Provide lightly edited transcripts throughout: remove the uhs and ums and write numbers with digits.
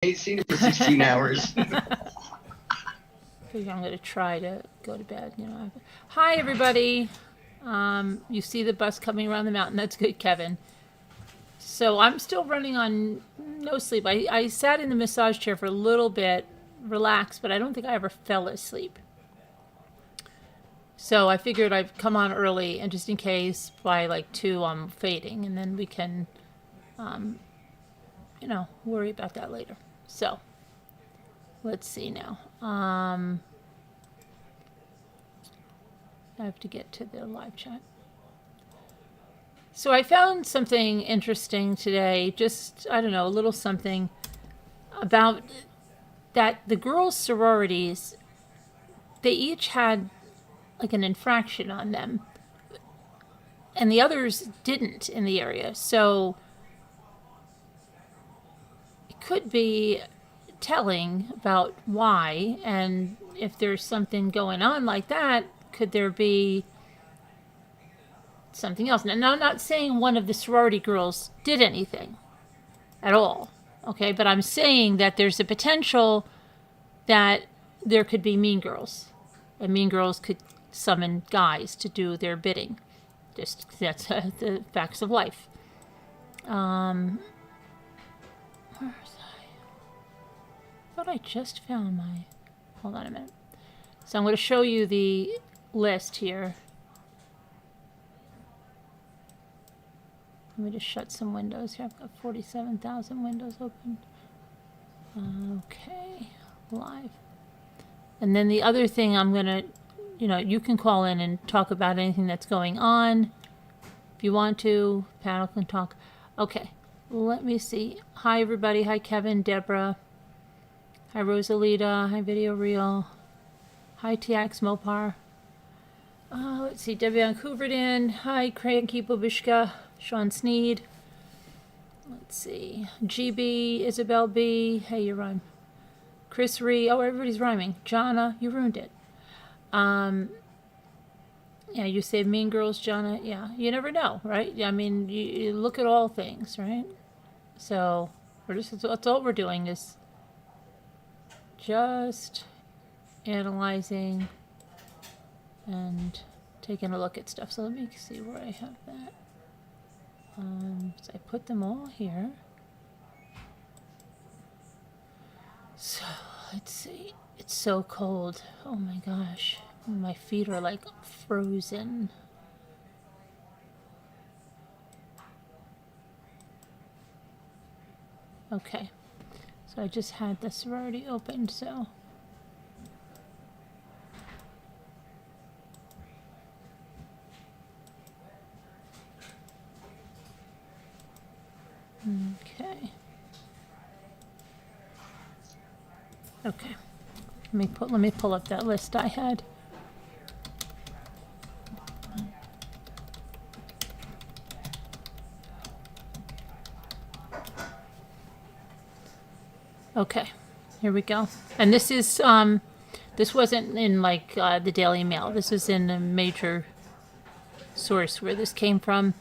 ain't seen it for 16 hours. I'm going to try to go to bed. Hi, everybody. You see the bus coming around the mountain. That's good, Kevin. So I'm still running on no sleep. I sat in the massage chair for a little bit, relaxed, but I don't think I ever fell asleep. So I figured I'd come on early, and just in case by like 2 I'm fading, and then we can, worry about that later. So let's see now. I have to get to the live chat. So I found something interesting today, just, I don't know, a little something about that the girls' sororities, they each had like an infraction on them, and the others didn't in the area. So it could be telling about why, and if there's something going on like that, could there be something else? Now, I'm not saying one of the sorority girls did anything at all, okay? But I'm saying that there's a potential that there could be mean girls, and mean girls could summon guys to do their bidding. Just that's the facts of life. Where was I thought I just found my. Hold on a minute. So I'm going to show you the list here. Let me just shut some windows here. I've got 47,000 windows open. Okay, live. And then the other thing I'm going to, you can call in and talk about anything that's going on. If you want to, panel can talk. Okay, let me see. Hi, everybody. Hi, Kevin, Deborah. Hi, Rosalita. Hi, Video Reel. Hi, TX Mopar. Let's see. Debbie Hooverden. Hi, Cranky Bubishka. Sean Sneed. Let's see. GB, Isabel B. Hey, you rhyme. Chris Ree. Oh, everybody's rhyming. Jonna, you ruined it. Yeah, you say mean girls, Jonna. Yeah, you never know, right? I mean, you look at all things, right? So that's all we're doing is just analyzing and taking a look at stuff. So let me see where I have that. So I put them all here. So let's see. It's so cold. Oh my gosh. My feet are like frozen. Okay. So I just had the sorority opened, so. Okay. Okay. Let me pull up that list I had. Okay. Here we go. And this is this wasn't in like the Daily Mail. This is in a major source where this came from.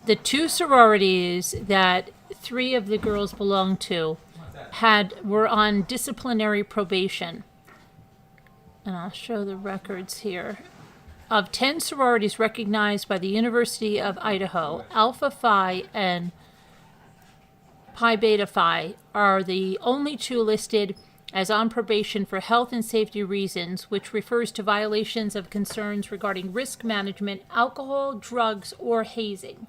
The 2 sororities that 3 of the girls belonged to were on disciplinary probation. And I'll show the records here. Of 10 sororities recognized by the University of Idaho, Alpha Phi and Pi Beta Phi are the only 2 listed as on probation for health and safety reasons, which refers to violations of concerns regarding risk management, alcohol, drugs, or hazing.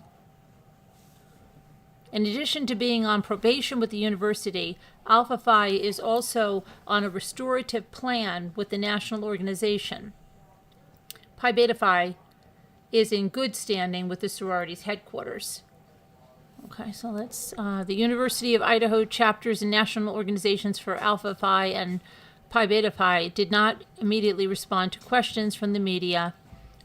In addition to being on probation with the university, Alpha Phi is also on a restorative plan with the national organization. Pi Beta Phi is in good standing with the sorority's headquarters. Okay, so let's, the University of Idaho chapters and national organizations for Alpha Phi and Pi Beta Phi did not immediately respond to questions from the media,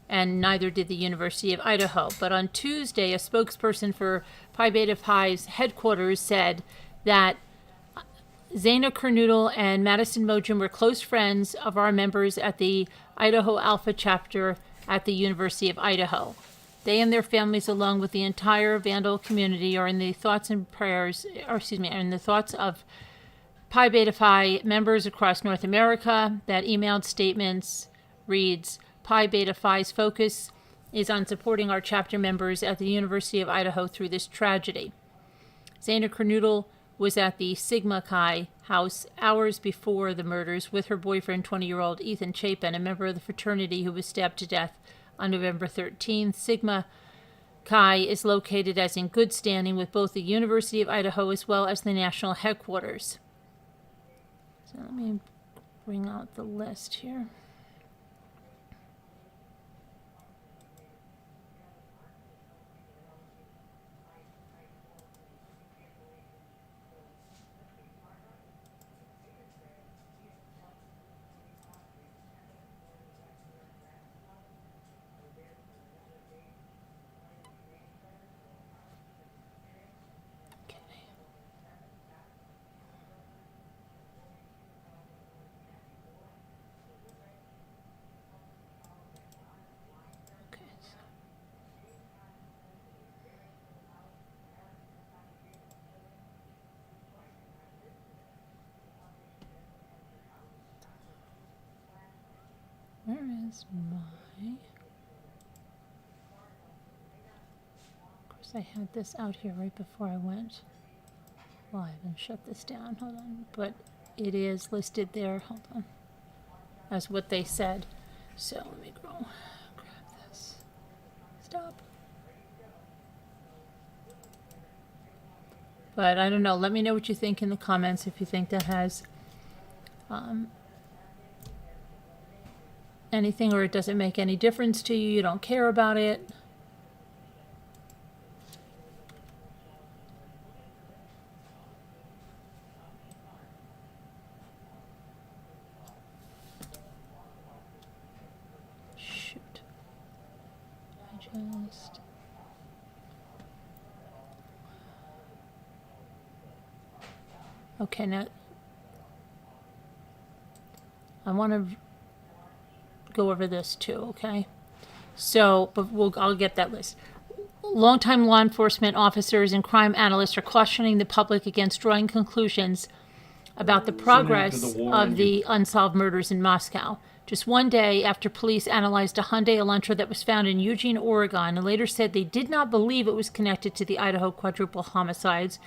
and neither did the University of Idaho. But on Tuesday, a spokesperson for Pi Beta Phi's headquarters said that Zaina Kernodle and Madison Mojum were close friends of our members at the Idaho Alpha chapter at the University of Idaho. They and their families, along with the entire Vandal community, are in the thoughts and prayers, are in the thoughts of Pi Beta Phi members across North America. That emailed statements reads, Pi Beta Phi's focus is on supporting our chapter members at the University of Idaho through this tragedy. Xana Kernodle was at the Sigma Chi house hours before the murders with her boyfriend, 20-year-old Ethan Chapin, a member of the fraternity who was stabbed to death on November 13th. Sigma Chi is located as in good standing with both the University of Idaho as well as the national headquarters. So let me bring out the list here. Where is my... Of course, I had this out here right before I went live and shut this down. Hold on. But it is listed there. Hold on. As what they said. So let me go grab this. Stop. But I don't know. Let me know what you think in the comments if you think that has anything, or it doesn't make any difference to you. You don't care about it. Shoot. Okay, now I want to go over this too, okay? So, but I'll get that list. Longtime law enforcement officers and crime analysts are cautioning the public against drawing conclusions about the progress of the unsolved murders in Moscow. Just one day after police analyzed a Hyundai Elantra that was found in Eugene, Oregon, and later said they did not believe it was connected to the Idaho quadruple homicides,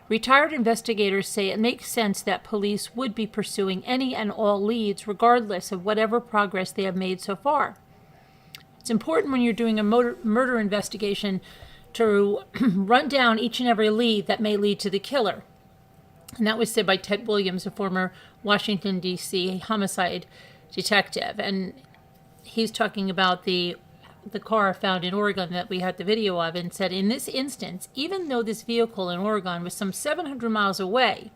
retired investigators say it makes sense that police would be pursuing any and all leads, regardless of whatever progress they have made so far. It's important when you're doing a murder investigation to run down each and every lead that may lead to the killer. And that was said by Ted Williams, a former Washington, D.C. homicide detective. And he's talking about the car found in Oregon that we had the video of, and said, in this instance, even though this vehicle in Oregon was some 700 miles away,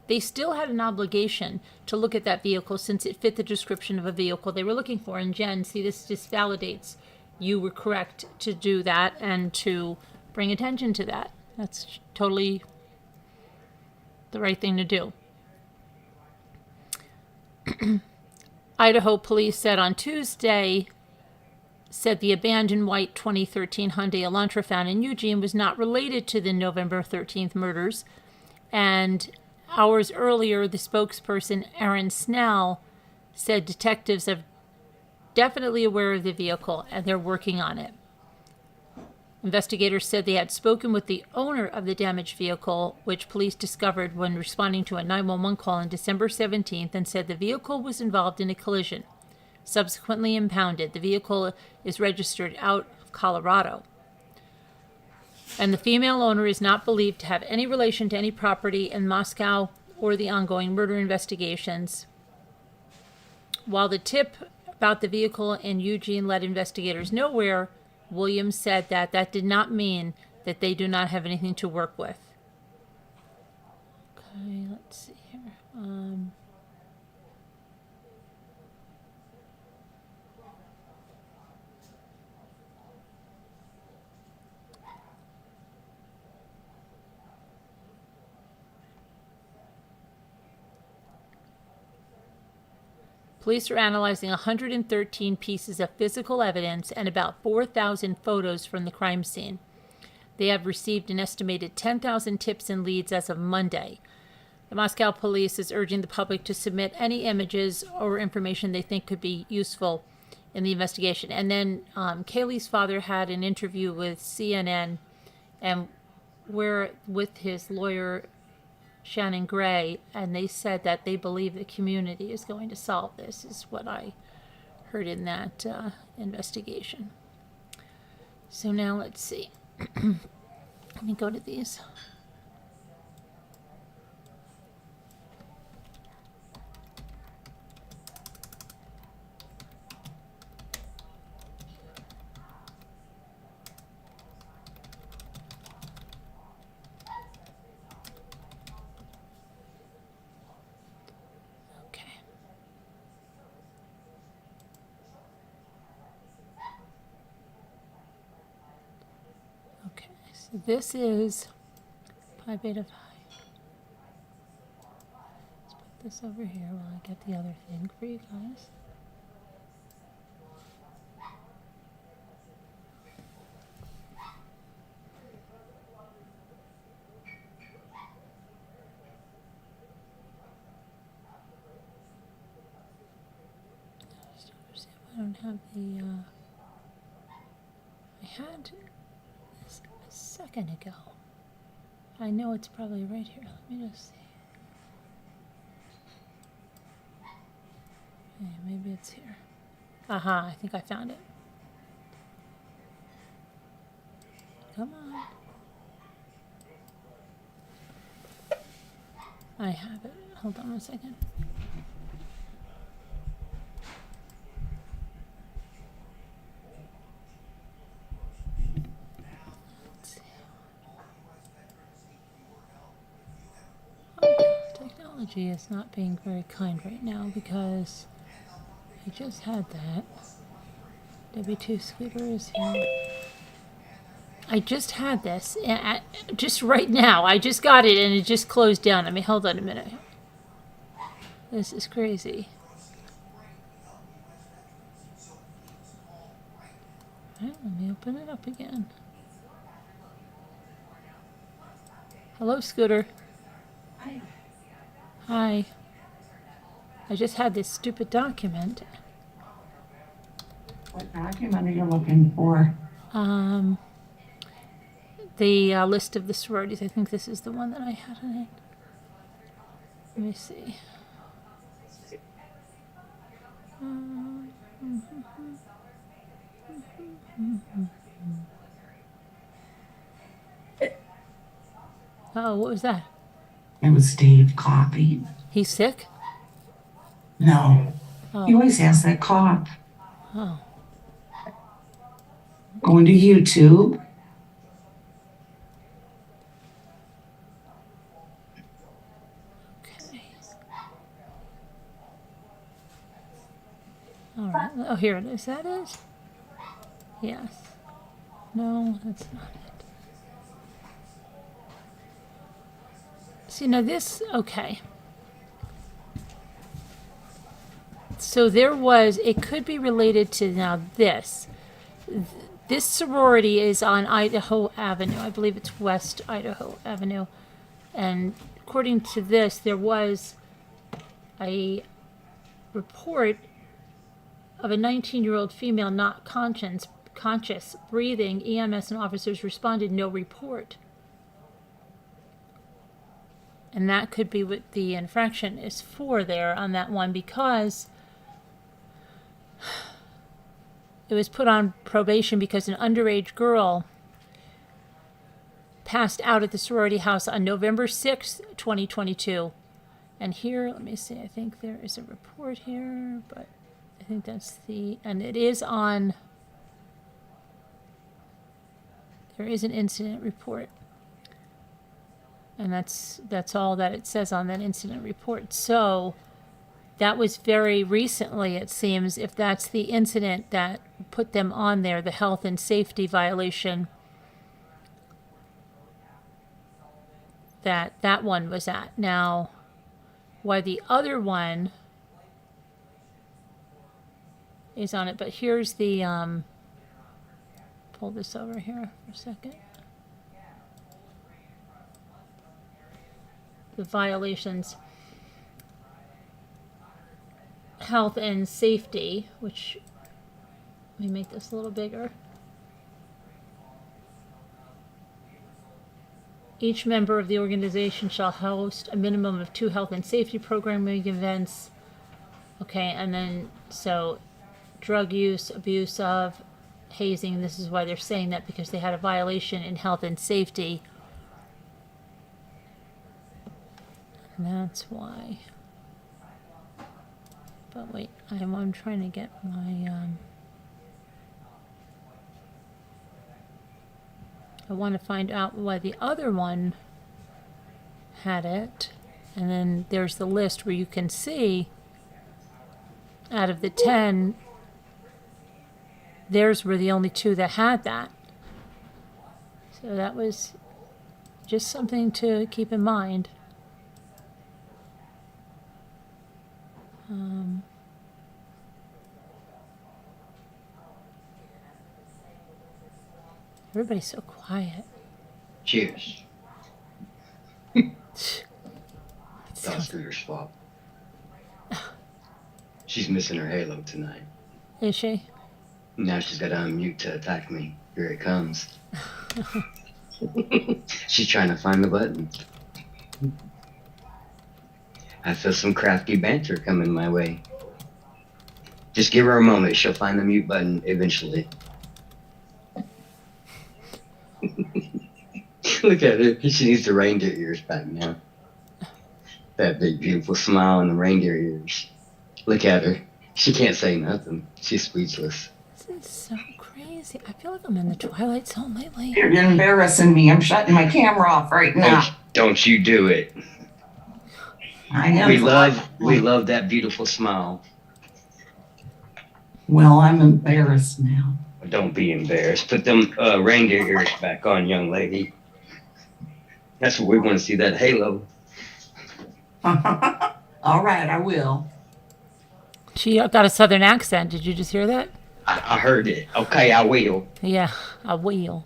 they still had an obligation to look at that vehicle since it fit the description of a vehicle they were looking for. And Jen, see, this just validates you were correct to do that and to bring attention to that. That's totally the right thing to do. Idaho police said on Tuesday the abandoned white 2013 Hyundai Elantra found in Eugene was not related to the November 13th murders. And hours earlier, the spokesperson, Aaron Snell, said detectives are definitely aware of the vehicle and they're working on it. Investigators said they had spoken with the owner of the damaged vehicle, which police discovered when responding to a 911 call on December 17th, and said the vehicle was involved in a collision, subsequently impounded. The vehicle is registered out of Colorado. And the female owner is not believed to have any relation to any property in Moscow or the ongoing murder investigations. While the tip about the vehicle in Eugene led investigators nowhere, Williams said that did not mean that they do not have anything to work with. Okay, let's see here. Police are analyzing 113 pieces of physical evidence and about 4,000 photos from the crime scene. They have received an estimated 10,000 tips and leads as of Monday. The Moscow police is urging the public to submit any images or information they think could be useful in the investigation. And then Kaylee's father had an interview with CNN, and we're with his lawyer, Shannon Gray, and they said that they believe the community is going to solve this, is what I heard in that investigation. So now let's see. Let me go to these. So this is pi beta phi. Let's put this over here while I get the other thing for you guys. I don't have the, I had this a second ago. I know it's probably right here. Let me just see. Okay, maybe it's here. Aha, I think I found it. Come on. I have it. Hold on a second. Technology is not being very kind right now because I just had that. W2 scooter is here. I just had this, just right now. I just got it and it just closed down. I mean, hold on a minute. This is crazy. All right, let me open it up again. Hello, Scooter. Hi. Hi. I just had this stupid document. What document are you looking for? The list of the sororities. I think this is the one that I had in it. Let me see. Oh, what was that? It was Dave coughing. He's sick? No. Oh. He always has that cough. Oh. Going to YouTube. Okay. All right. Oh, here it is. That is? Yes. No, that's not it. See, now this, okay. So there was, it could be related to now this. This sorority is on Idaho Avenue. I believe it's West Idaho Avenue. And according to this, there was a report of a 19-year-old female not conscious, breathing. EMS and officers responded, no report. And that could be what the infraction is for there on that one, because it was put on probation because an underage girl passed out at the sorority house on November 6th, 2022. And here, let me see, I think there is a report here, but I think that's the, and it is on, there is an incident report. And that's all that it says on that incident report. So that was very recently, it seems, if that's the incident that put them on there, the health and safety violation that one was at. Now, why the other one is on it. But here's the, pull this over here for a second. The violations. Health and safety, which, let me make this a little bigger. Each member of the organization shall host a minimum of 2 health and safety programming events. Okay, and then, so, drug use, abuse of, hazing, this is why they're saying that, because they had a violation in health and safety. And that's why. But wait, I'm trying to get my, I want to find out why the other one had it. And then there's the list where you can see out of the 10, theirs were the only 2 that had that. So that was just something to keep in mind. Everybody's so quiet. Cheers. That's Scooter's fault. She's missing her halo tonight. Is she? Now she's got to unmute to attack me. Here it comes. She's trying to find the button. I feel some crafty banter coming my way. Just give her a moment. She'll find the mute button eventually. Look at her. She needs the reindeer ears back now. That big, beautiful smile and the reindeer ears. Look at her. She can't say nothing. She's speechless. This is so crazy. I feel like I'm in the Twilight Zone lately. You're embarrassing me. I'm shutting my camera off right now. Don't you do it. I know. We love that beautiful smile. Well, I'm embarrassed now. Don't be embarrassed. Put them reindeer ears back on, young lady. That's what we want to see, that halo. All right, I will. She got a southern accent. Did you just hear that? I heard it. Okay, I will. Yeah, I will.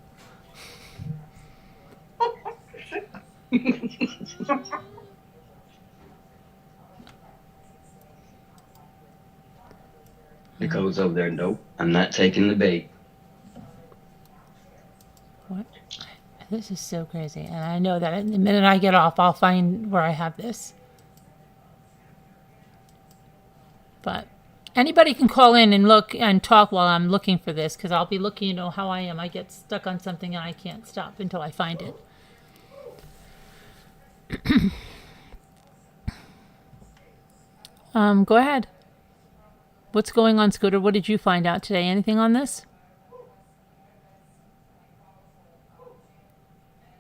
Nicole's over there. Nope, I'm not taking the bait. What? This is so crazy. And I know that the minute I get off, I'll find where I have this. But anybody can call in and look and talk while I'm looking for this, because I'll be looking, you know how I am. I get stuck on something and I can't stop until I find it. Go ahead. What's going on, Scooter? What did you find out today? Anything on this?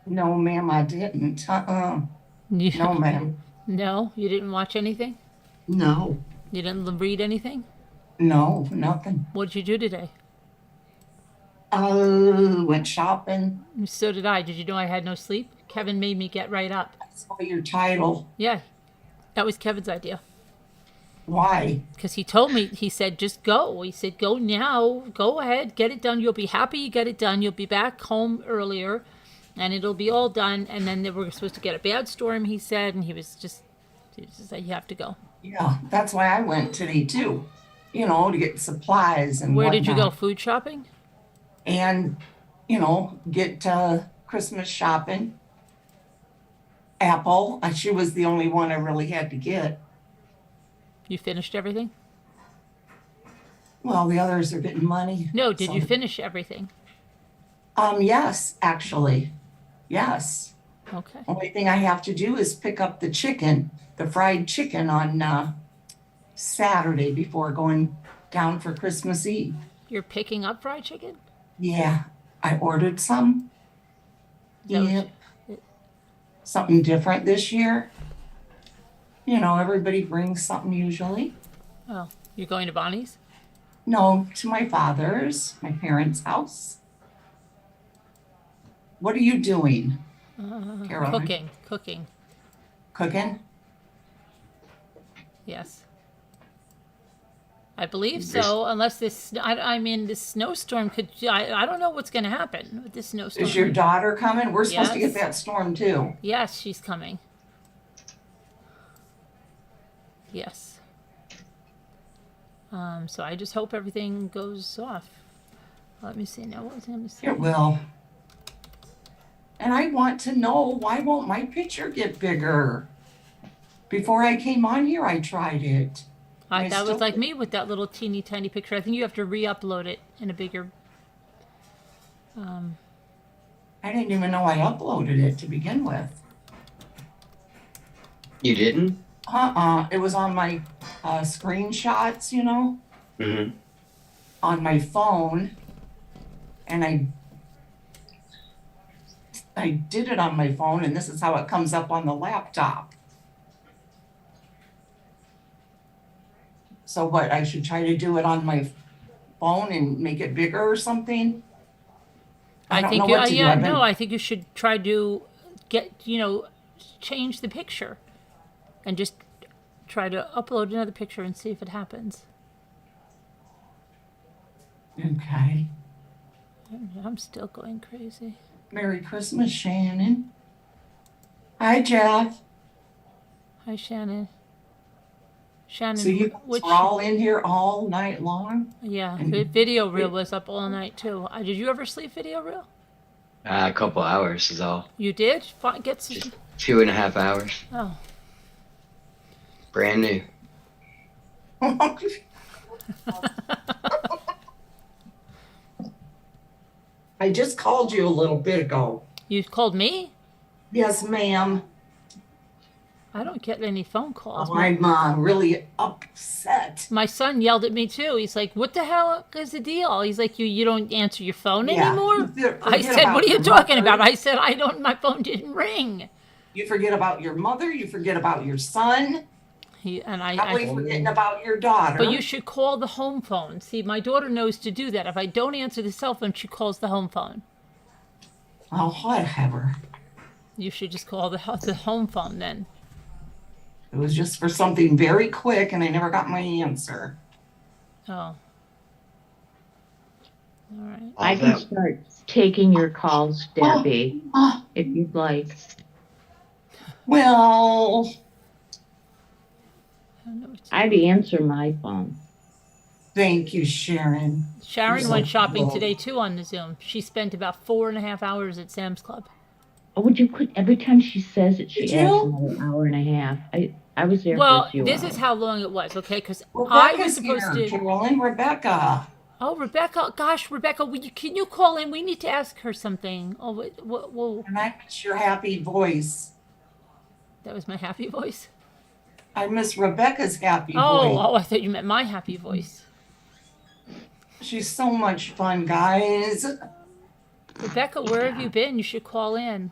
No, ma'am, I didn't. No, ma'am. No? You didn't watch anything? No. You didn't read anything? No, nothing. What did you do today? Went shopping. So did I. Did you know I had no sleep? Kevin made me get right up. I saw your title. Yeah. That was Kevin's idea. Why? Because he told me, he said, just go. He said, go now. Go ahead. Get it done. You'll be happy you get it done. You'll be back home earlier. And it'll be all done. And then they were supposed to get a bad storm, he said. And he was just like, you have to go. Yeah, that's why I went today too. You know, to get supplies and Where did you go? whatnot. Food shopping? And, you know, get Christmas shopping. Apple. She was the only one I really had to get. You finished everything? Well, the others are getting money. No, did you so- finish everything? Yes, actually. Yes. Okay. Only thing I have to do is pick up the chicken, the fried chicken on Saturday before going down for Christmas Eve. You're picking up fried chicken? Yeah, I ordered some. Is that what Yep. Something different this year. You know, everybody brings something usually. Oh, you're going to Bonnie's? No, to my father's, my parents' house. What are you doing, Caroline? Cooking. Cooking? Yes. I believe so, unless I mean, this snowstorm could, I don't know what's going to happen with this snowstorm. Is your daughter coming? We're supposed to get Yes. that storm too. Yes, she's coming. Yes. So I just hope everything goes off. Let me see now. What was I going to say? It will. And I want to know, why won't my picture get bigger? Before I came on here, I tried it. That was like me with that little teeny tiny picture. I think you have to re-upload it in a bigger. I didn't even know I uploaded it to begin with. You didn't? It was on my screenshots, you know, Mm-hmm. on my phone. And I did it on my phone, and this is how it comes up on the laptop. So what, I should try to do it on my phone and make it bigger or something? I don't know what to do. I think you should try to change the picture and just try to upload another picture and see if it happens. Okay. I'm still going crazy. Merry Christmas, Shannon. Hi, Jeff. Hi, Shannon. Shannon, So you guys were all in here all night long? Yeah, the video reel was up all night too. Did you ever sleep video reel? A couple hours is all. You did? Get some. Just 2.5 hours. Oh. Brand new. I just called you a little bit ago. You called me? Yes, ma'am. I don't get any phone calls. Oh, I'm really upset. My son yelled at me too. He's like, "What the hell is the deal?" He's like, "You don't answer your phone anymore?" I said, "What are you talking about?" I said, "I don't. My phone didn't ring." You forget about your mother. You forget about your son. Probably forgetting about your daughter. But you should call the home phone. See, my daughter knows to do that. If I don't answer the cell phone, she calls the home phone. Oh, whatever. You should just call the home phone then. It was just for something very quick, and I never got my answer. Oh. All right. I can start taking your calls, Debbie, if you'd like. Well, I'd answer my phone. Thank you, Sharon. Sharon went shopping today too on the Zoom. She spent about 4.5 hours at Sam's Club. Oh, you could, every time she says it, she adds another hour and a half. I was there for a few hours. This is how long it was, okay? Because I was supposed to. Carolyn, Rebecca. Oh, Rebecca! Gosh, Rebecca, can you call in? We need to ask her something. Oh, whoa. And I miss your happy voice. That was my happy voice. I miss Rebecca's happy voice. Oh, I thought you meant my happy voice. She's so much fun, guys. Rebecca, where have you been? You should call in.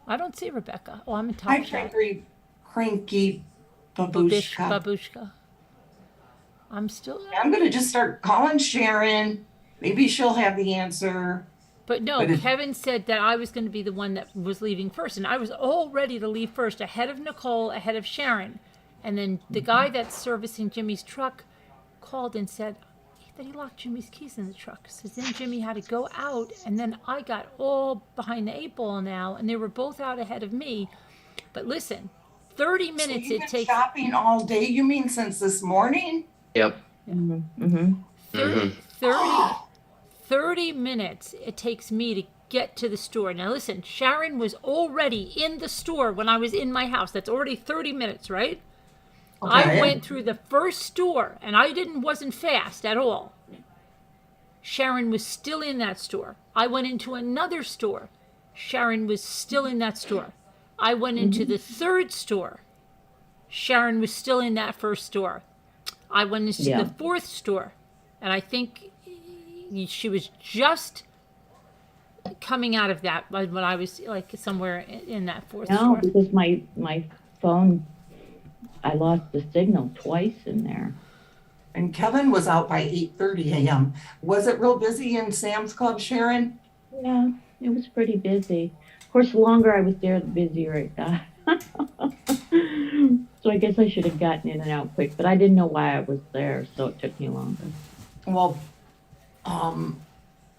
I don't see Rebecca. Oh, I'm in top chat. Hi, cranky babushka. Babushka. I'm going to just start calling Sharon. Maybe she'll have the answer. But no, Kevin said that I was going to be the one that was leaving first. And I was all ready to leave first, ahead of Nicole, ahead of Sharon. And then the guy that's servicing Jimmy's truck called and said that he locked Jimmy's keys in the truck. So then Jimmy had to go out, and then I got all behind the 8 ball now, and they were both out ahead of me. But listen, 30 minutes so you've it been takes. Shopping all day? You mean since this morning? Yep. 30 minutes it takes me to get to the store. Now listen, Sharon was already in the store when I was in my house. That's already 30 minutes, right? Okay. I went through the first store, and I wasn't fast at all. Sharon was still in that store. I went into another store. Sharon was still in that store. I went into the third store. Sharon was still in that first store. I went into the fourth store, and I think she was just coming out of that when I was like somewhere in that fourth store. No, because my phone, I lost the signal twice in there. And Kevin was out by 8:30 a.m. Was it real busy in Sam's Club, Sharon? Yeah, it was pretty busy. Of course, the longer I was there, the busier it got. So I guess I should have gotten in and out quick, but I didn't know why I was there, so it took me longer. Well,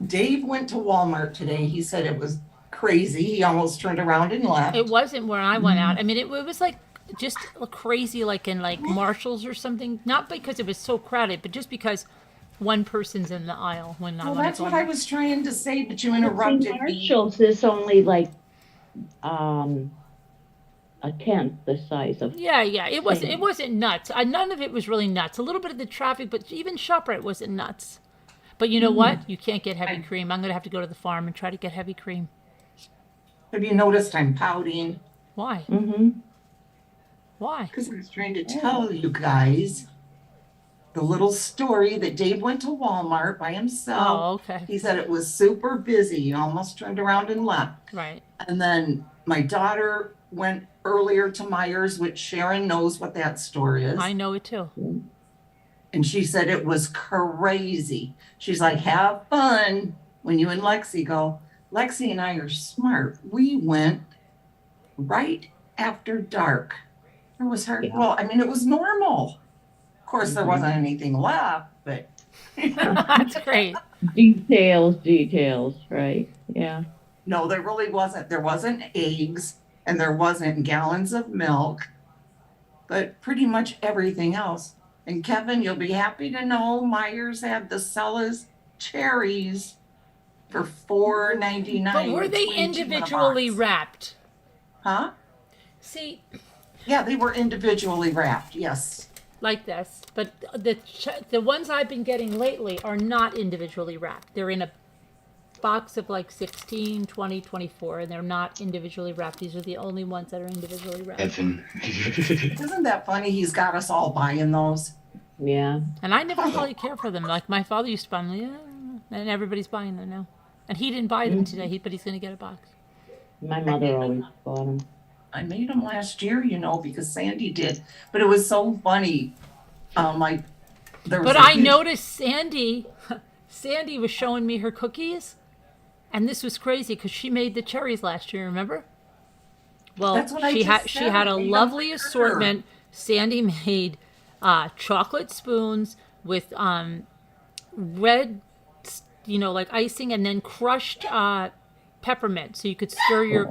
Dave went to Walmart today. He said it was crazy. He almost turned around and left. It wasn't where I went out. I mean, it was like just crazy, like in like Marshalls or something. Not because it was so crowded, but just because one person's in the aisle when I Well, went that's to what I Walmart. was trying to say, but you See, interrupted me. Marshalls is only like a tenth the size of. Yeah, it wasn't. It Same. wasn't nuts. None of it was really nuts. A little bit of the traffic, but even ShopRite wasn't nuts. But you know what? You can't get heavy cream. I'm gonna have to go to the farm and try to get heavy cream. Have you noticed I'm pouting? Why? Mm-hmm. Why? Because I was trying to tell you guys the little story that Dave went to Walmart by himself. Oh, okay. He said it was super busy. He almost turned around and left. Right. And then my daughter went earlier to Myers, which Sharon knows what that store is. I know it too. And she said it was crazy. She's like, have fun when you and Lexi go. Lexi and I are smart. We went right after dark. It was hard. Yeah. Well, I mean, it was normal. Of course, there wasn't anything left, but That's great. Details, right? Yeah. no, there really wasn't. There wasn't eggs and there wasn't gallons of milk, but pretty much everything else. And Kevin, you'll be happy to know Myers had the Cella's cherries for $4.99. But were they 22 in a individually box. wrapped? Huh? See, Yeah, they were individually wrapped. Yes. like this, but the ones I've been getting lately are not individually wrapped. They're in a box of like 16, 20, 24, and they're not individually wrapped. These are the only ones that are individually wrapped. Evan. Isn't that funny? He's got us all buying those. Yeah. And I never really care for them. Like my father used to buy them, yeah, and everybody's buying them now. And he didn't buy them today, but he's going to get a box. My mother always bought them. I made them last year, because Sandy did. But it was so funny. Like there was But a I huge- noticed Sandy was showing me her cookies, and this was crazy because she made the cherries last year. Remember? Well, That's what I she just had said. a I made them lovely for her. assortment. Sandy made chocolate spoons with red, like icing, and then crushed peppermint, so you could stir your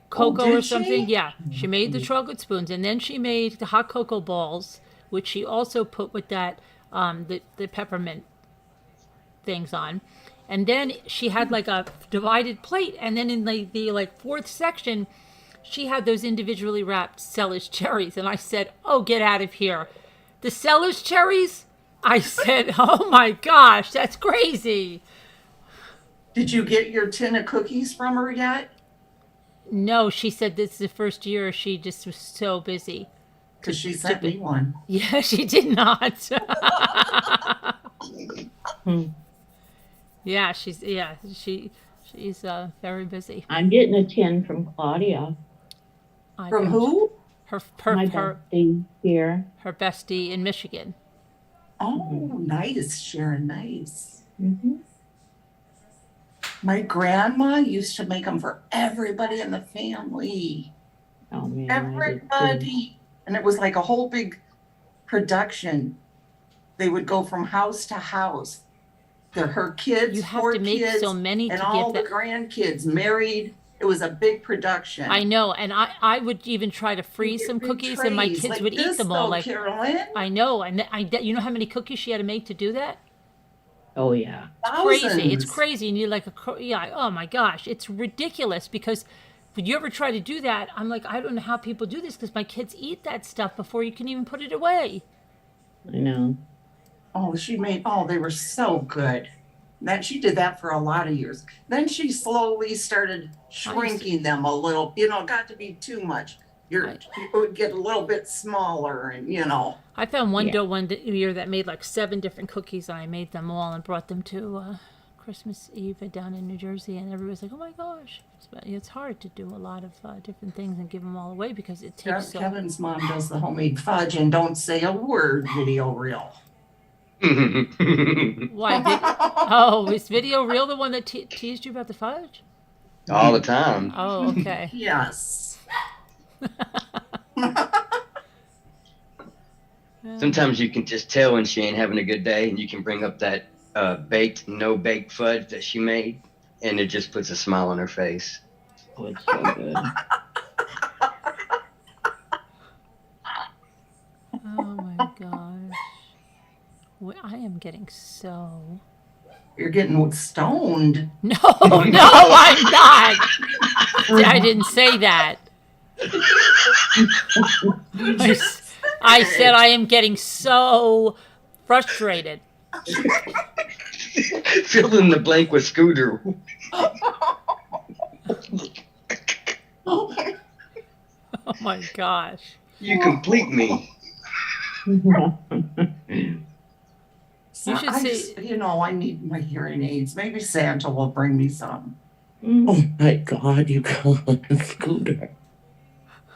cocoa did or something. she? Yeah, she made the chocolate spoons, and then she made the hot cocoa balls, which she also put with that the peppermint things on. And then she had like a divided plate, and then in the like fourth section, she had those individually wrapped Seller's cherries. And I said, "Oh, get out of here, the Seller's cherries!" I said, "Oh my gosh, that's crazy." Did you get your tin of cookies from her yet? No, she said this is the first year she just was so busy. Because she sent me one. Yeah, she did not. Yeah, she's very busy. I'm getting a tin from Claudia, I From know. who? Her my bestie here. her bestie in Michigan. Oh, nice, Sharon, nice. Mm-hmm. My grandma used to make them for everybody in the family. Oh man, I did too. Everybody. And it was like a whole big production. They would go from house to house. Her kids, You have 4 to make kids, so many and to all get the that. grandkids married. It was a big production. I know, and I would even try to freeze some Big cookies, and my trays kids like would eat this, them all. though, Like Carolyn. I know, and you know how many cookies she had to make to do that? Oh yeah. Crazy. It's Thousands. crazy, and you're like, yeah. Oh my gosh, it's ridiculous because. Would you ever try to do that? I'm like, I don't know how people do this because my kids eat that stuff before you can even put it away. I know. Oh, they were so good. That she did that for a lot of years. Then she slowly started shrinking them a little. It got to be too much. It would get a little bit smaller, and I found one Yeah. dough one year that made like 7 different cookies, and I made them all and brought them to Christmas Eve down in New Jersey, and everybody's like, "Oh my gosh!" It's hard to do a lot of different things and give them all away because it takes so. Kevin's mom does the homemade fudge and don't say a word video reel. Why? Oh, is video real the one that teased you about the fudge? All the time. Oh, okay. Yes. Sometimes you can just tell when she ain't having a good day, and you can bring up that no baked fudge that she made, and it just puts a smile on her face. Oh, it's so good. Oh my gosh. I am getting so. You're getting stoned. No, no, I'm not. I didn't say that. I said I am getting so frustrated. Fill in the blank with Scooter. Oh my gosh. You complete me. So You should I see- just, I need my hearing aids. Maybe Santa will bring me some. Oh my God, you got a Scooter.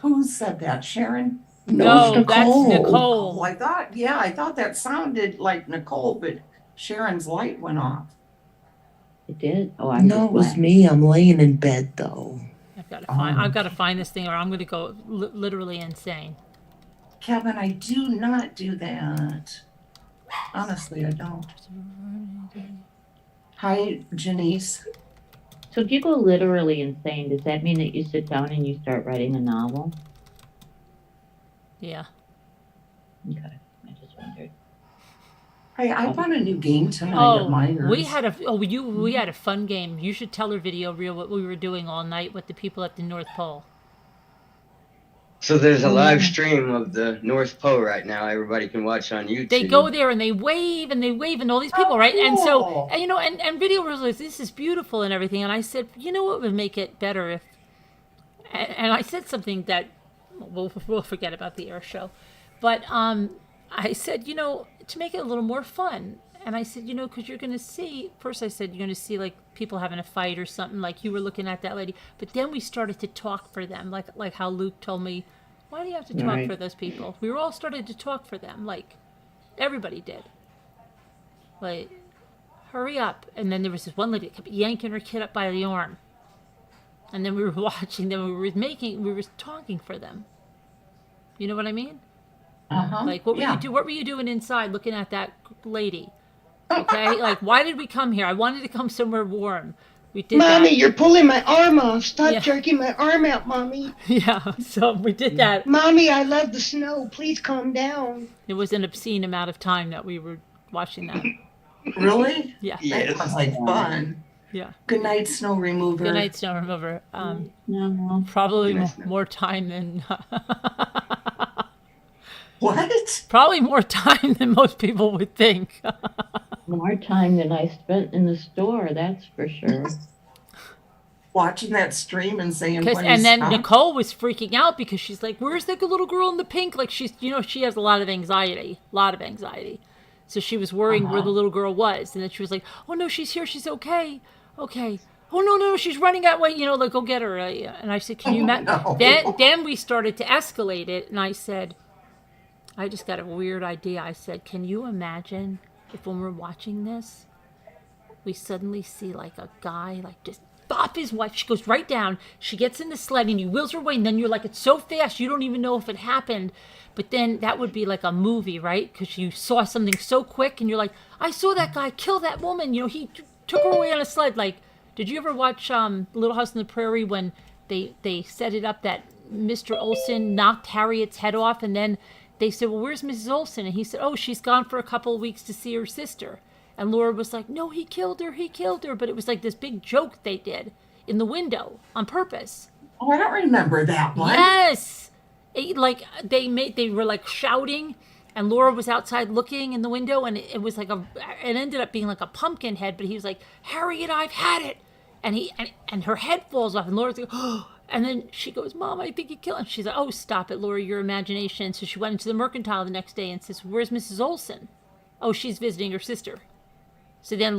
Who said that? Sharon? No, it's that's Oh, Nicole. I thought that sounded like Nicole, but Sharon's light went off. It did? Oh, I'm No, just it was glad. me. I'm laying in bed though. I've got to find this thing, or I'm going to go literally insane. Kevin, I do not do that. Honestly, I don't. Hi, Janice. So if you go literally insane, does that mean that you sit down and you start writing a novel? Yeah. Okay, I just wondered. Hey, I bought a new game tonight at Myers. we had a fun game. You should tell her video reel what we were doing all night with the people at the North Pole. So there's a live stream of the North Pole right now. Everybody can watch on YouTube. They go there and they wave and all these people, right? Cool. And so, and video reels like, this is beautiful and everything. And I said, you know what would make it better if, and I said something that we'll forget about the air show, but I said, to make it a little more fun. And I said, because you're going to see, first I said, you're going to see like people having a fight or something, like you were looking at that lady. But then we started to talk for them, like how Luke told me, why do you have to talk Right. for those people? We were all started to talk for them, like everybody did. Like, hurry up. And then there was this one lady that kept yanking her kid up by the arm. And then we were watching them, we were talking for them. You know what I mean? Uh-huh. Like, what were you doing inside looking at that lady? Okay? Like, why did we come here? I wanted to come somewhere warm. We did Mommy, that. you're pulling my arm off. Stop Yeah. jerking my arm out, Mommy. Yeah, so we did that. Mommy, I love the snow. Please calm down. It was an obscene amount of time that we were watching that. Really? Yeah. That sounds like fun. Yeah. Good night, snow remover. Good night, Snow Remover. No. Probably Good night, Snow. more time than What? probably more time than most people would think. More time than I spent in the store, that's for sure. Watching that stream and saying, And then stop? Nicole was freaking out because she's like, "Where's the little girl in the pink?" Like she has a lot of anxiety. So she was worrying where the little girl was, and then she was like, "Oh no, she's here. She's okay. Okay. Oh no, she's running that way. Like go get her." And I said, "Can you?" no. Then we started to escalate it, and I said, "I just got a weird idea." I said, "Can you imagine if when we're watching this, we suddenly see like a guy like just bop his wife. She goes right down. She gets in the sled and he wheels her away. And then you're like, it's so fast. You don't even know if it happened. But then that would be like a movie, right? Because you saw something so quick and you're like, I saw that guy kill that woman. He took her away on a sled. Like, did you ever watch Little House on the Prairie when they set it up that Mr. Olson knocked Harriet's head off? And then they said, well, where's Mrs. Olson? And he said, oh, she's gone for a couple of weeks to see her sister. And Laura was like, no, he killed her. But it was like this big joke they did in the window on purpose. Oh, I don't remember that one. Yes. They were like shouting and Laura was outside looking in the window and it was like it ended up being like a pumpkin head, but he was like, Harriet, I've had it. And her head falls off and Laura's like, oh, and then she goes, Mom, I think he killed him. She's like, oh, stop it, Laura, your imagination. So she went into the mercantile the next day and says, where's Mrs. Olson? Oh, she's visiting her sister. So then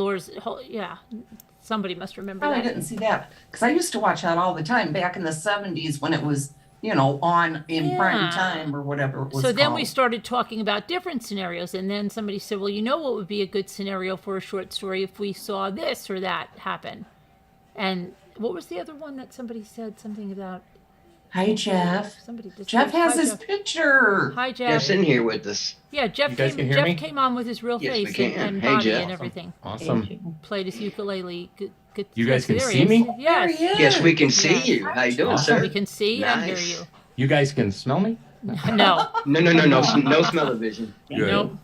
somebody must remember Oh, I that. didn't see that. Because I used to watch that all the time back in the 70s when it was, on in prime time or whatever it was So then we called. started talking about different scenarios. And then somebody said, well, what would be a good scenario for a short story if we saw this or that happen? And what was the other one that somebody said something about? Hi, Jeff. Somebody just Jeff has hi, his Jeff. picture. Hi, Jeff. Jeff's in here with us. Yeah, Jeff You guys came. can hear Jeff me? came on with his real Yes, we face can. and Hey, body Jeff. and everything. Awesome. Hey, Played his ukulele. You guys can there he see is. me? There Yes. he is. Yes, we can see Yes. you. How you doing, Awesome. sir? We can see and hear Nice. you. You guys can smell me? No. No smell-o-vision. Good. Nope.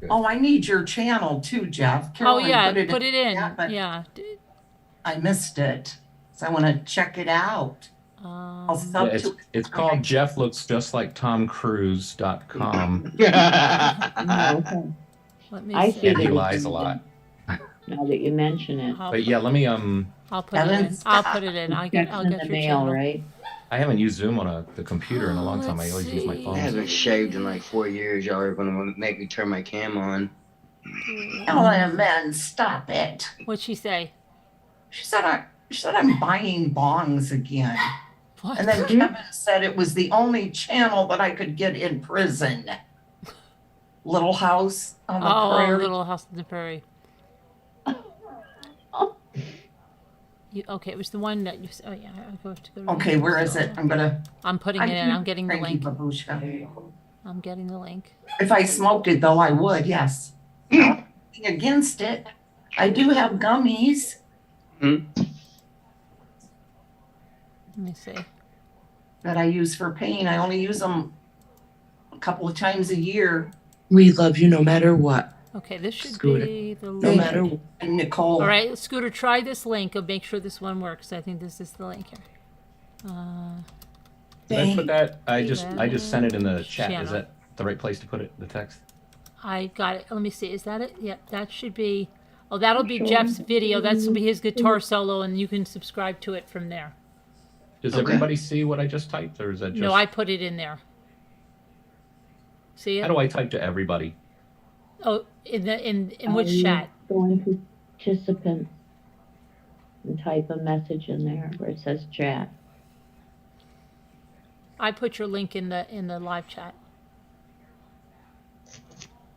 Oh, I need your channel too, Jeff. Oh Carolyn yeah, put it in. in. But Yeah. I missed it. So I want to check it out. I'll Um, sub Yeah, to it's called Jeff Looks Just Like Tom Cruise.com. no, okay. let me I see. see And he that lies it's a lot. now that you mention it. I'll, But yeah, let me I'll put it in. Evan, I'll stop. put it in. I'll It's get in your the mail, channel. right? I haven't used Zoom on the computer in a long time. I Let's always use my see. I phone. haven't shaved in like 4 years. Y'all are gonna make me turn my cam on. Ellen, stop it. What'd she say? She said I'm buying bongs again. What? And then Kevin said it was the only channel that I could get in prison. Little House on the Oh, Prairie. Little House on the Prairie. Okay, it was the one that you. Oh yeah, I have to go. To Okay, where is it? I'm putting it in. I'm getting the Thank you, link. Babushka. I'm getting the link. If I smoked it though, I would, yes. Nothing against it. I do have gummies. Let me see. That I use for pain. I only use them a couple of times a year. We love you no matter what. Okay, this should Scooter. be the No link. matter what. And Nicole. All right, Scooter, try this link. Make sure this one works. I think this is the link here. Did I put that? I just sent it in the chat. Channel. Is that the right place to put it? The text? I got it. Let me see. Is that it? Yep, that should be. Oh, that'll be Jeff's video. That's will be his guitar solo, and you can subscribe to it from there. Does Okay. everybody see what I just typed, or is that just? No, I put it in there. See How it? do I type to everybody? Oh, in which chat? Go into participants and type a message in there where it says chat. I put your link in the live chat.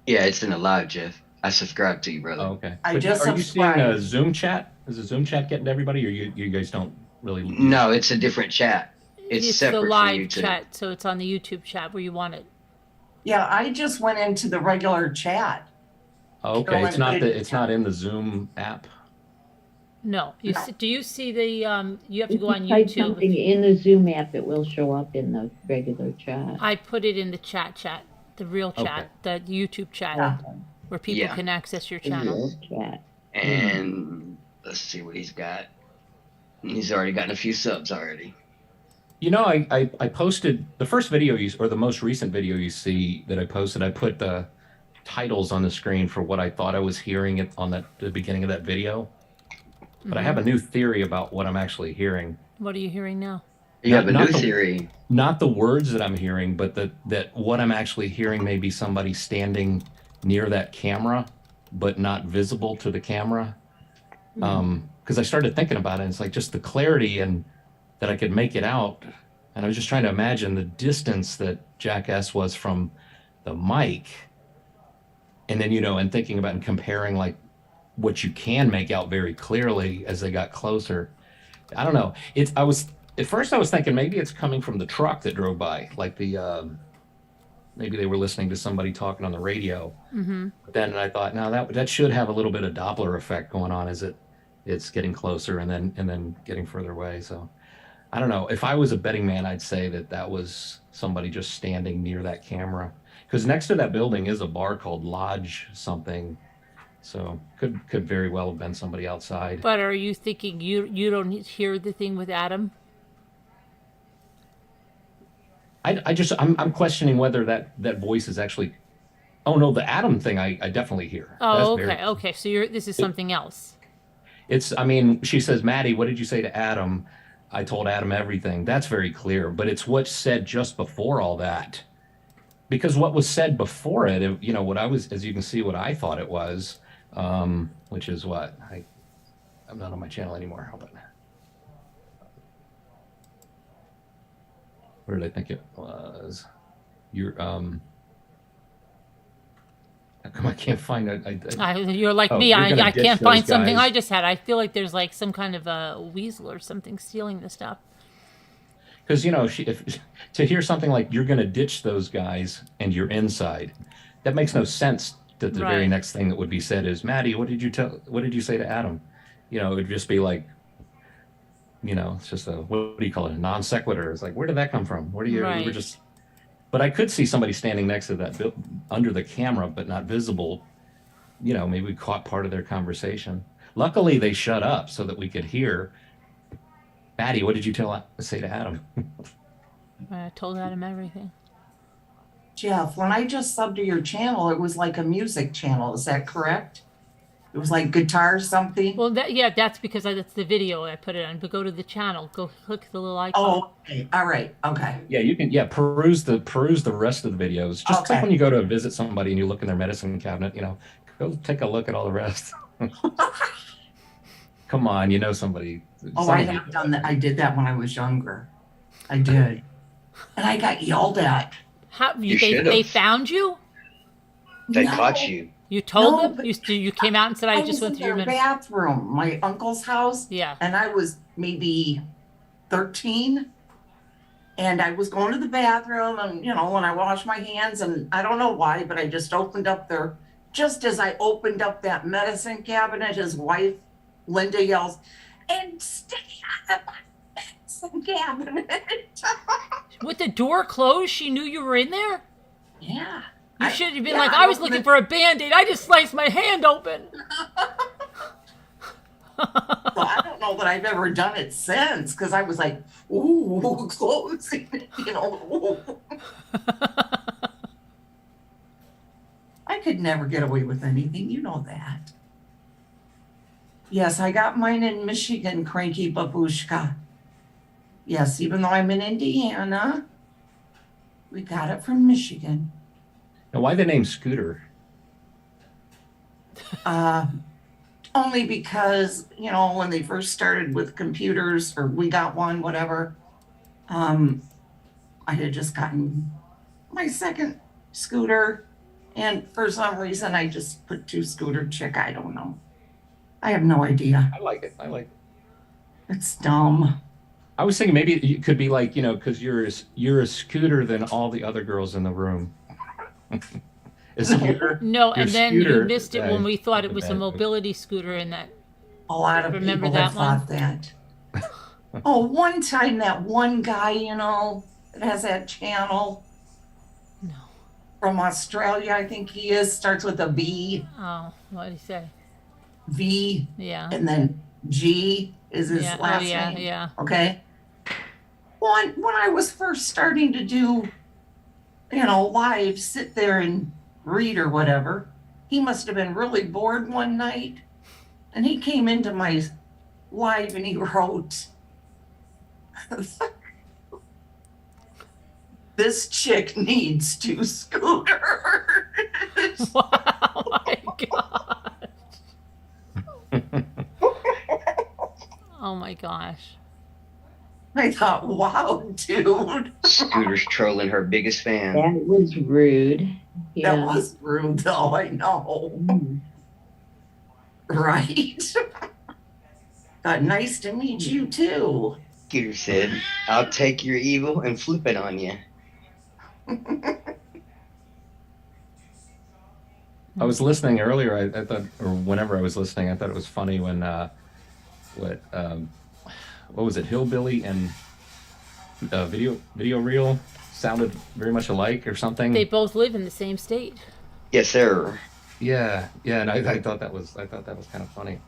Yeah, it's in the live, Jeff. I subscribe to you, brother. Oh, okay. I But just are you seeing a subscribed. Zoom chat? Is a Zoom chat getting to everybody, or you guys don't really? No, it's a different chat. It's separate the from live YouTube. chat, so it's on the YouTube chat where you want it. Yeah, I just went into the regular chat. Oh, okay, it's not it's not in the Zoom app. No, you No. See, do you see the? You have to If go you on type YouTube. something in the Zoom app, it will show up in the regular chat. I put it in the chat, the real chat, the YouTube chat, Yeah. where people Yeah. can access your The channel. real chat. And let's see what he's got. He's already gotten a few subs already. You know, I posted the first video or the most recent video you see that I posted. I put the titles on the screen for what I thought I was hearing on the beginning of that video. But I have a new theory about what I'm actually hearing. What are you hearing now? You have a Not new the- theory. Not the words that I'm hearing, but that what I'm actually hearing may be somebody standing near that camera, but not visible to the camera. Because I started thinking about it, and it's like just the clarity and that I could make it out. And I was just trying to imagine the distance that Jackass was from the mic. And then, and thinking about and comparing like what you can make out very clearly as they got closer. I don't know. At first I was thinking maybe it's coming from the truck that drove by, like maybe they were listening to somebody talking on the radio. But then I thought, no, that should have a little bit of Doppler effect going on as it's getting closer and then getting further away. So I don't know. If I was a betting man, I'd say that was somebody just standing near that camera, because next to that building is a bar called Lodge something. So could very well have been somebody outside. But are you thinking you don't hear the thing with Adam? I'm questioning whether that voice is actually. Oh no, the Adam thing I definitely hear. Oh, That's okay, okay. So this is something else. She says, Maddie, what did you say to Adam? I told Adam everything. That's very clear, but it's what's said just before all that. Because what was said before it, what I was, as you can see, what I thought it was, which is what I'm not on my channel anymore. Hold on. Where did I think it was? How come I can't find it? You're like me. you're gonna I ditch can't find those something guys. I just had. I feel like there's like some kind of a weasel or something stealing the stuff. Because to hear something like you're going to ditch those guys and you're inside, that makes no sense. That the very Right. next thing that would be said is, Maddie, what did you tell? What did you say to Adam? It would just be like, it's just what do you call it? A non sequitur. It's like, where did that come from? Where do you? We were Right. just. But I could see somebody standing next to that under the camera, but not visible. Maybe we caught part of their conversation. Luckily, they shut up so that we could hear. Maddie, what did you say to Adam? I told Adam everything. Jeff, when I just subbed to your channel, it was like a music channel. Is that correct? It was like guitar something? Well, that's because that's the video I put it on. But go to the channel. Go click the little icon. Oh, okay. All right. Okay. Yeah, you can. Yeah, peruse the rest of the videos. Just Okay. like when you go to visit somebody and you look in their medicine cabinet. Go take a look at all the rest. Come on, somebody. Oh, I have done that. I did that when I was younger. I did. And I got yelled at. How You they should've. found you? They No. caught you. You told No, them? but You came out and said, I just was went in through your their minutes. bathroom, my uncle's house. Yeah. And I was maybe 13. And I was going to the bathroom and, when I washed my hands, and I don't know why, but I just opened up just as I opened up that medicine cabinet, his wife, Linda, yells, and stay out of my medicine cabinet. With the door closed, she knew you were in there? Yeah. You should have been yeah, like, I I was opened looking it- for a Band-Aid. I just sliced my hand open. So I don't know that I've ever done it since, because I was like, ooh, closing it, ooh. I could never get away with anything, you know that. Yes, I got mine in Michigan, Cranky Babushka. Yes, even though I'm in Indiana, we got it from Michigan. Now, why the name Scooter? Only because, when they first started with computers, or we got one, whatever, I had just gotten my second scooter, and for some reason I just put two scooter chick. I don't know. I have no idea. I like it. It's dumb. I was thinking maybe it could be like, because you're a Scooter than all the other girls in the room. A Scooter? No, Your and then you scooter, missed it when we thought it was a bad. mobility scooter and that. A lot of Remember people that have one? thought that. Oh, one time that one guy, that has that channel. No. From Australia, I think he is, starts with a B, Oh, what did he say? V, Yeah. and then G is his Yeah. last Oh, yeah, name. yeah. Okay. When I was first starting to do, live, sit there and read or whatever, he must have been really bored one night. And he came into my live and he wrote, this chick needs two scooters. Wow, my God. Oh, my gosh. I thought, wow, dude. Scooter's trolling her biggest fan. That was rude. Yeah. That was rude, though, I know. Mm. Right? Nice to meet you, too. Scooter said, I'll take your evil and flip it on you. I was listening earlier. I thought, or whenever I was listening, I thought it was funny when what was it? Hillbilly and video reel sounded very much alike or something. They both live in the same state. Yes, sir. Yeah, and I thought that was kind of funny.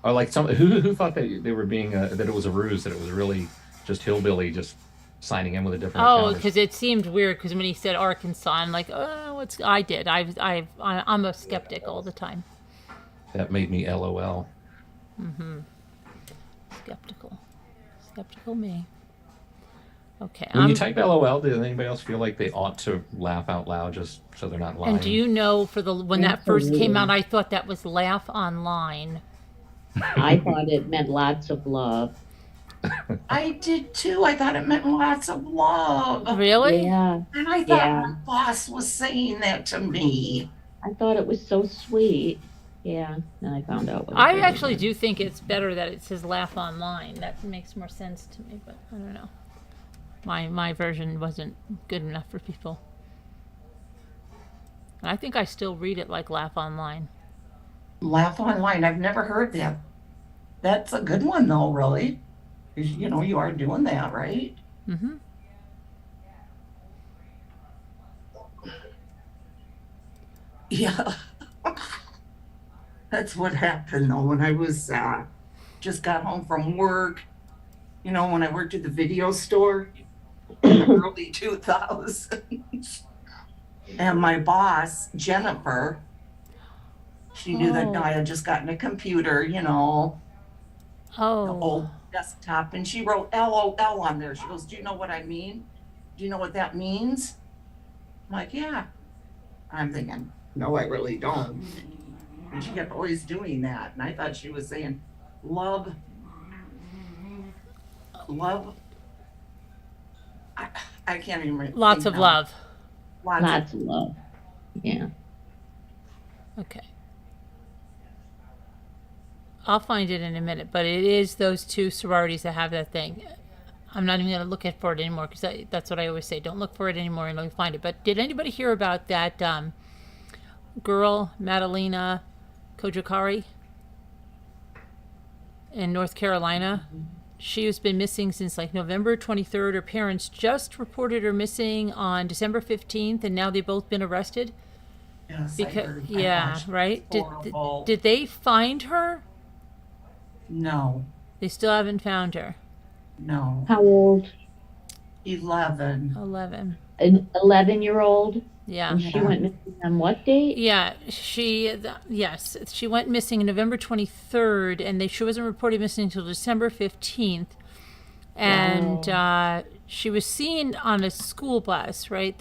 Or like who thought that they were being that it was a ruse, that it was really just Hillbilly just signing in with a different Oh, account. because it seemed weird. Because when he said Arkansas, I'm like, oh, I did. I'm a skeptic all the time. That made me LOL. Skeptical me. Okay. When you type LOL, does anybody else feel like they ought to laugh out loud just so they're not lying? And do you know, when that first came out, Absolutely. I thought that was laugh online. I thought it meant lots of love. I did, too. I thought it meant lots of love. Really? Yeah, And I thought Yeah. my boss was saying that to me. I thought it was so sweet. Yeah, then I found out. What it I really actually meant. do think it's better that it says laugh online. That makes more sense to me, but I don't know. My version wasn't good enough for people. I think I still read it like Laugh Online. Laugh Online. I've never heard that. That's a good one though, really. 'Cause, you know, you are doing that, right? Mm-hmm. Yeah. That's what happened though when I was just got home from work. You know, when I worked at the video store in the early 2000s. And my boss, Jennifer, she knew that I had just gotten a computer, you know, the old desktop, and she wrote LOL on there. She goes, "Do you know what I mean? Do you know what that means?" I'm like, "Yeah." I'm thinking, "No, I really don't." And she kept always doing that. And I thought she was saying, love. I can't even remember. Lots of love. Lots of love. Yeah. Okay. I'll find it in a minute, but it is those two sororities that have that thing. I'm not even going to look for it anymore because that's what I always say. Don't look for it anymore and let me find it. But did anybody hear about that girl, Madalena Kojakari, in North Carolina? She has been missing since like November 23rd. Her parents just reported her missing on December 15th, and now they've both been arrested. Yes, Because, I heard. yeah, right? Horrible. Did they find her? No, They still haven't found her. no. How old? 11. 11. An 11-year-old? Yeah. And she went missing on what date? Yeah, yes, she went missing November 23rd, and she wasn't reported missing until December 15th. And she was seen on a school bus, right?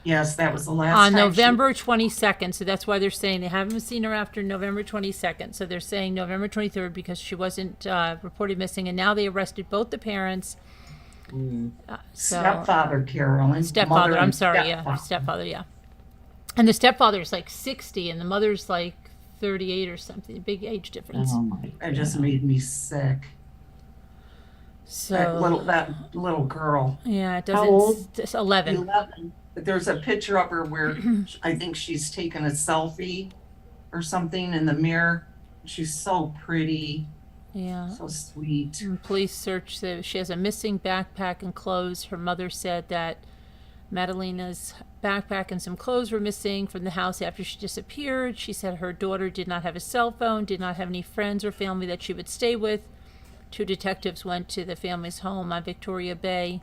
Yes, that was the last On time November 22nd, so that's why they're saying they haven't seen her after November 22nd. So they're saying November 23rd because she wasn't reported missing, and now they arrested both the parents. Stepfather, Carolyn. Stepfather, Mother I'm and sorry, yeah, stepfather, yeah. And the stepfather's like 60, and the mother's like 38 or something. Big age difference. Oh my It just made me sick. So That little girl. yeah, it How doesn't. old? It's 11. 11. But there's a picture of her where I think she's taken a selfie or something in the mirror. She's so pretty, Yeah. so sweet. And police search. She has a missing backpack and clothes. Her mother said that Madalena's backpack and some clothes were missing from the house after she disappeared. She said her daughter did not have a cell phone, did not have any friends or family that she would stay with. 2 detectives went to the family's home on Victoria Bay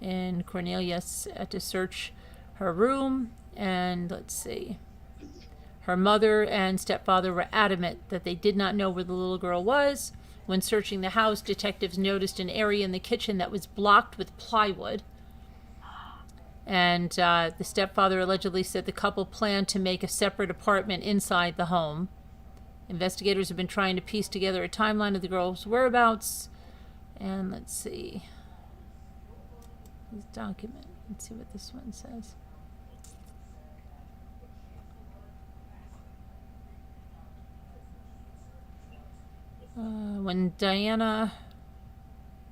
in Cornelius to search her room. And let's see. Her mother and stepfather were adamant that they did not know where the little girl was. When searching the house, detectives noticed an area in the kitchen that was blocked with plywood. And the stepfather allegedly said the couple planned to make a separate apartment inside the home. Investigators have been trying to piece together a timeline of the girl's whereabouts. And let's see. This document. Let's see what this one says. When Diana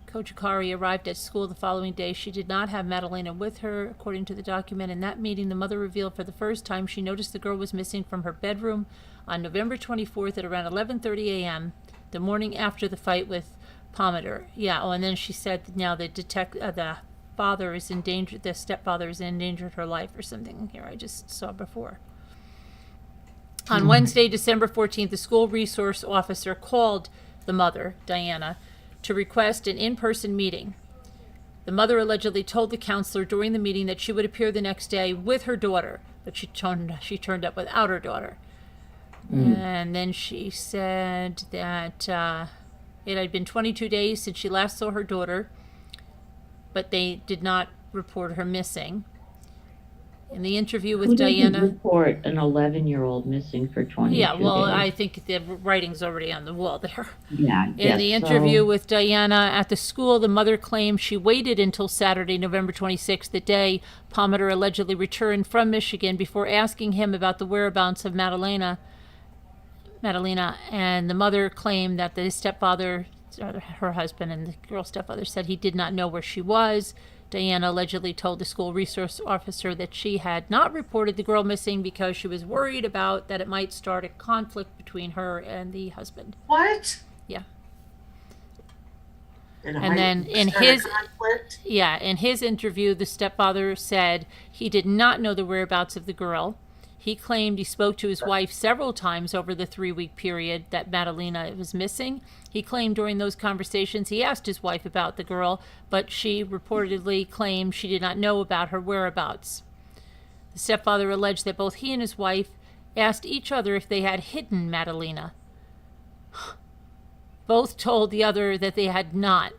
Kochikari arrived at school the following day, she did not have Madalena with her. According to the document, in that meeting, the mother revealed for the first time she noticed the girl was missing from her bedroom on November 24th at around 11:30 a.m., the morning after the fight with Palmater. Yeah, and then she said that now the father is in danger, the stepfather is endangered her life or something here I just saw before. On Wednesday, December 14th, the school resource officer called the mother, Diana, to request an in-person meeting. The mother allegedly told the counselor during the meeting that she would appear the next day with her daughter, but she turned up without her daughter. And then she said that it had been 22 days since she last saw her daughter, but they did not report her missing. In the interview with Who didn't Diana, report an 11-year-old missing for 22 yeah, well, days? I think the writing's already on the wall there. Yeah, I In guess the interview so. with Diana at the school, the mother claimed she waited until Saturday, November 26th, the day Palmater allegedly returned from Michigan, before asking him about the whereabouts of Madalena. And the mother claimed that the stepfather, her husband, and the girl's stepfather said he did not know where she was. Diana allegedly told the school resource officer that she had not reported the girl missing because she was worried about that it might start a conflict between her and the husband. What? Yeah. And then in conflict? In his interview, the stepfather said he did not know the whereabouts of the girl. He claimed he spoke to his wife several times over the 3-week period that Madalena was missing. He claimed during those conversations he asked his wife about the girl, but she reportedly claimed she did not know about her whereabouts. The stepfather alleged that both he and his wife asked each other if they had hidden Madalena. Both told the other that they had not.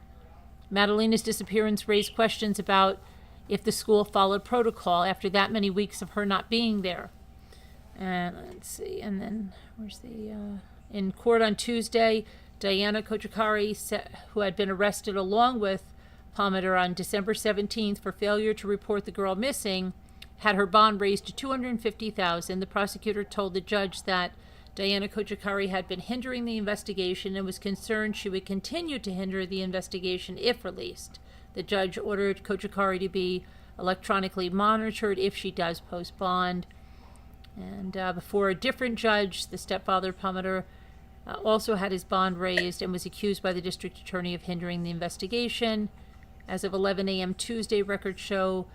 Madalena's disappearance raised questions about if the school followed protocol after that many weeks of her not being there. And let's see, and then where's the in court on Tuesday, Diana Kojikari, who had been arrested along with Palmer on December 17th for failure to report the girl missing, had her bond raised to $250,000. The prosecutor told the judge that Diana Kojikari had been hindering the investigation and was concerned she would continue to hinder the investigation if released. The judge ordered Kojikari to be electronically monitored if she does post bond. And before a different judge, the stepfather, Palmer, also had his bond raised and was accused by the district attorney of hindering the investigation. As of 11 a.m. Tuesday, records show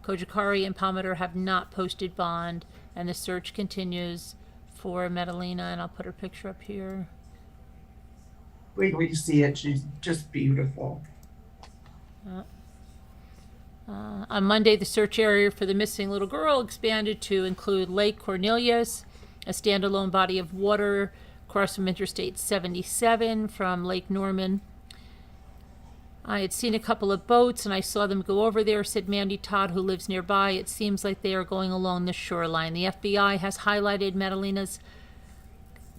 Kojikari and Palmer have not posted bond, and the search continues for Madalena, and I'll put her picture up here. Wait till you see it. She's just beautiful. On Monday, the search area for the missing little girl expanded to include Lake Cornelius, a standalone body of water across from Interstate 77 from Lake Norman. I had seen a couple of boats, and I saw them go over there, said Mandy Todd, who lives nearby. It seems like they are going along the shoreline. The FBI has highlighted Madalena's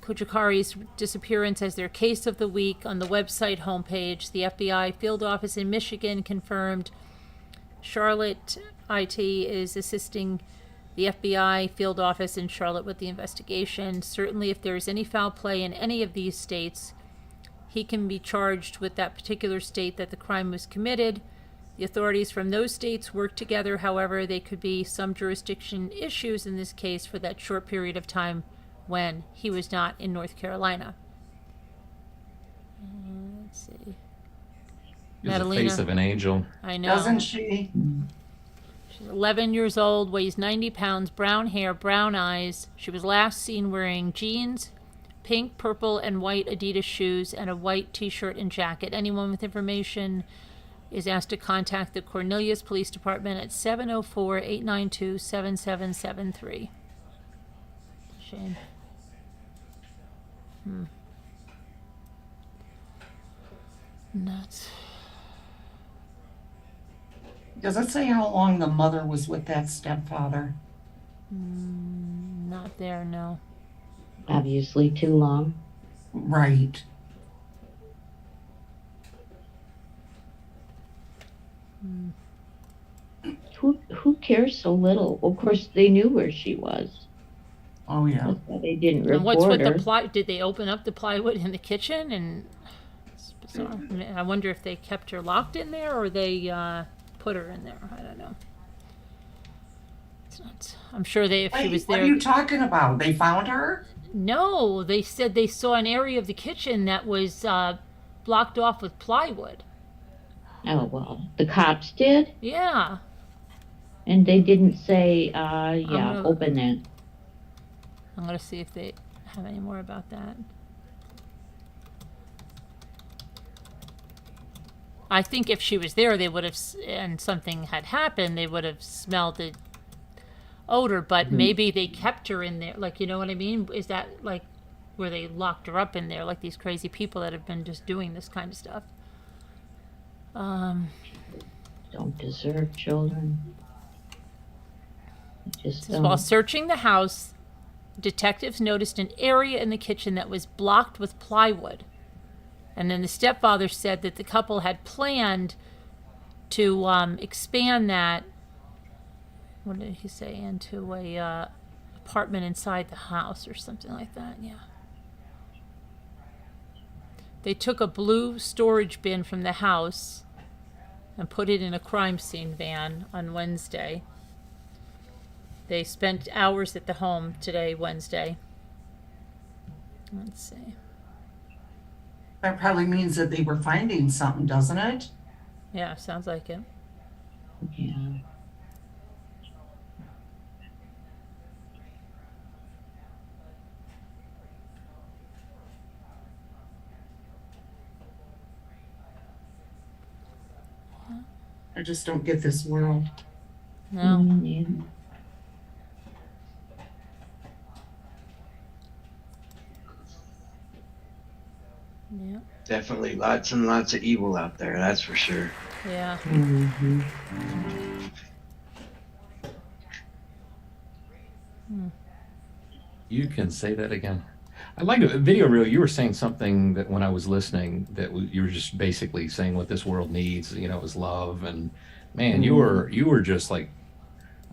Kojikari's disappearance as their case of the week on the website homepage. The FBI field office in Michigan confirmed Charlotte IT is assisting the FBI field office in Charlotte with the investigation. Certainly, if there is any foul play in any of these states, he can be charged with that particular state that the crime was committed. The authorities from those states work together. However, there could be some jurisdiction issues in this case for that short period of time when he was not in North Carolina. Let's see. She's the face of an angel. I know. Doesn't she? She's 11 years old, weighs 90 pounds, brown hair, brown eyes. She was last seen wearing jeans, pink, purple, and white Adidas shoes, and a white t-shirt and jacket. Anyone with information is asked to contact the Cornelius Police Department at 704-892-7773. Shame. Nuts. Does it say how long the mother was with that stepfather? Not there, no. Obviously too long. Right. Who cares so little? Of course, they knew where she was. Oh, yeah. That's why they didn't And what's report with her. the ply? Did they open up the plywood in the kitchen? And it's bizarre. I mean, I wonder if they kept her locked in there or they put her in there. I don't know. It's nuts. I'm sure they, if she Wait, was what there. are you talking about? They found her? No, they said they saw an area of the kitchen that was blocked off with plywood. Oh, well, the cops did, Yeah. and they didn't say, gonna- open that. I'm going to see if they have any more about that. I think if she was there, they would have, and something had happened, they would have smelled the odor, but maybe they kept her in there. Like, you know what I mean? Is that like where they locked her up in there, like these crazy people that have been just doing this kind of stuff? Don't deserve children. They just Says, while don't. searching the house, detectives noticed an area in the kitchen that was blocked with plywood. And then the stepfather said that the couple had planned to expand that, what did he say, into a apartment inside the house or something like that, yeah. They took a blue storage bin from the house and put it in a crime scene van on Wednesday. They spent hours at the home today, Wednesday. Let's see. That probably means that they were finding something, doesn't it? Yeah, sounds like it. Yeah. I just don't get this world. No. Yeah. Yeah. Definitely lots and lots of evil out there, that's for sure. Yeah. Mhm. You can say that again. I like it. Video reel. You were saying something that when I was listening, that you were just basically saying what this world needs. You know, is love. And man, you were just like,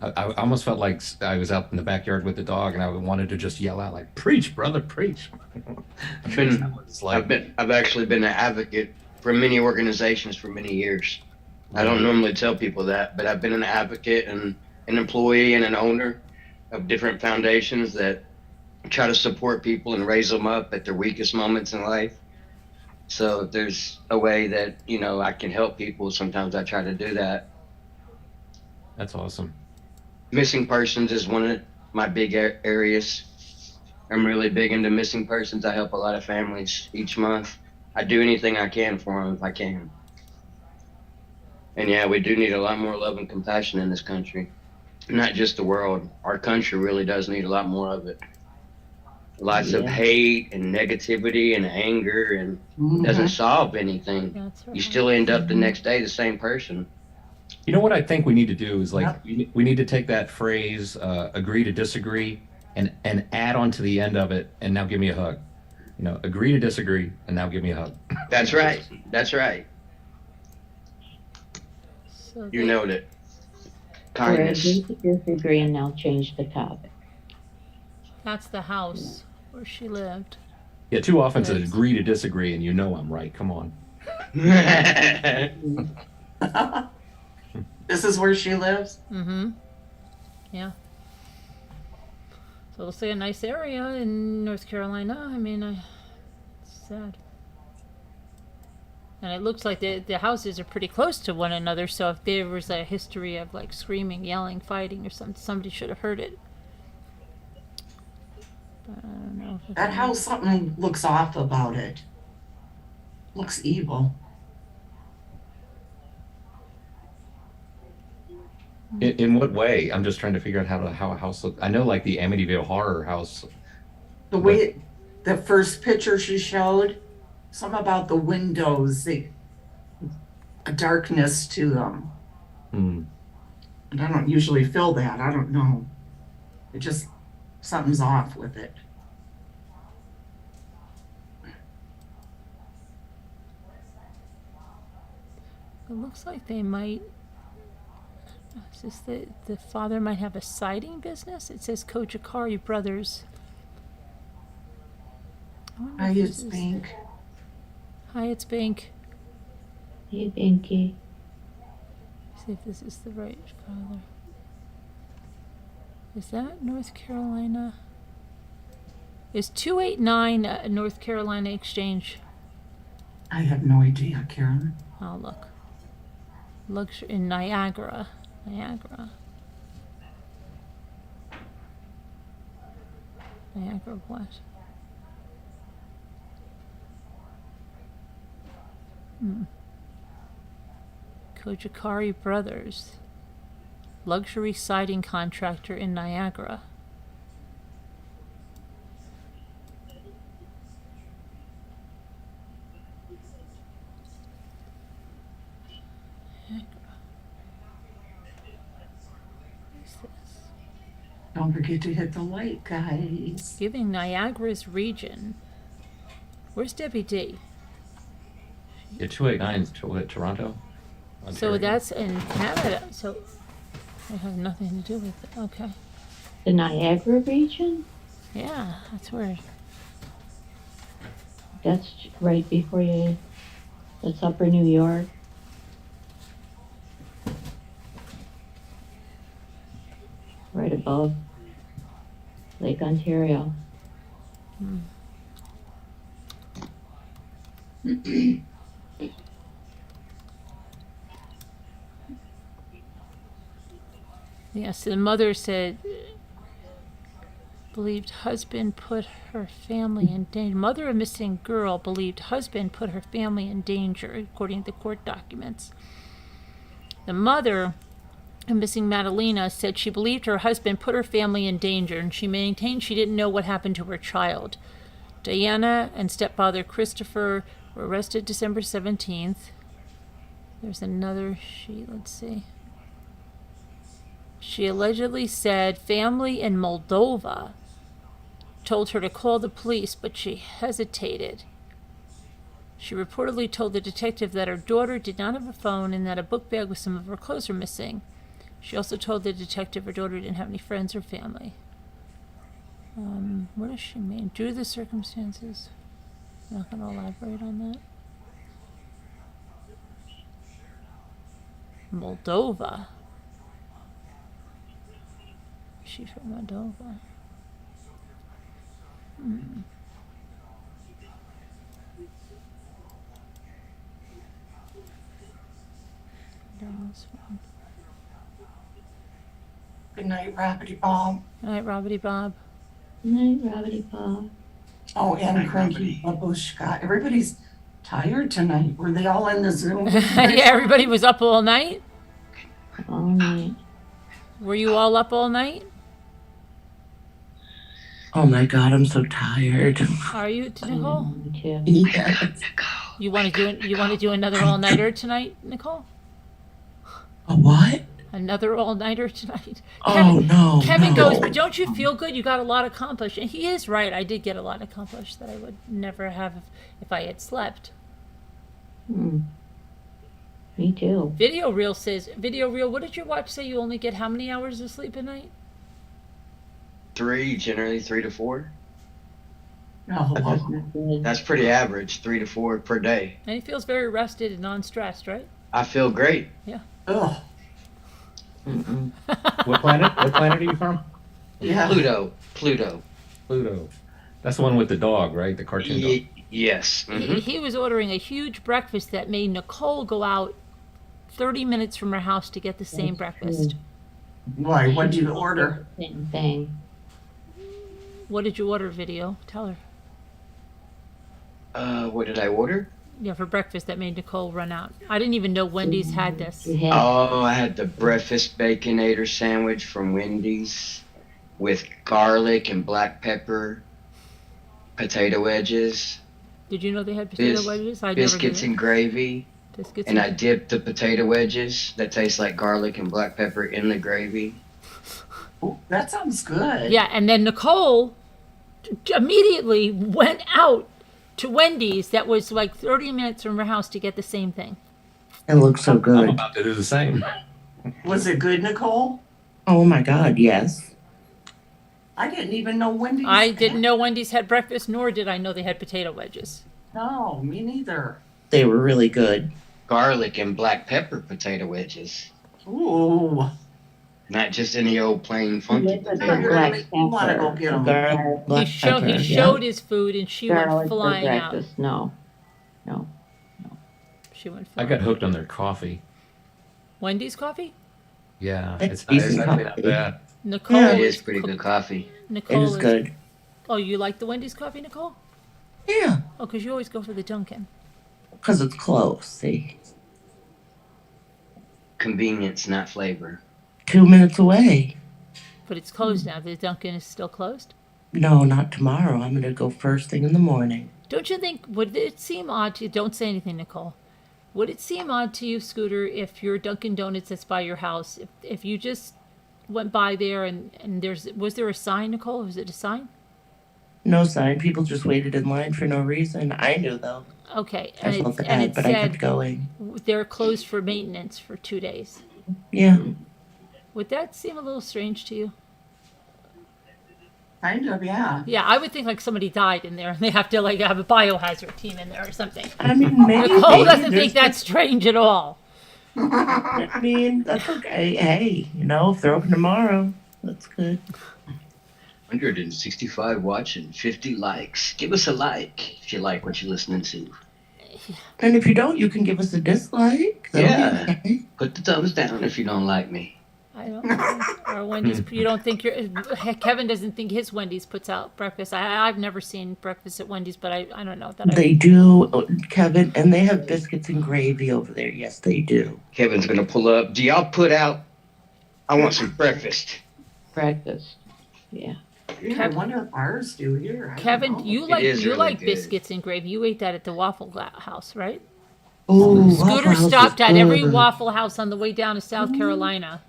I almost felt like I was out in the backyard with the dog, and I wanted to just yell out like, "Preach, brother, preach!" I've actually been an advocate for many organizations for many years. I don't normally tell people that, but I've been an advocate and an employee and an owner of different foundations that try to support people and raise them up at their weakest moments in life. So if there's a way that, I can help people, sometimes I try to do that. That's awesome. Missing persons is one of my big areas. I'm really big into missing persons. I help a lot of families each month. I do anything I can for them if I can. And yeah, we do need a lot more love and compassion in this country. Not just the world. Our country really does need a lot more of it. Lots of hate and negativity and anger, and it doesn't solve anything. That's right. You still end up the next day the same person. You know what I think we need to do is like we need to take that phrase, agree to disagree, and add on to the end of it, and now give me a hug. Agree to disagree, and now give me a hug. That's right. That's right. So You nailed it. Or Kindness. agree to disagree, and now change the topic. that's the house where she lived. Yeah, too often it's agree to disagree, and I'm right. Come on. This is where she lives? Mm-hmm. Yeah. So it'll say a nice area in North Carolina. I mean, it's sad. And it looks like the houses are pretty close to one another, so if there was a history of like screaming, yelling, fighting or something, somebody should have heard it. But I don't know. That house, something looks off about it. Looks evil. In what way? I'm just trying to figure out how a house looks. I know like the Amityville Horror House. The way, the first picture she showed, something about the windows, a darkness to them. And I don't usually feel that. I don't know. It just, something's off with it. It looks like they might. Is this the father might have a siding business? It says Kojakari Brothers. I wonder Hi, if it's this is- pink. Hi, it's Bink. Hey, Binky. See if this is the right father. Is that North Carolina? Is 289 North Carolina Exchange? I have no idea, Karen. Oh, look. Luxury in Niagara. Niagara what? Kojakari Brothers. Luxury siding contractor in Niagara. Don't forget to hit the light, guys. Giving Niagara's region. Where's Debbie D? Yeah, 289 is Toronto. So Ontario. that's in Canada. So they have nothing to do with it. Okay. The Niagara region? Yeah, that's where. That's right before you. That's Upper New York. right above Lake Ontario. Yes, the mother said, believed husband put her family in danger. Mother of missing girl believed husband put her family in danger, according to the court documents. The mother of missing Madalena said she believed her husband put her family in danger, and she maintained she didn't know what happened to her child. Diana and stepfather Christopher were arrested December 17th. There's another sheet, let's see. She allegedly said family in Moldova told her to call the police, but she hesitated. She reportedly told the detective that her daughter did not have a phone and that a book bag with some of her clothes were missing. She also told the detective her daughter didn't have any friends or family. What does she mean? Due to the circumstances. I'm not going to elaborate on that. Moldova. Is she from Moldova? Good night, Rabbity Bob. All right, Robbity Bob. Night, Rabbity Bob. Oh, and Cranky Babushka. Everybody's tired tonight. Were they all in the Zoom? Yeah, everybody was up all night. All night. Were you all up all night? Oh my God, I'm so tired. Are you, Nicole? Me too. Yes. You want to do another all nighter tonight, Nicole? A what? Another all nighter tonight. Oh no. Kevin no. goes, but don't you feel good? You got a lot accomplished, and he is right. I did get a lot accomplished that I would never have if I had slept. Me too. Video Reel says, Video Reel, what did your watch say? You only get how many hours of sleep a night? 3, generally 3 to 4. No. That's not good. That's pretty average, 3 to 4 per day. And he feels very rested and non-stressed, right? I feel great. Ugh. Mm-mm. What planet? What planet are you from? Yeah. Pluto. Pluto. That's the one with the dog, right? The cartoon dog. Yes. He was ordering a huge breakfast that made Nicole go out 30 minutes from her house to get the same breakfast. Why? What'd you order? Same thing. What did you order, Video? Tell her. What did I order? Yeah, for breakfast that made Nicole run out. I didn't even know Wendy's had this. You had Oh, I had the breakfast baconator sandwich from Wendy's with garlic and black pepper, potato wedges, Did you know they had potato wedges? I biscuits never and gravy. knew. Biscuits And I dipped the potato wedges that taste like garlic and black pepper in the gravy. Ooh, that sounds good. Yeah, and then Nicole immediately went out to Wendy's that was like 30 minutes from her house to get the same thing. It looks so I'm good. about to do the same. Was it good, Nicole? Oh my God, yes. I didn't even know Wendy's. I didn't know Wendy's had breakfast, nor did I know they had potato wedges. No, me neither. They were really good. Garlic and black pepper potato wedges. Ooh. Not just any old plain funky With the potato black wedges. You want to go pepper. get them? Garlic, black he pepper. yeah. showed his food, and she Garlic went for flying out. breakfast. No. She went I flying. got hooked on their coffee. Wendy's coffee. Yeah, It's it's decent actually not coffee. bad. Nicole Yeah, It is is pretty good coffee. Nicole It is good. Oh, you like the Wendy's coffee, Nicole? Yeah, Oh, because you always go for the Dunkin'. because it's close. See, Convenience, not flavor. 2 minutes away. But it's closed now. The Dunkin' is still closed. No, not tomorrow. I'm gonna go first thing in the morning. Don't you think, would it seem odd to you? Don't say anything, Nicole. Would it seem odd to you, Scooter, if your Dunkin' Donuts that's by your house, if you just went by there and was there a sign, Nicole? Was it a sign? No sign. People just waited in line for no reason. I knew though. Okay. I And felt it bad, but I kept said going. they're closed for maintenance for 2 days. Yeah. Would that seem a little strange to you? Kind of, yeah. Yeah, I would think like somebody died in there and they have to like have a biohazard team in there or something. I mean, maybe. Nicole doesn't There's think that's strange at all. I mean, that's okay. Hey, if they're open tomorrow, That's good. 165 watching, 50 likes. Give us a like if you like what you're listening to. And if you don't, you can give us a dislike. That'll Yeah. be okay. Put the thumbs down if you don't like me. I don't. Or Wendy's. You don't think Kevin doesn't think his Wendy's puts out breakfast. I've never seen breakfast at Wendy's, but I don't know that. They do, Kevin, and they have biscuits and gravy over there. Yes, they do. Kevin's gonna pull up. Do y'all put out? I want some breakfast. Breakfast. Yeah. Yeah, I wonder if ours do here. I don't Kevin, know. you is really like good. biscuits and gravy. You ate that at the Waffle House, right? Oh, Scooter stopped at every Waffle House on the way down to South Carolina.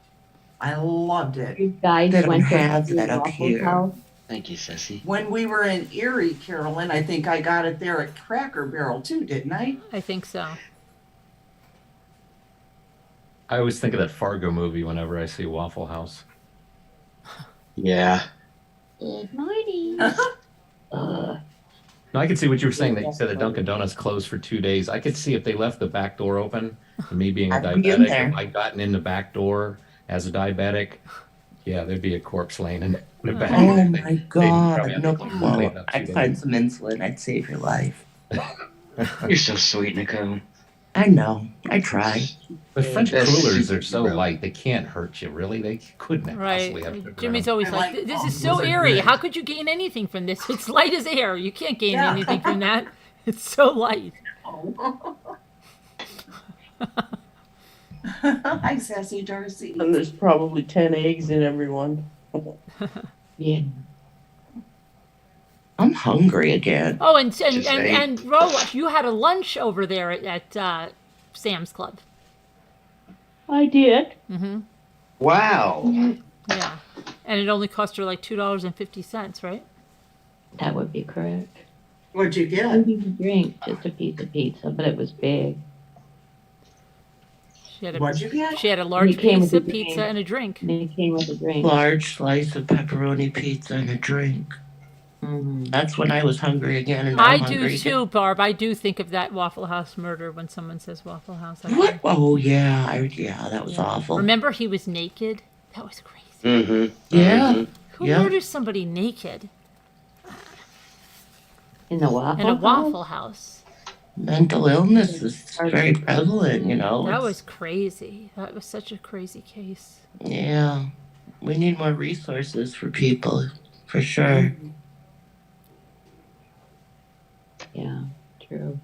I loved it. You guys They don't went to have the that up Waffle here. House? Thank you, Ceci. When we were in Erie, Carolyn, I think I got it there at Cracker Barrel too, didn't I? I think so. I always think of that Fargo movie whenever I see Waffle House. Yeah. Good morning. No, I could see what you were saying. That you said that Dunkin' Donuts closed for 2 days. I could see if they left the back door open, and me being a I'd be in diabetic, there. if I'd gotten in the back door as a diabetic, yeah, there'd be a corpse laying in the back. Oh They- my probably God. have No, to clean well, it up 2 I'd days. find some insulin. I'd save your life. You're so sweet, Nicole. I know. I try. The French That's crullers super are so gross. light; they can't hurt you. Really, they couldn't Right. possibly have. sugar in Jimmy's them. always I like, like "This them. is so Those are airy. good." How could you gain anything from this? It's light as air. You can't gain Yeah. anything from that. It's so light." Hi, Sassy Darcy. And there's probably 10 eggs in every one. Yeah. I'm hungry again. Oh, and Just ate. and Ro, you had a lunch over there at Sam's Club. I did. Mm-hmm. Wow. Yeah, and it only cost her like $2.50, right? That would be correct. What'd you I get? didn't even drink, just a piece of pizza, but it was big. What'd you get? She had a large it came piece with of the pizza drink. and a drink. And it came with a drink. Large slice of pepperoni pizza and a drink. Mhm. That's when I was hungry again, and I I'm do hungry too, again. Barb. I do think of that Waffle House murder when someone says Waffle House. What? Oh yeah, yeah, that was Yeah. awful. Remember, he was naked. That was crazy. Mm-hmm. Yeah. Mhm. Who Yeah. murders somebody naked In the Waffle in a House? Waffle House? Mental illness is very prevalent, you know. That It's- was crazy. That was such a crazy case. Yeah. We need more resources for people, for sure. Yeah, true.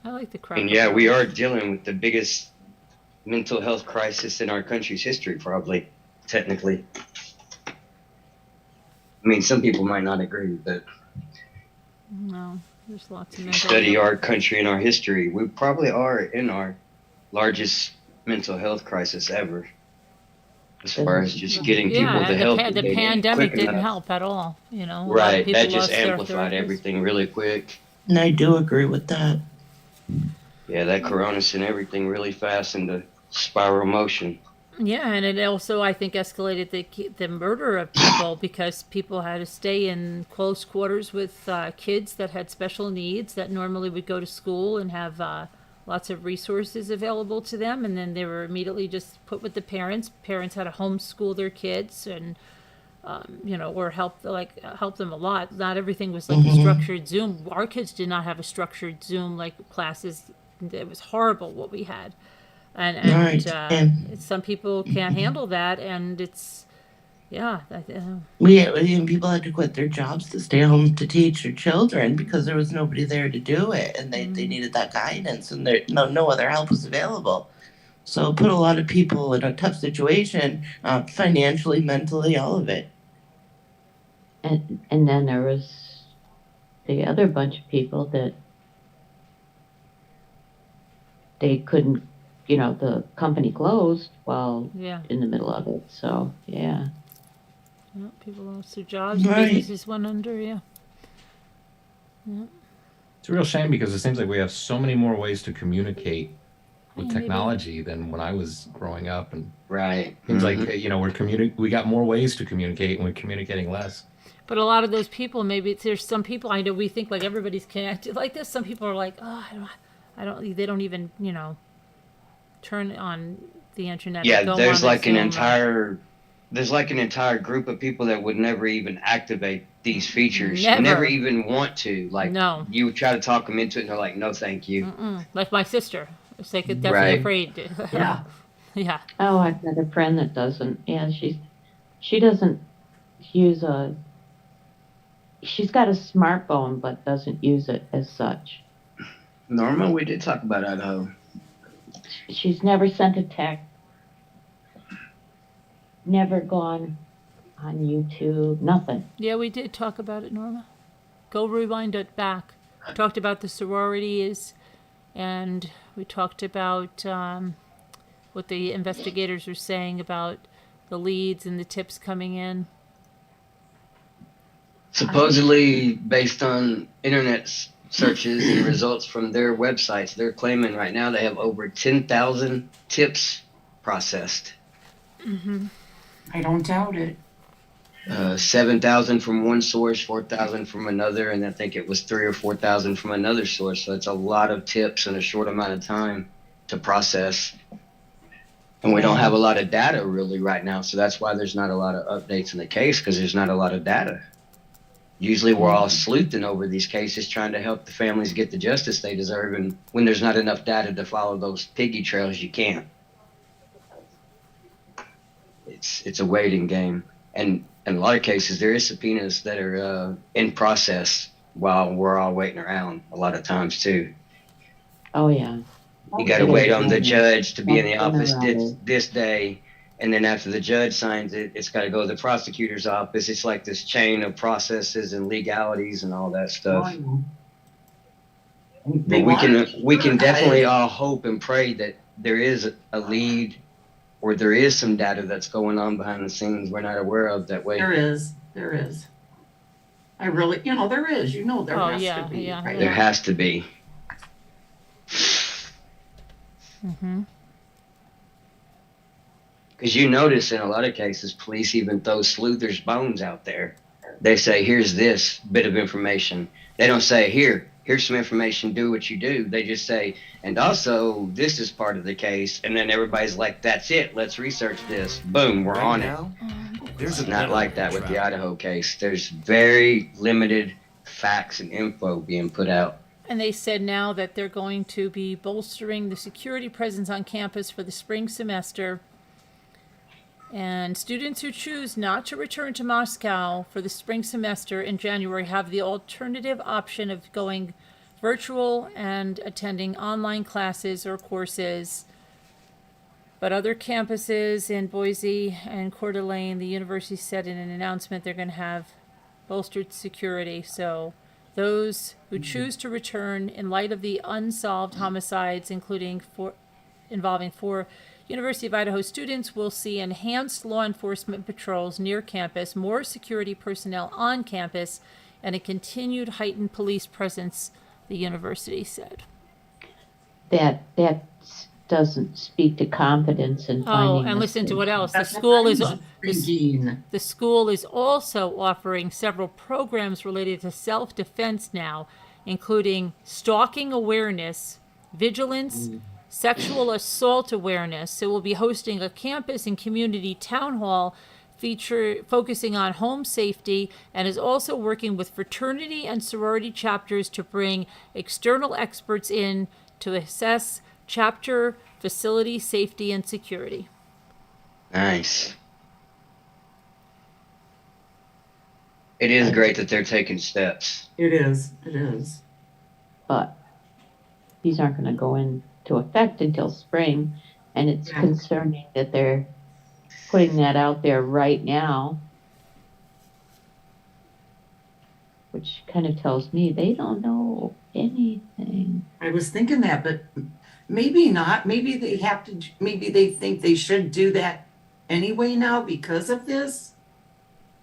I like the crowd. And yeah, we are dealing with the biggest mental health crisis in our country's history, probably, technically. I mean, some people might not agree, but No, there's lots of if you mental study health. our country and our history, we probably are in our largest mental health crisis ever. As far as just getting people Yeah, the and help the that they need pandemic quick didn't enough. help at all. You know, a lot of Right, people that just lost their amplified therapists. everything really quick. And I do agree with that. Yeah, that corona sent everything really fast into spiral motion. Yeah, and it also, I think, escalated the murder of people because people had to stay in close quarters with kids that had special needs that normally would go to school and have lots of resources available to them, and then they were immediately just put with the parents. Parents had to homeschool their kids and or help them a lot. Not everything was like a structured Zoom. Our kids did not have a structured Zoom like classes. It was horrible what we had. And Right, and- some people can't handle that, and it's And people had to quit their jobs to stay home to teach their children because there was nobody there to do it, and they needed that guidance, and no other help was available. So it put a lot of people in a tough situation, financially, mentally, all of it. And then there was the other bunch of people that they couldn't, the company closed while yeah, in the middle of it. So, yeah. people lost their jobs, Right. businesses went under. Yeah, It's a real shame because it seems like we have so many more ways to communicate with Maybe. technology than when I was growing up, and Right. it seems Mhm. like we got more ways to communicate, and we're communicating less. but a lot of those people, maybe there's some people I know. We think like everybody's connected like this. Some people are like, oh, I don't. They don't even turn on the internet. or Yeah, go there's on like an Zoom or- entire there's like an entire group of people that would never even activate these features, Never. never even want to. Like, No. you try to talk them into it, and they're like, "No, thank you." Like my sister. It's like definitely Right. afraid. To. Yeah. Yeah. Oh, I've got a friend that doesn't. Yeah, she doesn't use she's got a smartphone but doesn't use it as such. Norma, we did talk about Idaho. She's never sent a text, never gone on YouTube, nothing. Yeah, we did talk about it, Norma. Go rewind it back. We talked about the sororities, and we talked about what the investigators were saying about the leads and the tips coming in. Supposedly, based on internet searches and results from their websites, they're claiming right now they have over 10,000 tips processed. I don't doubt it. 7,000 from one source, 4,000 from another, and I think it was 3,000 or 4,000 from another source. So it's a lot of tips in a short amount of time to process. And we don't have a lot of data really right now, so that's why there's not a lot of updates in the case, because there's not a lot of data. Usually we're all sleuthing over these cases, trying to help the families get the justice they deserve, and when there's not enough data to follow those piggy trails, you can't. It's a waiting game, and in a lot of cases there is subpoenas that are in process while we're all waiting around. A lot of times too, Oh yeah. you got to wait on the judge to be in the Once in a office row. this day, and then after the judge signs it, it's got to go to the prosecutor's office. It's like this chain of processes and legalities and all that stuff. But we can definitely all hope and pray that there is a lead, or there is some data that's going on behind the scenes we're not aware of. That way, There is. I really, there is. There Oh, has yeah, to be. yeah, right? there has to be. Because you notice in a lot of cases, police even throw sleuthers' bones out there. They say, "Here's this bit of information." They don't say, here's some information, do what you do. They just say, "And also, this is part of the case." And then everybody's like, "That's it. Let's research this." Boom, we're on it. It's not like that with the Idaho case. There's very limited facts and info being put out. And they said now that they're going to be bolstering the security presence on campus for the spring semester. And students who choose not to return to Moscow for the spring semester in January have the alternative option of going virtual and attending online classes or courses. But other campuses in Boise and Coeur d'Alene, the university said in an announcement they're going to have bolstered security. So those who choose to return in light of the unsolved homicides, involving 4 University of Idaho students, will see enhanced law enforcement patrols near campus, more security personnel on campus, and a continued heightened police presence, the university said. That doesn't speak to confidence in finding. And listen to what else. The school is also offering several programs related to self-defense now, including stalking awareness, vigilance, sexual assault awareness. So we'll be hosting a campus and community town hall focusing on home safety, and is also working with fraternity and sorority chapters to bring external experts in to assess chapter facility safety and security. Nice. It is great that they're taking steps. It is. But these aren't going to go into effect until spring, and it's concerning that they're putting that out there right now, which kind of tells me they don't know anything. I was thinking that, but maybe not. Maybe they have to. Maybe they think they should do that anyway now because of this.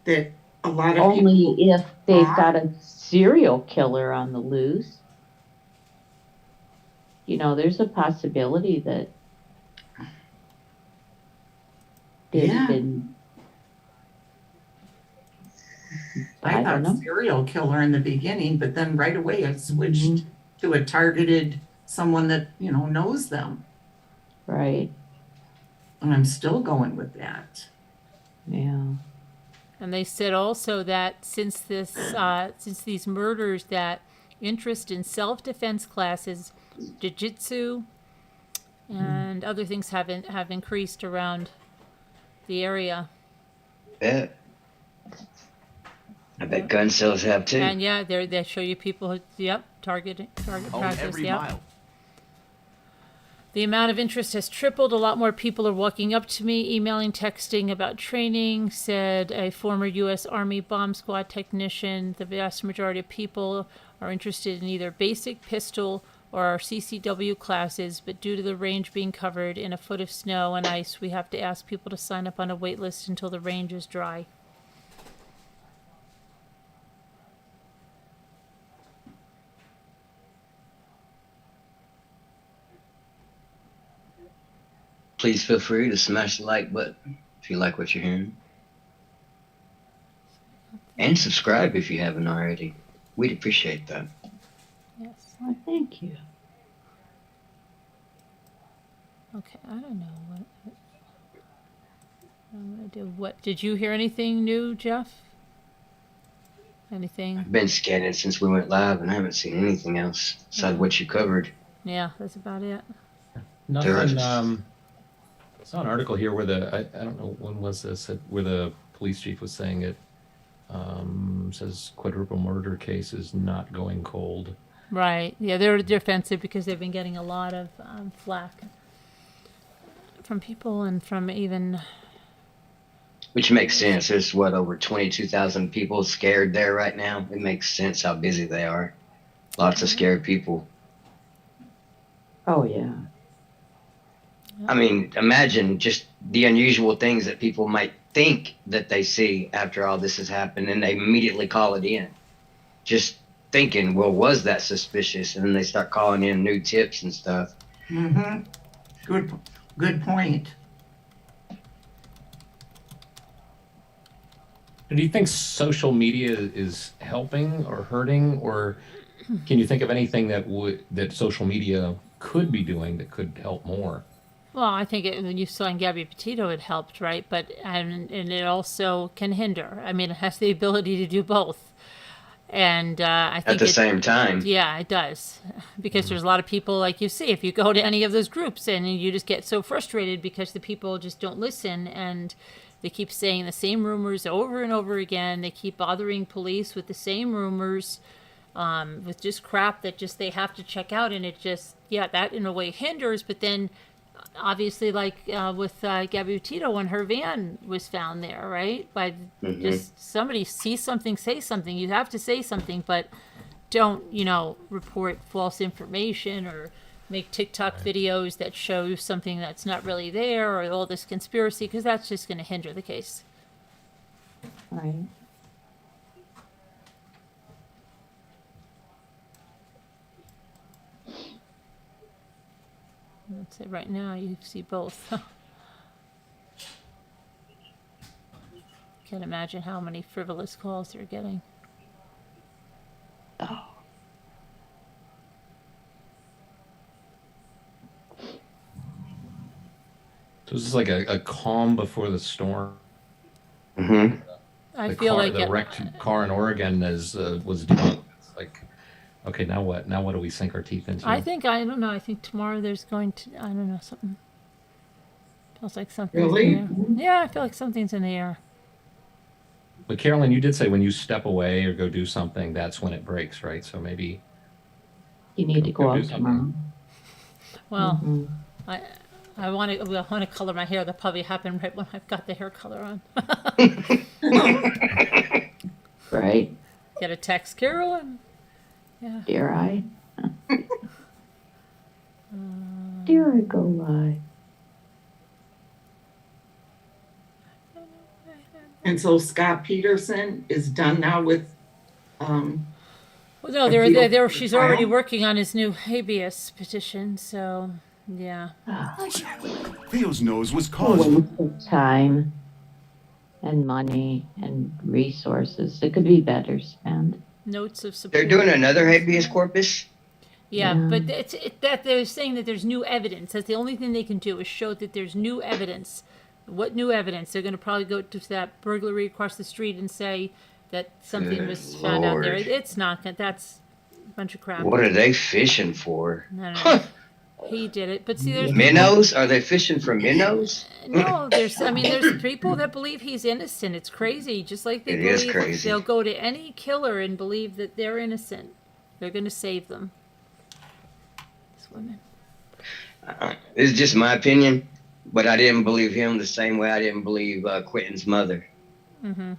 That a lot of only people if they've got a serial killer on the loose. There's a possibility that there's been. I thought serial killer in the beginning, but then right away it switched to a targeted someone that knows them. Right. And I'm still going with that. Yeah. And they said also that since these murders, that interest in self-defense classes, jiu-jitsu, and other things have increased around the area. Bet. I bet gun sales have too. And yeah, they show you people. Yep, target practice. Yep. The amount of interest has tripled. A lot more people are walking up to me, emailing, texting about training, said a former U.S. Army bomb squad technician. The vast majority of people are interested in either basic pistol or our CCW classes, but due to the range being covered in a foot of snow and ice, we have to ask people to sign up on a wait list until the range is dry. Please feel free to smash the like button if you like what you're hearing. And subscribe if you haven't already. We'd appreciate that. Yes. Well, thank you. Okay, I don't know what I'm gonna do. What did you hear anything new, Jeff? Anything? I've been scanning since we went live and I haven't seen anything else besides what you covered. Yeah, that's about it. Nothing. I saw an article here where I don't know when was this, where the police chief was saying it says quadruple murder case is not going cold. Right. Yeah, they're defensive because they've been getting a lot of flack from people and from even. Which makes sense. There's over 22,000 people scared there right now. It makes sense how busy they are. Lots of scared people. Oh, yeah. I mean, imagine just the unusual things that people might think that they see after all this has happened, and they immediately call it in. Just thinking, well, was that suspicious? And then they start calling in new tips and stuff. Mm-hmm. Good point. Do you think social media is helping or hurting, or can you think of anything that social media could be doing that could help more? Well, I think when you saw in Gabby Petito, it helped, right? But and it also can hinder. I mean, it has the ability to do both. And I think At the same time. Yeah, it does. Because there's a lot of people, like you see, if you go to any of those groups and you just get so frustrated because the people just don't listen and they keep saying the same rumors over and over again. They keep bothering police with the same rumors, with just crap that just they have to check out. And it just, yeah, that in a way hinders. But then obviously, like with Gabby Petito, when her van was found there, right? By just somebody sees something, say something. You have to say something, but don't, report false information or make TikTok videos that show something that's not really there or all this conspiracy, because that's just going to hinder the case. Right. I'd say right now you see both. Can't imagine how many frivolous calls they're getting. Oh. So this is like a calm before the storm. Mm-hmm. I feel like the wrecked car in Oregon was debunked. It's like, okay, now what? Now what do we sink our teeth into? I don't know. I think tomorrow there's going to, I don't know, something. Feels like something's Really? in the air. Yeah, I feel like something's in the air. But Carolyn, you did say when you step away or go do something, that's when it breaks, right? So maybe You need to go do out something. tomorrow. Well, Mhm. I want to color my hair. That'll probably happen right when I've got the hair color on. Right? Get a text, Carolyn. Yeah. Dare I? Dare I go live? And so Scott Peterson is done now with, Well, no, Appeal they're for she's trial? already working on his new habeas petition. So, yeah. Theo's nose was A caused. waste of time and money and resources that could be better spent. Notes of support. They're doing another habeas corpus. Yeah, Yeah. but that they're saying that there's new evidence. That's the only thing they can do is show that there's new evidence What new evidence? They're going to probably go to that burglary across the street and say that something Good was found out there. Lord. It's not going. That's a bunch of crap. What are they fishing for? No. He did it, but see, there's people. Minnows? Are they fishing for minnows? No, there's people that believe he's innocent. It's crazy. Just like they It is believe crazy. they'll go to any killer and believe that they're innocent. They're going to save them. These women. It's just my opinion, but I didn't believe him the same way I didn't believe Quentin's mother. Mm-hmm.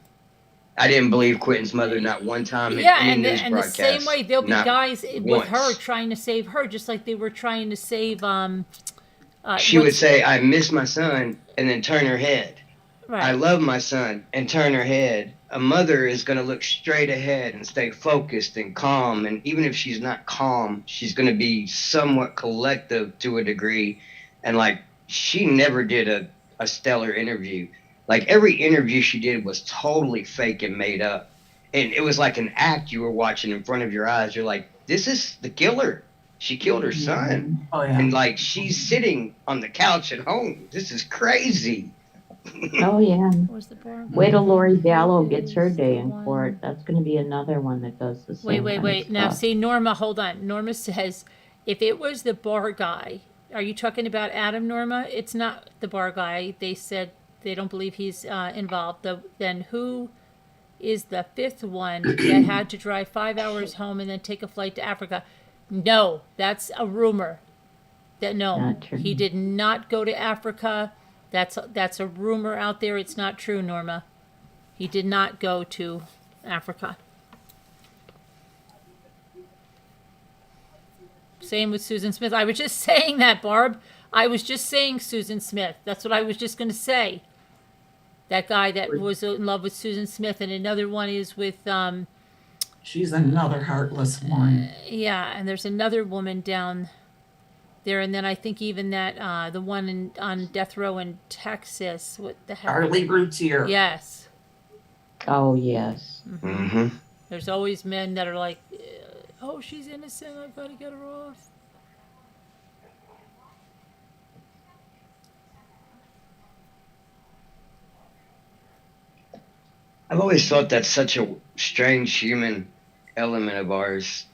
I didn't believe Quentin's mother not one time in Yeah, any and news the broadcast. same way there'll be Not guys with once. her trying to save her, just like they were trying to save. She would say, "I miss my son," and then turn her head. Right. "I love my son," and turn her head. A mother is going to look straight ahead and stay focused and calm. And even if she's not calm, she's going to be somewhat collective to a degree. And like, she never did a stellar interview. Like, every interview she did was totally fake and made up. And it was like an act you were watching in front of your eyes. You're like, this is the killer. She killed her son. Oh, yeah. And like, she's sitting on the couch at home. This is crazy. Oh, yeah. Where's the bar? Wait till Lori Vallow gets her day in court. That's going to be another one that does the same kind of Wait. Now, stuff. see, Norma, hold on. Norma says, if it was the bar guy, are you talking about Adam, Norma? It's not the bar guy. They said they don't believe he's involved. Then who is the fifth one that had to drive 5 hours home and then take a flight to Africa? No, that's a rumor. Not true. He did not go to Africa. That's a rumor out there. It's not true, Norma. He did not go to Africa. Same with Susan Smith. I was just saying that, Barb. I was just saying Susan Smith. That's what I was just going to say. That guy that was in love with Susan Smith, and another one is with She's another heartless one. yeah, and there's another woman down there, and then I think even that the one on death row in Texas. What the hell? Charlie Routier. Yes. Oh, yes. Mm-hmm. There's always men that are like, oh, she's innocent. I've got to get her off. I've always thought that's such a strange human element of ours.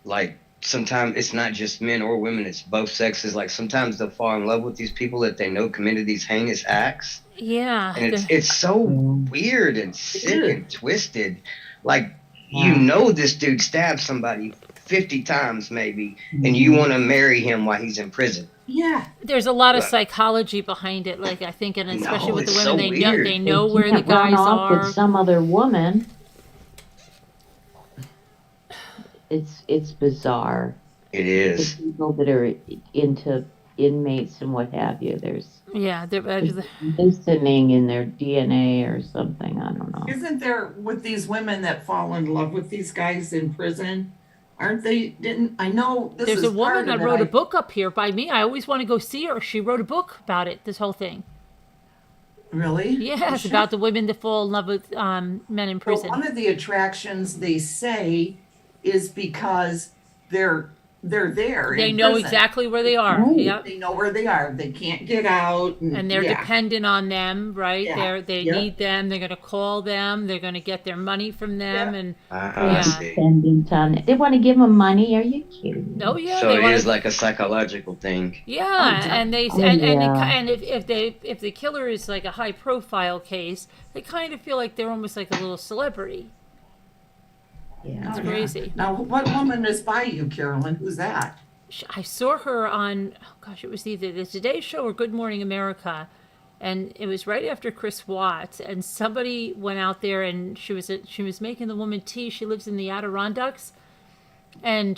Like, sometimes it's not just men or women, it's both sexes. Like, sometimes they'll fall in love with these people that they know committed these heinous acts. Yeah. And it's so weird and sick and twisted. Like, you Yeah. know this dude stabbed somebody 50 times maybe, and you want to marry him while he's in prison. Yeah. There's a lot of But- psychology behind it, like I think, and especially No, with the it's women, so they know weird. they know where the Can't run guys off are. with some other woman. It's bizarre. It The is. people that are into inmates and what have you, there's Yeah, listening in their DNA or something. I don't know. Isn't there with these women that fall in love with these guys in prison? Aren't they? I know this there's is a woman part of that wrote a book up here by me. I always want to go see her. She wrote a book about it. This whole thing. Really? Yes, Sure. about the women that fall in love with men in Well, prison. one of the attractions they say is because they're there. They in know prison. exactly where they are. Right. Yep. They know where they are. They can't get out. And they're yeah. dependent on them, right? Yeah. They Yep. need them. They're going to call them. They're going to get their money from them. Yep. And I see. Dependent on it. They want to give them money. Are you kidding me? oh yeah, So they it want is to. like a psychological thing. Yeah, Oh, and they oh, and yeah. and if the killer is like a high profile case, they kind of feel like they're almost like a little celebrity. Yeah. It's Oh, yeah. crazy. Now, what woman is by you, Carolyn? Who's that? I saw her on, oh gosh, it was either the Today Show or Good Morning America, and it was right after Chris Watts, and somebody went out there and she was making the woman tea. She lives in the Adirondacks, and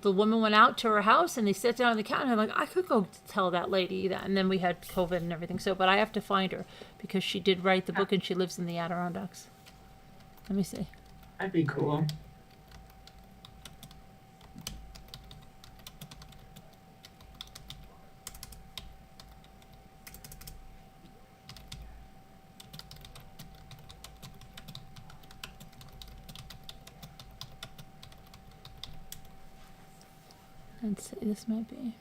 the woman went out to her house and they sat down on the couch and I'm like, I could go tell that lady that, and then we had COVID and everything. So, but I have to find her because she did write the book and she lives in the Adirondacks. Let me see. That'd be cool. Let's see. This might be.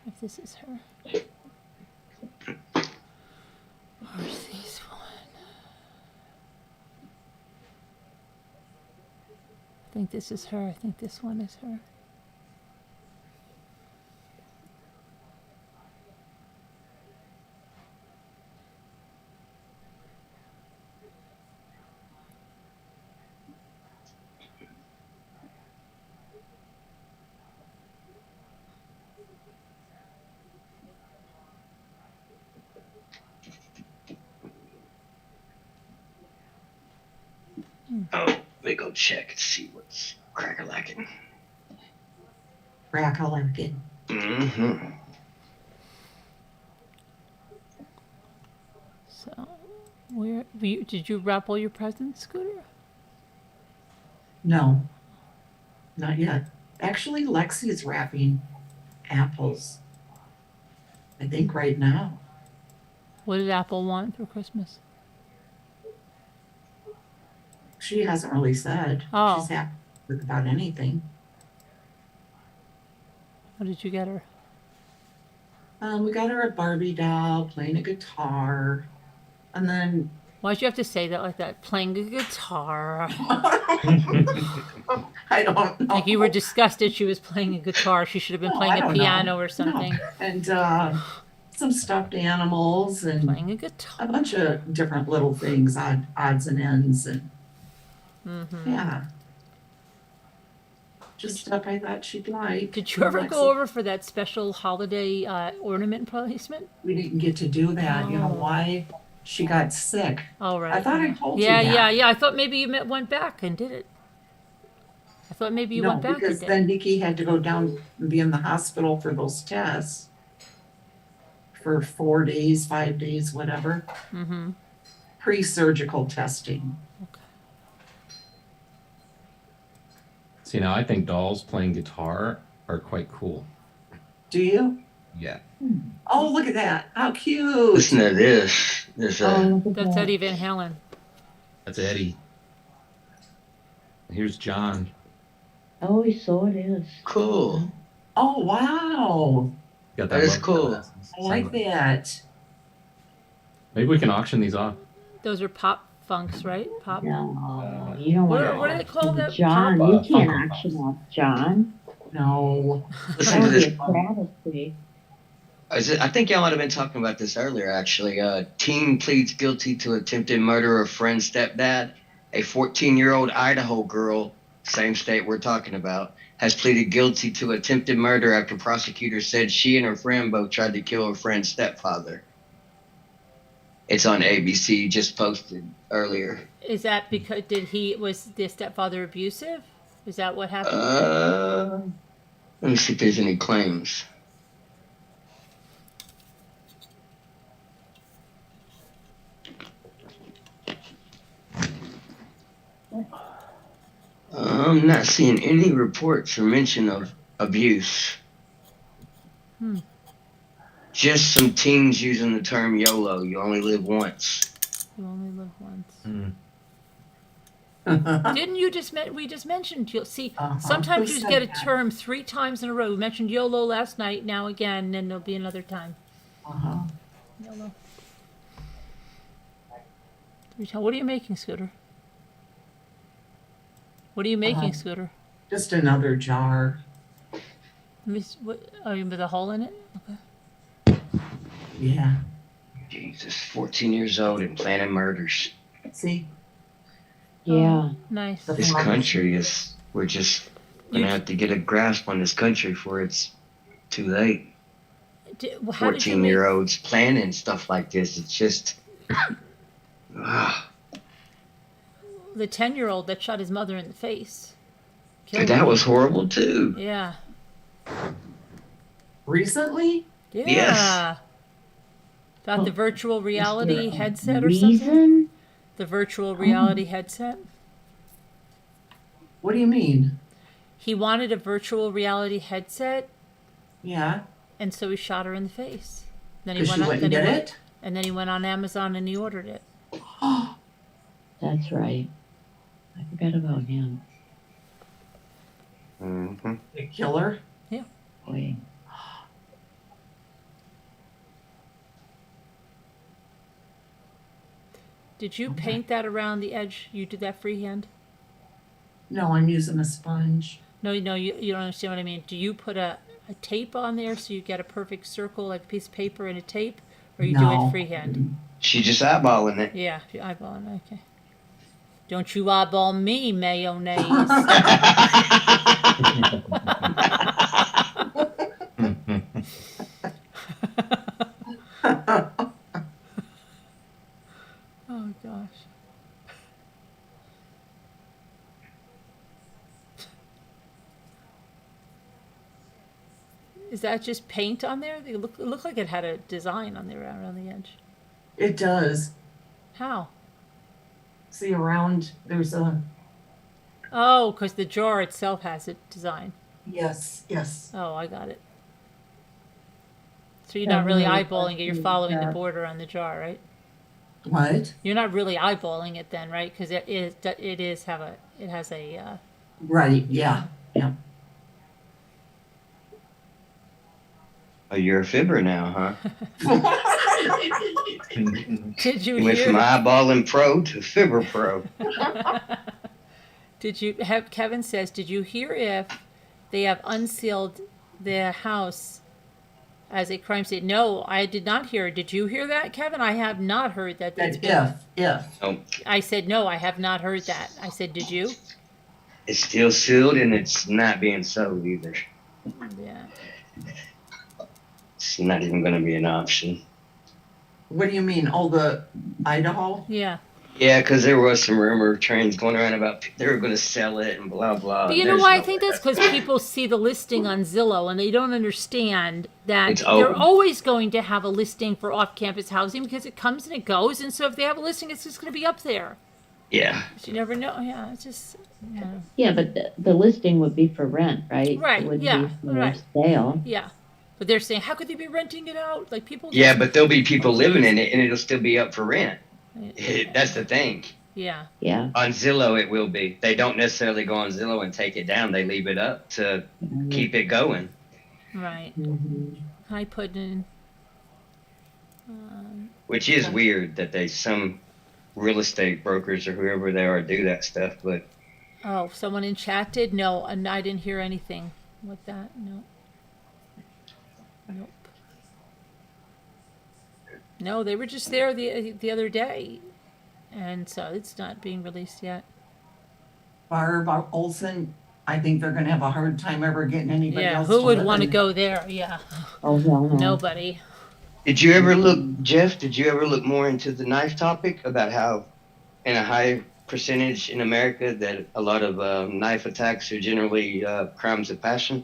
If this is her. Darcy's one. I think this is her. I think this one is her. Oh, let me go check and see what's crack-a-lacking. Crack-a-lacking. Mm-hmm. So, did you wrap all your presents, Scooter? No, not yet. Actually, Lexi's wrapping apples. I think right now. What did Apple want for Christmas? She hasn't really said. Oh. She's happy with about anything. What did you get her? We got her a Barbie doll, playing a guitar, and then Why'd you have to say that like that? Playing a guitar. I don't know. Like you were disgusted she was playing a guitar. She should have been No, playing I a don't piano know. or something. No. And some stuffed animals and Playing a guitar. a bunch of different little things, odds and ends, and yeah, just stuff I thought she'd like. Did you ever go over for that special holiday ornament placement? We didn't get to do that. You know why? She got sick. Oh, right. I thought I told you Yeah, that. yeah. I thought maybe you went back and did it. I thought maybe you No, went back because and did. then Nikki had to go down and be in the hospital for those tests for 4 days, 5 days, whatever. Mm-hmm. Pre-surgical testing. Okay. See, now I think dolls playing guitar are quite cool. Do you? Yeah. Oh, look at that. How cute. Listen to this. This That's Eddie Van Halen. That's Eddie. Here's John. Oh, so it is. cool. Oh, wow. Got That is logo cool. on it. I like that. Maybe we can auction these off. Those are pop funks, right? Pop. No, you don't want What do they call that? John, Pop- you can't Funko auction off John. No. Listen That to would this. be a travesty. I think y'all might have been talking about this earlier, actually. Teen pleads guilty to attempted murder of friend stepdad. A 14-year-old Idaho girl, same state we're talking about, has pleaded guilty to attempted murder after prosecutors said she and her friend both tried to kill her friend's stepfather. It's on ABC, just posted earlier. Is that because was the stepfather abusive? Is that what happened? Let me see if there's any claims. I'm not seeing any reports or mention of abuse. Just some teens using the term YOLO, you only live once. You only live once. Hmm. Didn't you we just mentioned see Uh-huh. sometimes Who you just said get a that? term 3 times in a row. We mentioned YOLO last night, now again, and then there'll be another time. Uh-huh. YOLO. What are you making, Scooter? What are you making, Scooter? Just another jar. Oh, you with a hole in it? Okay. Yeah. Jesus, 14 years old and planning murders. See? Yeah. Nice. This country we're just gonna have to get a grasp on this country before it's too late. How did you 14-year-olds planning stuff like this, it's just... the 10-year-old that shot his mother in the face? Killed That her. was horrible too. Yeah. Recently? Yeah. Yes. About the virtual reality headset or Reason? something? The virtual reality headset? What do you mean? He wanted a virtual reality headset, Yeah. and so he shot her in the face. Then Because she went and did it? And then he went on Amazon and he ordered it. That's right. I forgot about him. Mm-hmm. The killer? Boy. Did you paint that around the edge? You did that freehand? No, I'm using a sponge. No, you don't understand what I mean. Do you put a tape on there so you get a perfect circle, like a piece of paper and a tape? Or you do it No. freehand? She just eyeballing it. Yeah, you eyeball it, okay. Don't you eyeball me, mayonnaise. Oh, gosh. Is that just paint on there? It looked like it had a design on there around the edge. It does. How? See around, there's a, Oh, because the jar itself has a design. yes. Oh, I got it. So you're not really eyeballing it, you're following the border on the jar, right? What? You're not really eyeballing it then, right? Because it has a Right, yeah. Oh, you're a fibber now, huh? Did you Went hear? from eyeballing pro to fibber pro. Did you have? Kevin says, did you hear if they have unsealed their house as a crime scene? No, I did not hear. Did you hear that, Kevin? I have not heard that. That if. Oh, I said no, I have not heard that. I said, did you? it's still sealed and it's not being sold either. Yeah. It's not even going to be an option. What do you mean? Oh, the Idaho? Yeah. Yeah, because there was some rumor trains going around about they were going to sell it and blah blah. But you know There's why? no I think way. that's because people see the listing on Zillow and they don't understand that It's they're open. always going to have a listing for off-campus housing because it comes and it goes. And so if they have a listing, it's just going to be up there. Yeah. But you never know. Yeah, it's just. Yeah. Yeah, but the listing would be for rent, right? Right, It wouldn't yeah, be for right. sale. Yeah. But they're saying, how could they be renting it out? Like people. Yeah, just- but there'll be people living in it and it'll still be up for rent. Yeah. That's the thing. Yeah. Yeah. On Zillow, it will be. They don't necessarily go on Zillow and take it down. They leave it up to keep it going. Right. Mhm. I put in. Which is weird that some real estate brokers or whoever they are do that stuff. But Oh, someone in chat did? No, and I didn't hear anything with that. No. Nope. No, they were just there the other day, and so it's not being released yet. Barb Olson, I think they're gonna have a hard time ever getting anybody Yeah, else who to would live want to in go there? Yeah, Oh, hell no. nobody. did you ever look, Jeff? Did you ever look more into the knife topic about how, in a high percentage in America, that a lot of knife attacks are generally crimes of passion?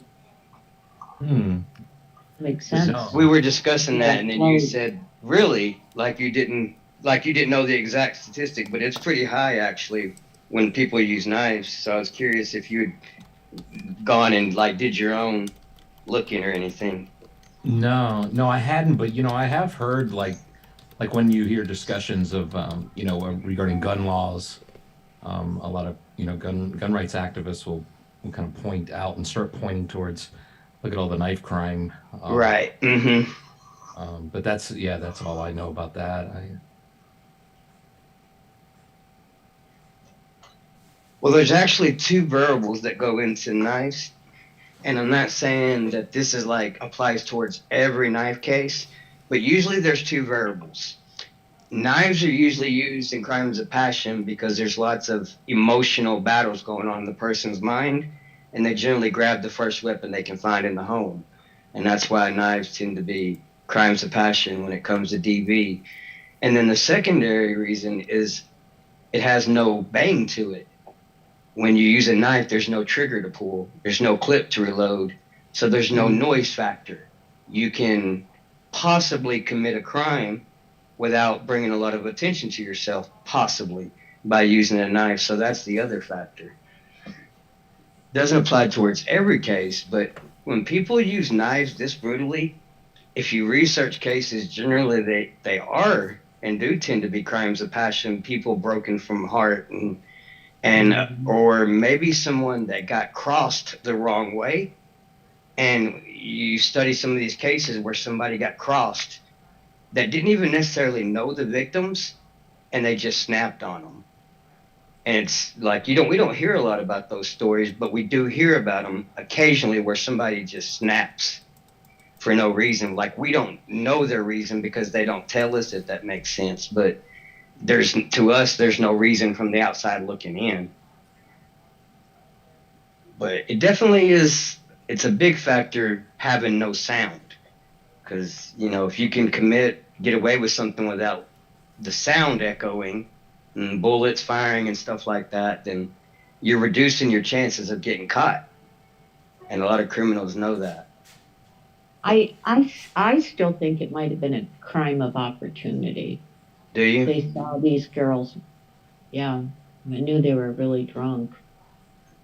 Makes sense. No. We were discussing that, and then you Well- said, "Really? Like you didn't know the exact statistic, but it's pretty high actually when people use knives." So I was curious if you had gone and like did your own looking or anything. No, I hadn't, but I have heard like when you hear discussions of regarding gun laws, a lot of gun rights activists will kind of point out and start pointing towards, look at all the knife crime. Right. Mm-hmm. But that's all I know about that. Well, there's actually two variables that go into knives, and I'm not saying that this is like applies towards every knife case, but usually there's two variables. Knives are usually used in crimes of passion because there's lots of emotional battles going on in the person's mind, and they generally grab the first weapon they can find in the home. And that's why knives tend to be crimes of passion when it comes to DV. And then the secondary reason is it has no bang to it. When you use a knife, there's no trigger to pull, there's no clip to reload, so there's no noise factor. You can possibly commit a crime without bringing a lot of attention to yourself, possibly, by using a knife. So that's the other factor. Doesn't apply towards every case, but when people use knives this brutally, if you research cases, generally they are and do tend to be crimes of passion, people broken from heart and or maybe someone that got crossed the wrong way. And you study some of these cases where somebody got crossed that didn't even necessarily know the victims, and they just snapped on them. And it's like we don't hear a lot about those stories, but we do hear about them occasionally where somebody just snaps for no reason. Like we don't know their reason because they don't tell us, if that makes sense. But to us, there's no reason from the outside looking in. But it definitely is. It's a big factor having no sound, because if you can get away with something without the sound echoing and bullets firing and stuff like that, then you're reducing your chances of getting caught. And a lot of criminals know that. I still think it might have been a crime of opportunity. Do you? They saw these girls. Yeah, I knew they were really drunk.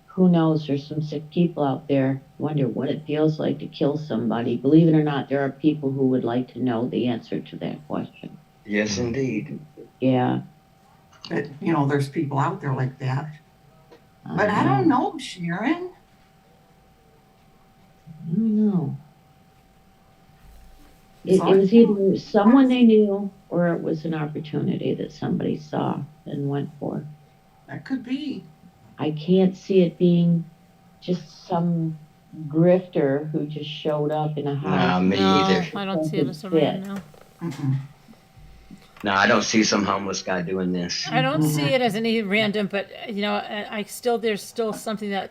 Who knows? There's some sick people out there. Wonder what it feels like to kill somebody. Believe it or not, there are people who would like to know the answer to that question. Yes, indeed. Yeah. But, there's people out there like that. But I don't know, Sharon. I don't know. It was either someone they knew or it was an opportunity that somebody saw and went for. That could be. I can't see it being just some grifter who just showed up in a house. Nah, me either. I don't see it as a random. No, I don't see some homeless guy doing this. I don't see it as any random, but there's still something that,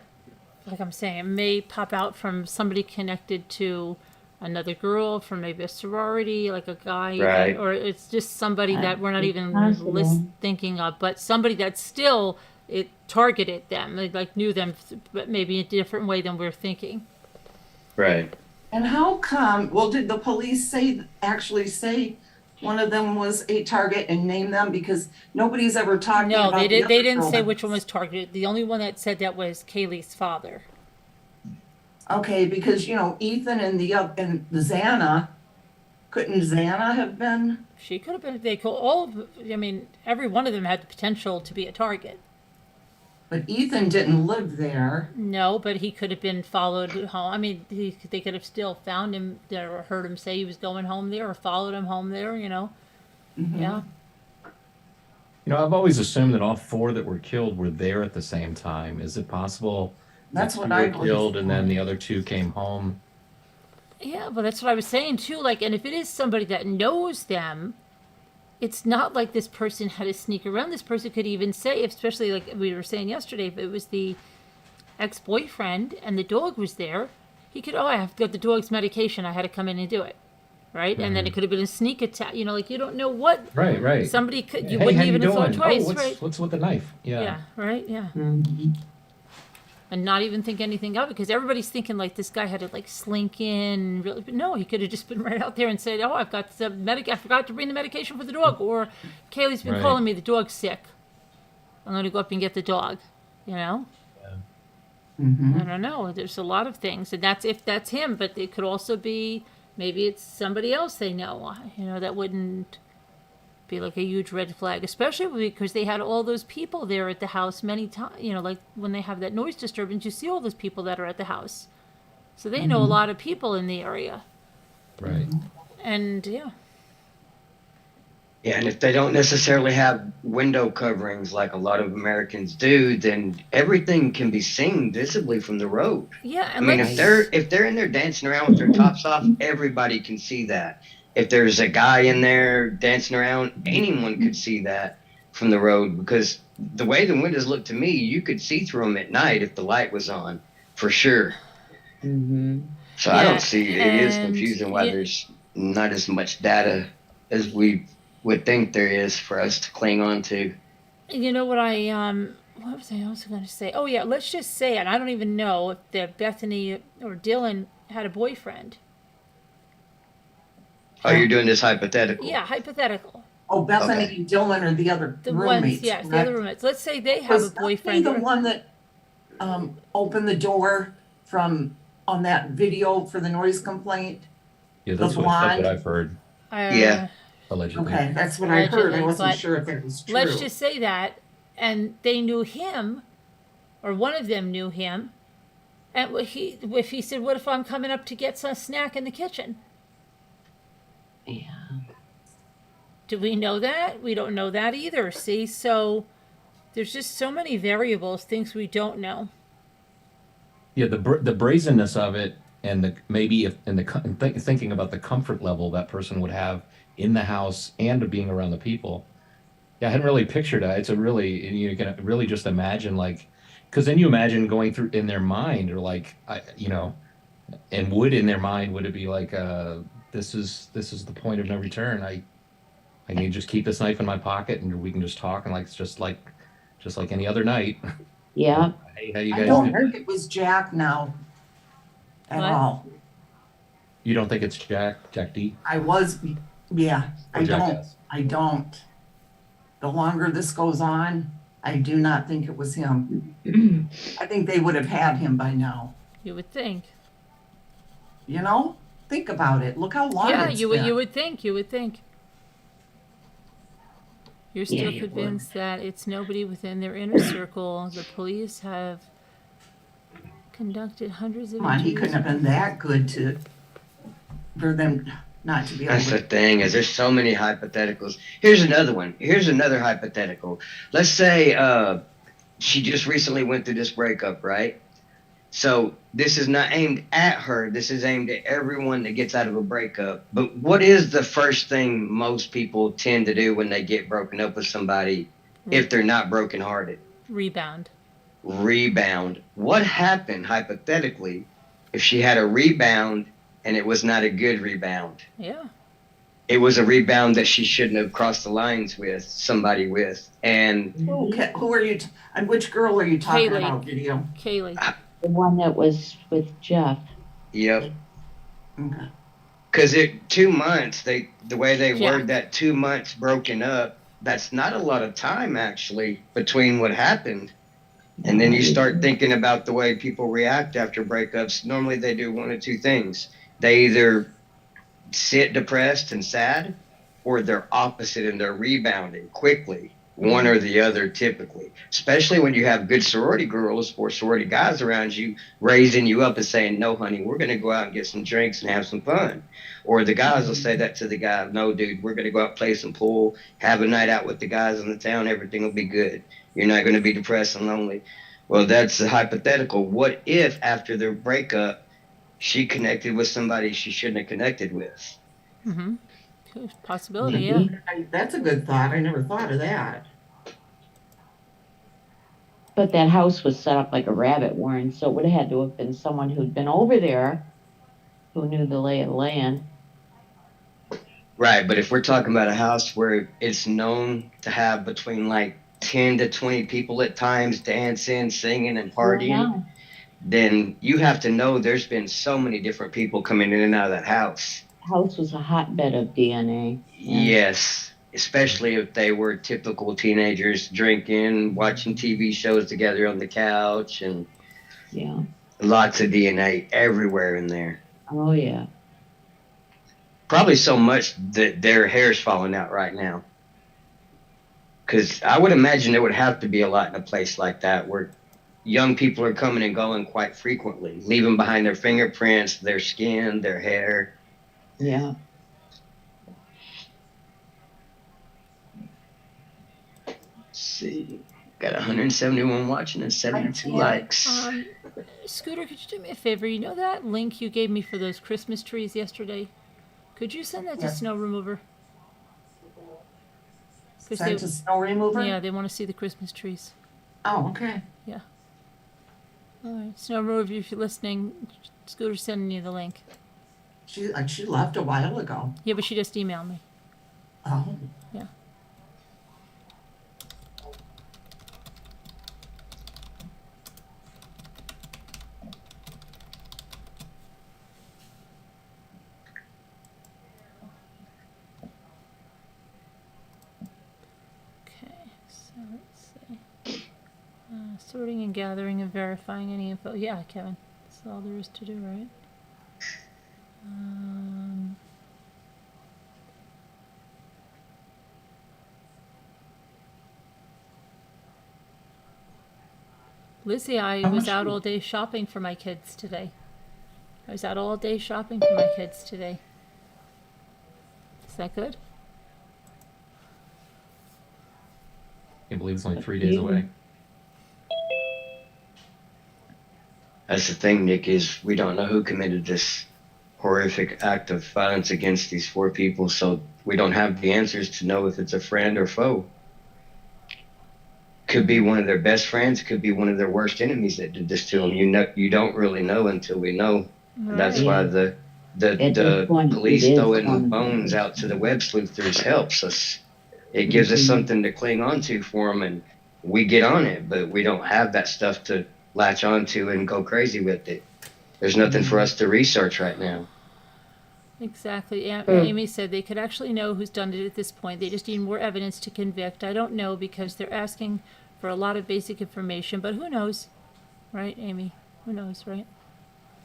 like I'm saying, it may pop out from somebody connected to another girl, from maybe a sorority, like a guy, Right. or it's just somebody that we're not even Possible. thinking of, but somebody that still it targeted them, like knew them, but maybe in a different way than we're thinking. Right. And how come, did the police actually say one of them was a target and name them? Because nobody's ever talked No, about they the did. They other didn't girl say that- which one was targeted. The only one that said that was Kaylee's father. Okay, because, Ethan and the Xana, couldn't Xana have been? She could have been. They could every one of them had the potential to be a target. But Ethan didn't live there. No, but he could have been followed home. They could have still found him there or heard him say he was going home there or followed him home there, Mm-hmm. Yeah. I've always assumed that all four that were killed were there at the same time. Is it possible That's that what two I were believe. killed and then the other two came home? Yeah, but that's what I was saying too. Like, and if it is somebody that knows them, it's not like this person had to sneak around. This person could even say, especially like we were saying yesterday, if it was the ex-boyfriend and the dog was there, he could, I have to get the dog's medication. I had to come in and do it. Right? And then it could have been a sneak attack. Like you don't know what. Right. Somebody could, you Hey, wouldn't how even you have thought doing? twice, Oh, right? what's with the knife? Yeah, right? Yeah. Mhm. And not even think anything of it, because everybody's thinking like this guy had to like slink in. Really, but no, he could have just been right out there and said, "Oh, I've got the I forgot to bring the medication for the dog," or "Kaylee's been Right. calling me. The dog's sick. I'm going to go up and get the dog." Mm-hmm. I don't know. There's a lot of things, and that's if that's him. But it could also be maybe it's somebody else they know. That wouldn't be like a huge red flag, especially because they had all those people there at the house many times. Like when they have that noise disturbance, you see all those people that are at the house, so they know a lot of people in the area. Right. And yeah, Yeah, and if they don't necessarily have window coverings like a lot of Americans do, then everything can be seen visibly from the road. yeah, I and mean, let's, if they're in there dancing around with their tops off, everybody can see that. If there's a guy in there dancing around, anyone could see that from the road, because the way the windows look to me, you could see through them at night if the light was on, for sure. Mhm. So I Yeah, don't see it is and confusing why there's not as much data as we would think there is for us to cling on to. you know what what was I also going to say? Oh yeah, let's just say it. I don't even know if Bethany or Dylan had a boyfriend. Oh, you're doing this hypothetical. Yeah, hypothetical. Oh, Bethany Okay. and Dylan are the other The roommates. ones, yes, the correct? other roommates. Let's say they have Was a boyfriend. Bethany the one that opened the door from on that video for the noise complaint? Yeah, The that's what blonde? I've heard, Yeah. allegedly. Okay, that's what I heard. I Allegedly, wasn't but sure if it was true. Let's just say that, and they knew him, or one of them knew him, and if he said, "What if I'm coming up to get some snack in the kitchen?" Yeah. Do we know that? We don't know that either. See, so there's just so many variables, things we don't know. Yeah, the brazenness of it, and the maybe if and the thinking about the comfort level that person would have in the house and being around the people. Yeah, I hadn't really pictured that. It's a really you can really just imagine like, because then you imagine going through in their mind or like and would in their mind would it be like this is the point of no return. I need to just keep this knife in my pocket and we can just talk and like it's just like any other night. Yeah. Hey, how you I guys don't doing? think it was Jack now at What? all. You don't think it's Jack D Yeah, or Jack S? I don't. The longer this goes on, I do not think it was him. I think they would have had him by now. You would think. You know? Think about it. Look how long Yeah, it's you been. would think. You would think. You're Yeah, still you would. convinced that it's nobody within their inner circle. The police have conducted hundreds of Come on, he couldn't have been that good for them not to be able That's the to. thing, is there's so many hypotheticals. Here's another one. Here's another hypothetical. Let's say she just recently went through this breakup, right? So this is not aimed at her. This is aimed at everyone that gets out of a breakup. But what is the first thing most people tend to do when they get broken up with somebody if they're not brokenhearted? rebound. Rebound. What happened hypothetically if she had a rebound and it was not a good rebound? Yeah. It was a rebound that she shouldn't have crossed the lines with somebody with. And Okay, who are you? And which girl are you talking Kaylee. about, video? Kaylee. The one that was with Jeff. yep, Okay. because it 2 months. The way they Yeah. word that 2 months broken up. That's not a lot of time actually between what happened. And then you start thinking about the way people react after breakups. Normally they do one of two things. They either sit depressed and sad, or they're opposite and they're rebounding quickly. One or the other typically. Especially when you have good sorority girls or sorority guys around you raising you up and saying, no, honey, we're going to go out and get some drinks and have some fun. Or the guys will say that to the guy, no, dude, we're going to go out, play some pool, have a night out with the guys in the town, everything will be good. You're not going to be depressed and lonely. Well, that's a hypothetical. What if after their breakup, she connected with somebody she shouldn't have connected with? Mm-hmm. Possibility, yeah. That's a good thought. I never thought of that. But that house was set up like a rabbit warren, so it would have had to have been someone who'd been over there who knew the lay of the land. Right, but if we're talking about a house where it's known to have between like 10 to 20 people at times dancing, singing, and partying, Yeah. then you have to know there's been so many different people coming in and out of that house. House was a hotbed of DNA. Yeah. Yes, especially if they were typical teenagers drinking, watching TV shows together on the couch, and Yeah. lots of DNA everywhere in there. Oh, yeah. Probably so much that their hair's falling out right now. Because I would imagine there would have to be a lot in a place like that where young people are coming and going quite frequently, leaving behind their fingerprints, their skin, their hair. Yeah. Let's see. Got 171 watching and 72 likes. Scooter, could you do me a favor? You know that link you gave me for those Christmas trees yesterday? Could you send that to Yes. Snow Remover? 'Cause Sent to snow remover? yeah, they want to see the Christmas trees. Oh, okay. All right, Snow Remover, if you're listening, Scooter's sending you the link. She left a while ago. Yeah, but she just emailed me. Oh. Yeah. Okay, so let's see. Sorting and gathering and verifying any info. Yeah, Kevin, that's all there is to do, right? Lizzie, I was out all day shopping for my kids today. I was out all day shopping for my kids today. Is that good? Can't believe it's only 3 days away. That's the thing, Nick, is we don't know who committed this horrific act of violence against these 4 people, so we don't have the answers to know if it's a friend or foe. Could be one of their best friends, could be one of their worst enemies that did this to them. You don't really know until we know. And that's why the police throwing bones out to the web sleuthers helps us. It gives us something to cling on to for them, and we get on it, but we don't have that stuff to latch onto and go crazy with it. There's nothing for us to research right now. Exactly. Amy said they could actually know who's done it at this point. They just need more evidence to convict. I don't know because they're asking for a lot of basic information, but who knows? Right, Amy? Who knows, right?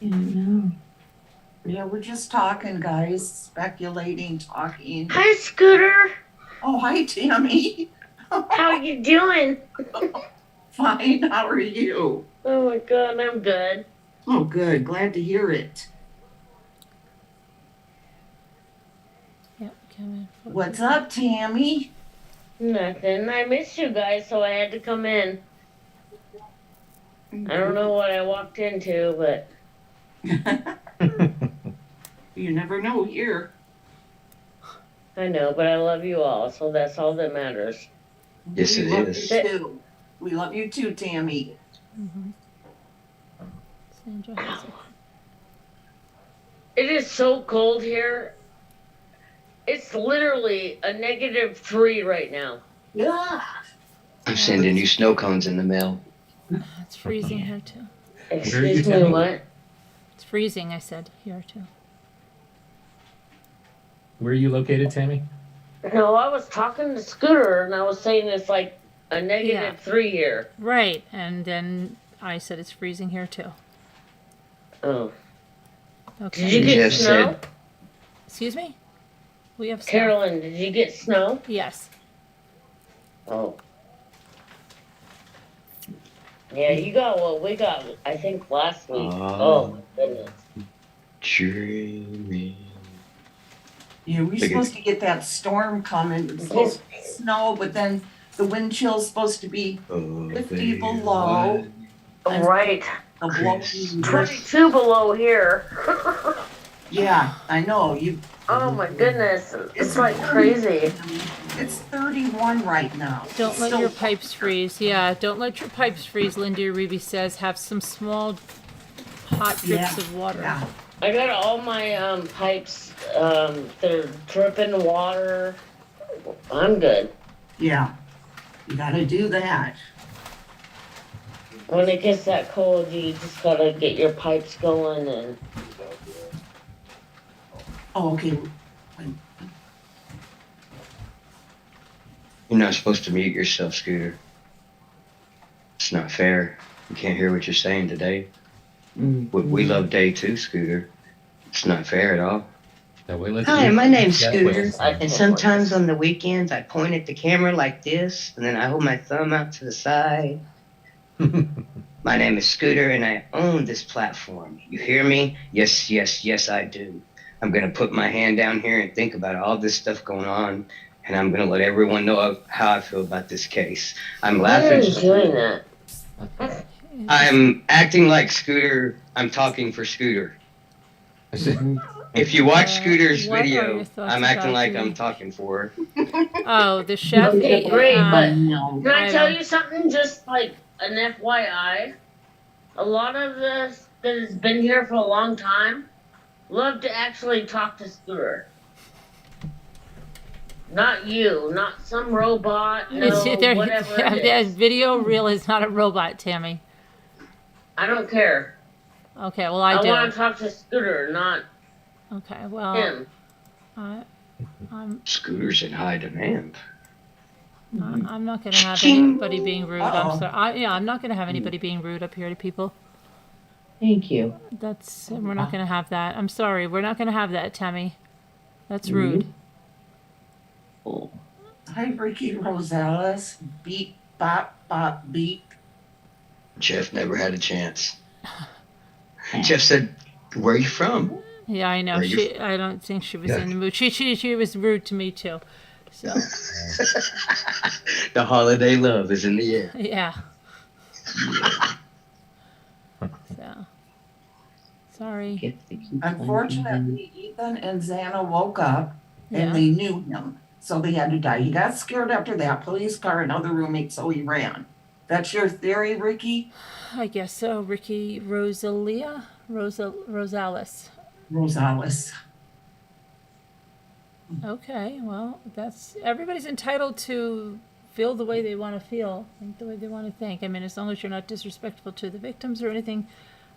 Yeah, we're just talking, guys, speculating, talking. Hi, Scooter. Oh, hi, Tammy. How you doing? Fine, how are you? Oh my God, I'm good. Oh, good, glad to hear it. Yep. Come in. What's up, Tammy? Nothing. I missed you guys, so I had to come in. I don't know what I walked into, but You never know here. I know, but I love you all, so that's all that matters. Yes, We it love is. you too. We love you too, Tammy. Sandra has it. It is so cold here. It's literally a -3 right now. Yeah. I'm sending you snow cones in the mail. It's freezing here too. Excuse me, what? It's freezing, I said, here too. Where are you located, Tammy? No, I was talking to Scooter, and I was saying it's like a Yeah. -3 here. Right, and then I said it's freezing here too. Oh. Okay. Did you get Jeff snow? said- Excuse me? We have snow. Carolyn, did you get snow? Yes. Oh. Yeah, you got what we got, I think, last week. Oh, my goodness. Dreaming. Yeah, we're supposed to get that storm coming. It's supposed to be snow, but then the wind chill's supposed to be 50 below. Right. The blow- 22 below here. Yeah, I know. Oh my goodness. It's like crazy. It's 31 right now. Don't It's let still- your pipes freeze. Yeah, don't let your pipes freeze, Lindy Ruby says. Have some small hot drips Yeah, of water. Yeah. I got all my pipes, they're dripping water. I'm good. Yeah. You gotta do that. When it gets that cold, you just gotta get your pipes going and Oh, okay. You're not supposed to mute yourself, Scooter. It's not fair. You can't hear what you're saying today. We love day too, Scooter. It's not fair at all. That way, let's Hi, my name's that Scooter, way. and sometimes on the weekends I point at the camera like this, and then I hold my thumb out to the side. My name is Scooter, and I own this platform. You hear me? Yes, yes, yes, I do. I'm going to put my hand down here and think about all this stuff going on, and I'm going to let everyone know how I feel about this case. I'm why are laughing. you doing that? I'm acting like Scooter. I'm talking for Scooter. If you watch Scooter's what are video, your thoughts I'm acting about like the- I'm talking for her. Oh, the chef. Okay, great, but No. can I I tell don't- you something? Just like an FYI, a lot of us that has been here for a long time love to actually talk to Scooter. Not you, not some robot, no, whatever it That is. video reel is not a robot, Tammy. I don't care. Okay, well I I do. want to talk to Scooter, not Okay, well, him. Scooter's in high demand. I'm not gonna have Ching. anybody being rude. Uh-oh. I'm sorry. I'm not gonna have anybody being rude up here to people. Thank you. We're not gonna have that. I'm sorry, we're not gonna have that, Tammy. That's rude. Hi, Ricky Rosales. Beep, bop, bop, beep. Jeff never had a chance. Jeff said, "Where are you from?" Yeah, I know. Are you- I don't think she was in the mood. She was rude to me too. So, The holiday love is in the air. yeah. So, sorry. Gets to keep plunging in. Unfortunately, Ethan and Xana woke up and Yeah. they knew him, so they had to die. He got scared after that police car and other roommates, so he ran. That's your theory, Ricky? I guess so. Ricky Rosales. Rosales. Okay, well, that's everybody's entitled to feel the way they want to feel, think the way they want to think. I mean, as long as you're not disrespectful to the victims or anything,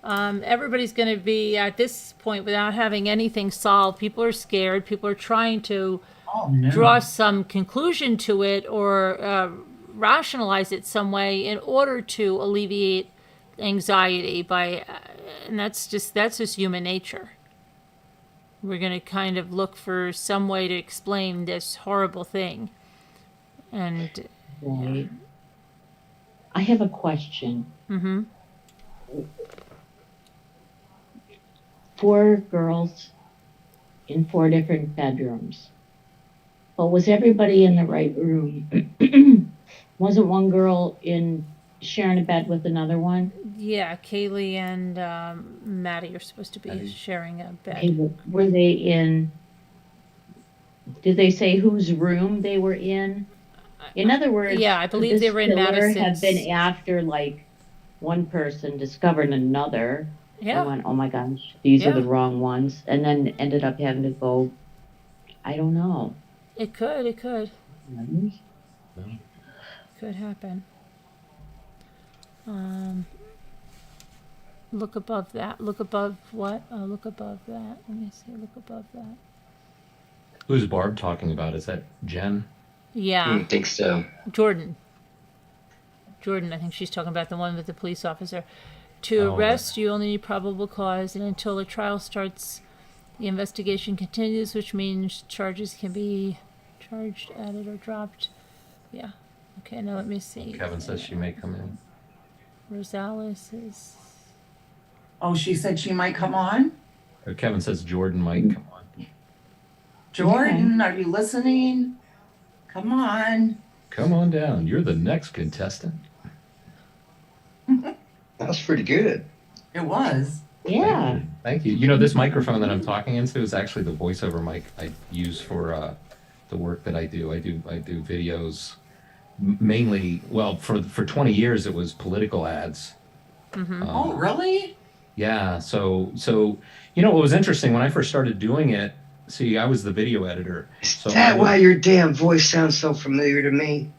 everybody's going to be at this point without having anything solved. People are scared. People are trying to Oh, no. draw some conclusion to it or rationalize it some way in order to alleviate anxiety by, and that's just human nature. We're going to kind of look for some way to explain this horrible thing. And Right. I have a question. mm-hmm. 4 girls in 4 different bedrooms. But was everybody in the right room? Wasn't one girl sharing a bed with another one? Yeah, Kaylee and Maddie are supposed to be sharing a bed. Okay, were they in? Did they say whose room they were in? In other words, Yeah, I believe could they this were in killer have Madison's. been after like one person discovered another Yeah, and went, oh my gosh, these are the Yeah. wrong ones, and then ended up having to go. I don't know. it could happen. Look above that. Look above what? Look above that. Let me see. Look above that. Who's Barb talking about? Is that Jen? Yeah, I think so. Jordan, I think she's talking about the one with the police officer. To Oh, arrest, you only need probable cause, and until the trial starts, the investigation continues, which means charges can be charged, added, or dropped. Yeah. Okay, now let me see. Kevin says she may come in. Rosales is. Oh, she said she might come on? Or Kevin says Jordan might come on. Jordan, are you listening? Come on. Come on down. You're the next contestant. That was pretty good. It was. Yeah. Thank you. You know, this microphone that I'm talking into is actually the voiceover mic I use for the work that I do. I do videos mainly. Well, for 20 years it was political ads. Oh, really? Yeah. So you know what was interesting when I first started doing it? See, I was the video editor. Is So that why your damn voice sounds so familiar to me?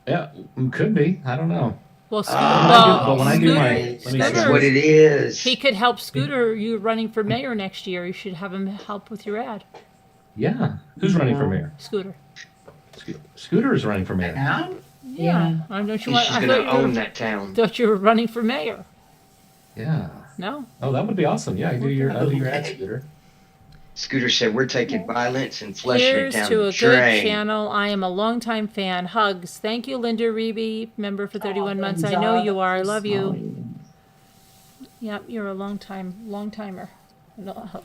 Yeah, could be. I don't know. Well, but when I do my- let me see. That's what it is. He could help Scooter. You're running for mayor next year. You should have him help with your ad. Yeah. Who's running for mayor? Scooter. Scooter is running for mayor. Yeah? Yeah. I don't you want. She's I gonna thought you own were, that town. thought you were running for mayor. Yeah. No. Oh, that would be awesome. Yeah, I'll do your ad, Scooter. Scooter said, "We're taking violence and fleshing it Here's down to the a good drain." channel. I am a longtime fan. Hugs. Thank you, Linda Reeby, member for 31 months. I know you are. I love you. Yep, you're a long timer.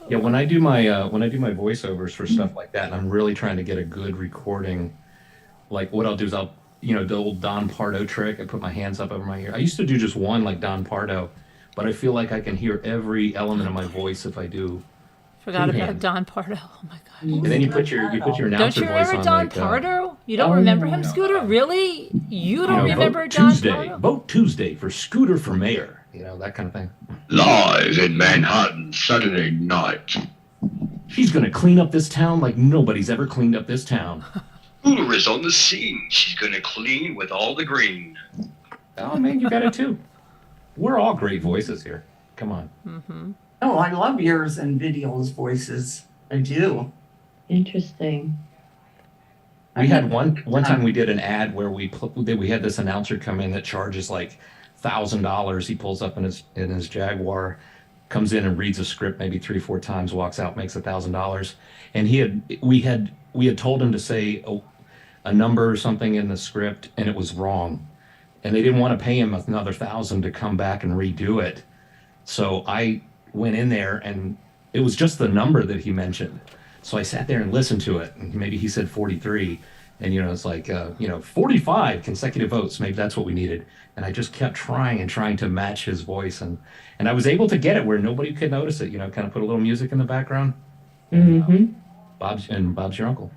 Yeah, when I do my voiceovers for stuff like that, and I'm really trying to get a good recording, like what I'll do is I'll, the old Don Pardo trick. I put my hands up over my ear. I used to do just one like Don Pardo, but I feel like I can hear every element of my voice if I do. Forgot Two about hands. Don Pardo. Oh my gosh. And then you put your Don't announcer you voice remember on. Don like, Pardo? You don't remember him, Scooter? Really? You don't remember vote Don Tuesday. Pardo? Vote Tuesday for Scooter for mayor. That kind of thing. Live in Manhattan Saturday night. She's gonna clean up this town like nobody's ever cleaned up this town. Scooter is on the scene. She's gonna clean with all the green. Oh man, you got it too. We're all great voices here. Come on. Mm-hmm. Oh, I love yours and videos voices. I do. Interesting. We had one time we did an ad where we had this announcer come in that charges like $1,000. He pulls up in his Jaguar, comes in and reads a script maybe 3-4 times, walks out, makes $1,000. And we had told him to say a number or something in the script, and it was wrong. And they didn't want to pay him another $1,000 to come back and redo it. So I went in there, and it was just the number that he mentioned. So I sat there and listened to it, and maybe he said 43, And, it's like, 45 consecutive votes. Maybe that's what we needed. And I just kept trying and trying to match his voice. And I was able to get it where nobody could notice it, kind of put a little music in the background. And Mm-hmm. Bob's your uncle.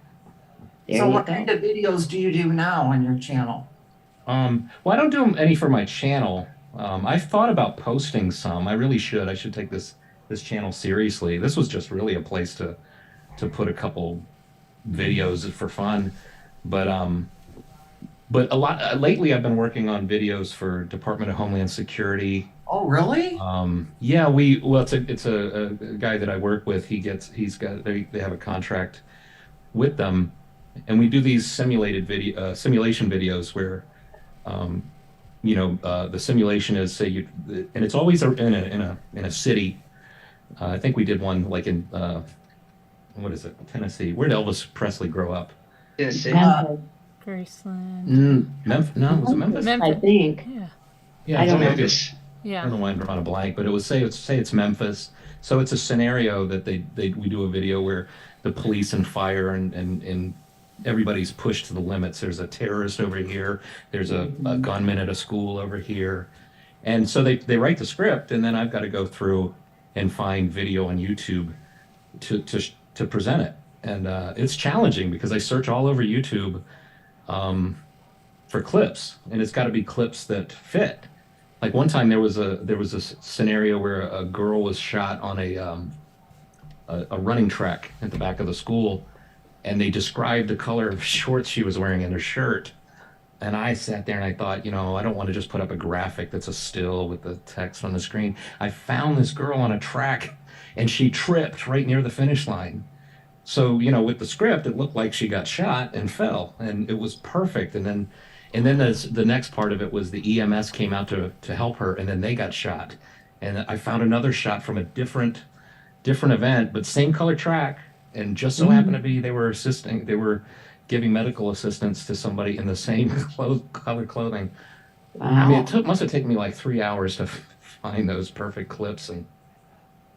There So you what go. kind of videos do you do now on your channel? Well, I don't do any for my channel. I've thought about posting some. I really should. I should take this channel seriously. This was just really a place to put a couple videos for fun. But a lot lately, I've been working on videos for Department of Homeland Security. Oh, really? Yeah, well, it's a guy that I work with. They have a contract with them, and we do these simulation videos where, the simulation is and it's always in a city. I think we did one like in what is it, Tennessee? Where did Elvis Presley grow up? Tennessee. Memphis. Graceland. Memphis? No, was it Memphis? I think. Yeah. Yeah, I don't know. Memphis. I Yeah. don't know why I'm drawing a blank, but it was say it's Memphis. So it's a scenario that we do a video where the police and fire and everybody's pushed to the limits. There's a terrorist over here. There's a gunman at a school over here, and so they write the script, and then I've got to go through and find video on YouTube to present it, and it's challenging because I search all over YouTube for clips, and it's got to be clips that fit. Like one time there was a scenario where a girl was shot on a running track at the back of the school, and they described the color of shorts she was wearing in her shirt. And I sat there and I thought, I don't want to just put up a graphic that's a still with the text on the screen. I found this girl on a track, and she tripped right near the finish line. So, with the script, it looked like she got shot and fell, and it was perfect. And then the next part of it was the EMS came out to help her, and then they got shot. And I found another shot from a different event, but same color track, and just so happened to be they were giving medical assistance to somebody in the same color clothing. I mean, must have taken me like 3 hours to find those perfect clips, and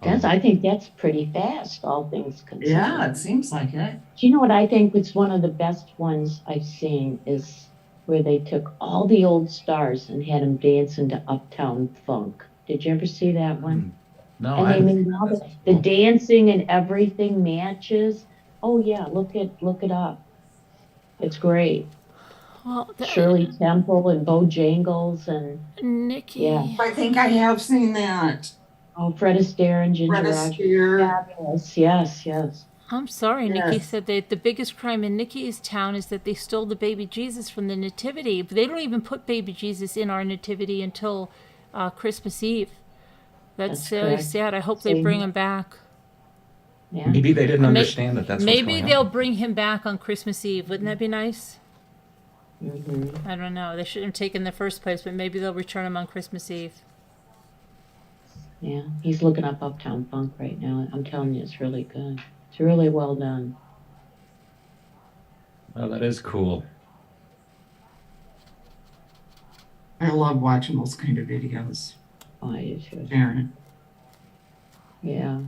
I think that's pretty fast, all things considered. Yeah, it seems like it. Do you know what I think was one of the best ones I've seen is where they took all the old stars and had them dance into Uptown Funk. Did you ever see that one? No, And they made all the dancing and everything matches. Oh yeah, look it up. It's great. Well, Shirley Temple and Bojangles and Nikki. Yeah. I think I have seen that. Fred Astaire and Ginger Fred Rogers. Astaire. Fabulous. Yes. I'm sorry, Yes. Nikki said that the biggest crime in Nikki's town is that they stole the baby Jesus from the nativity. But they don't even put baby Jesus in our nativity until Christmas Eve. That's really correct. sad. I hope they bring him back. Yeah. maybe they didn't May- understand that that's what's Maybe going they'll on. bring him back on Christmas Eve. Wouldn't that be nice? hmm I don't know. They shouldn't have taken the first place, but maybe they'll return him on Christmas Eve. Yeah. He's looking up Uptown Funk right now. I'm telling you, it's really good. It's really well done. Oh, that is cool. I love watching those kind of videos, Oh, I do too. Sharon. Yeah.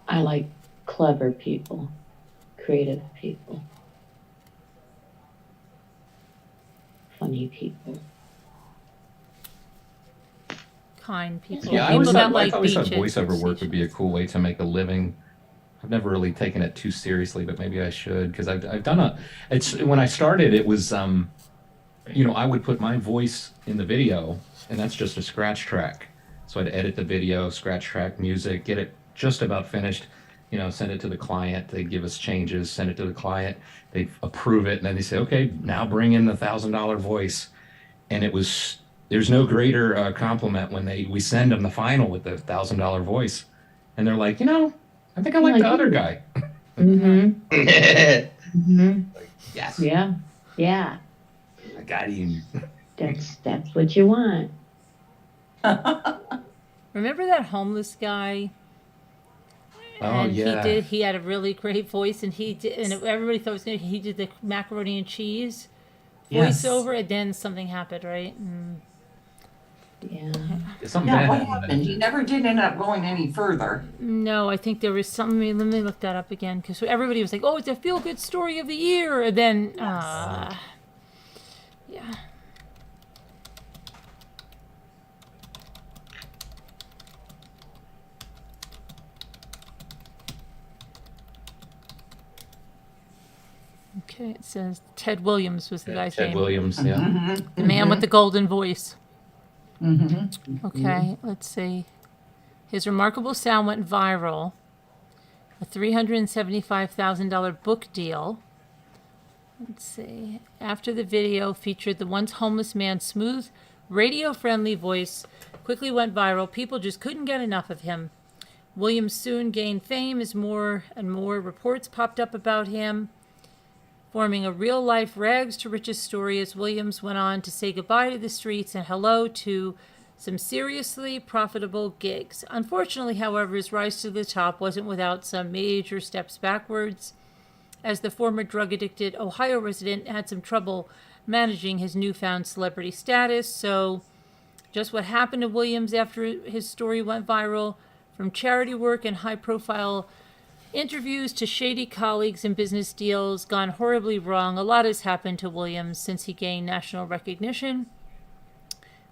I like clever people, creative people, funny people. Kind people. Yeah, I People always that thought, like I always thought beaches. voiceover work would be a cool way to make a living. I've never really taken it too seriously, but maybe I should because I've done it's when I started it was I would put my voice in the video and that's just a scratch track. So I'd edit the video, scratch track music, get it just about finished, send it to the client, they'd give us changes, send it to the client, they'd approve it, and then they say, okay, now bring in the $1,000 voice. And there's no greater compliment when we send them the final with the $1,000 voice. And they're like, I think I like the other guy. Mm-hmm. Mm-hmm. Yes. Yeah. Yeah. I got him. That's what you want. Remember that homeless guy? Oh, And yeah. he had a really great voice, and everybody thought he did the macaroni and cheese Yes. voiceover, and then something happened, right? Yeah. Something Yeah, bad what happened. happened? He never did end up going any further. No, I think there was something. Let me look that up again because everybody was like, "Oh, it's a feel-good story of the year," and then, yeah. Okay, it says Ted Williams was the guy's Ted name. Williams, yeah. Mm-hmm. The man with the golden voice. Mm-hmm. Okay, let's see. His remarkable sound went viral. A $375,000 book deal. Let's see. After the video featured the once homeless man's smooth, radio-friendly voice, quickly went viral. People just couldn't get enough of him. Williams soon gained fame as more and more reports popped up about him, forming a real-life rags to riches story as Williams went on to say goodbye to the streets and hello to some seriously profitable gigs. Unfortunately, however, his rise to the top wasn't without some major steps backwards, as the former drug-addicted Ohio resident had some trouble managing his newfound celebrity status. So just what happened to Williams after his story went viral, from charity work and high-profile interviews to shady colleagues and business deals gone horribly wrong, a lot has happened to Williams since he gained national recognition.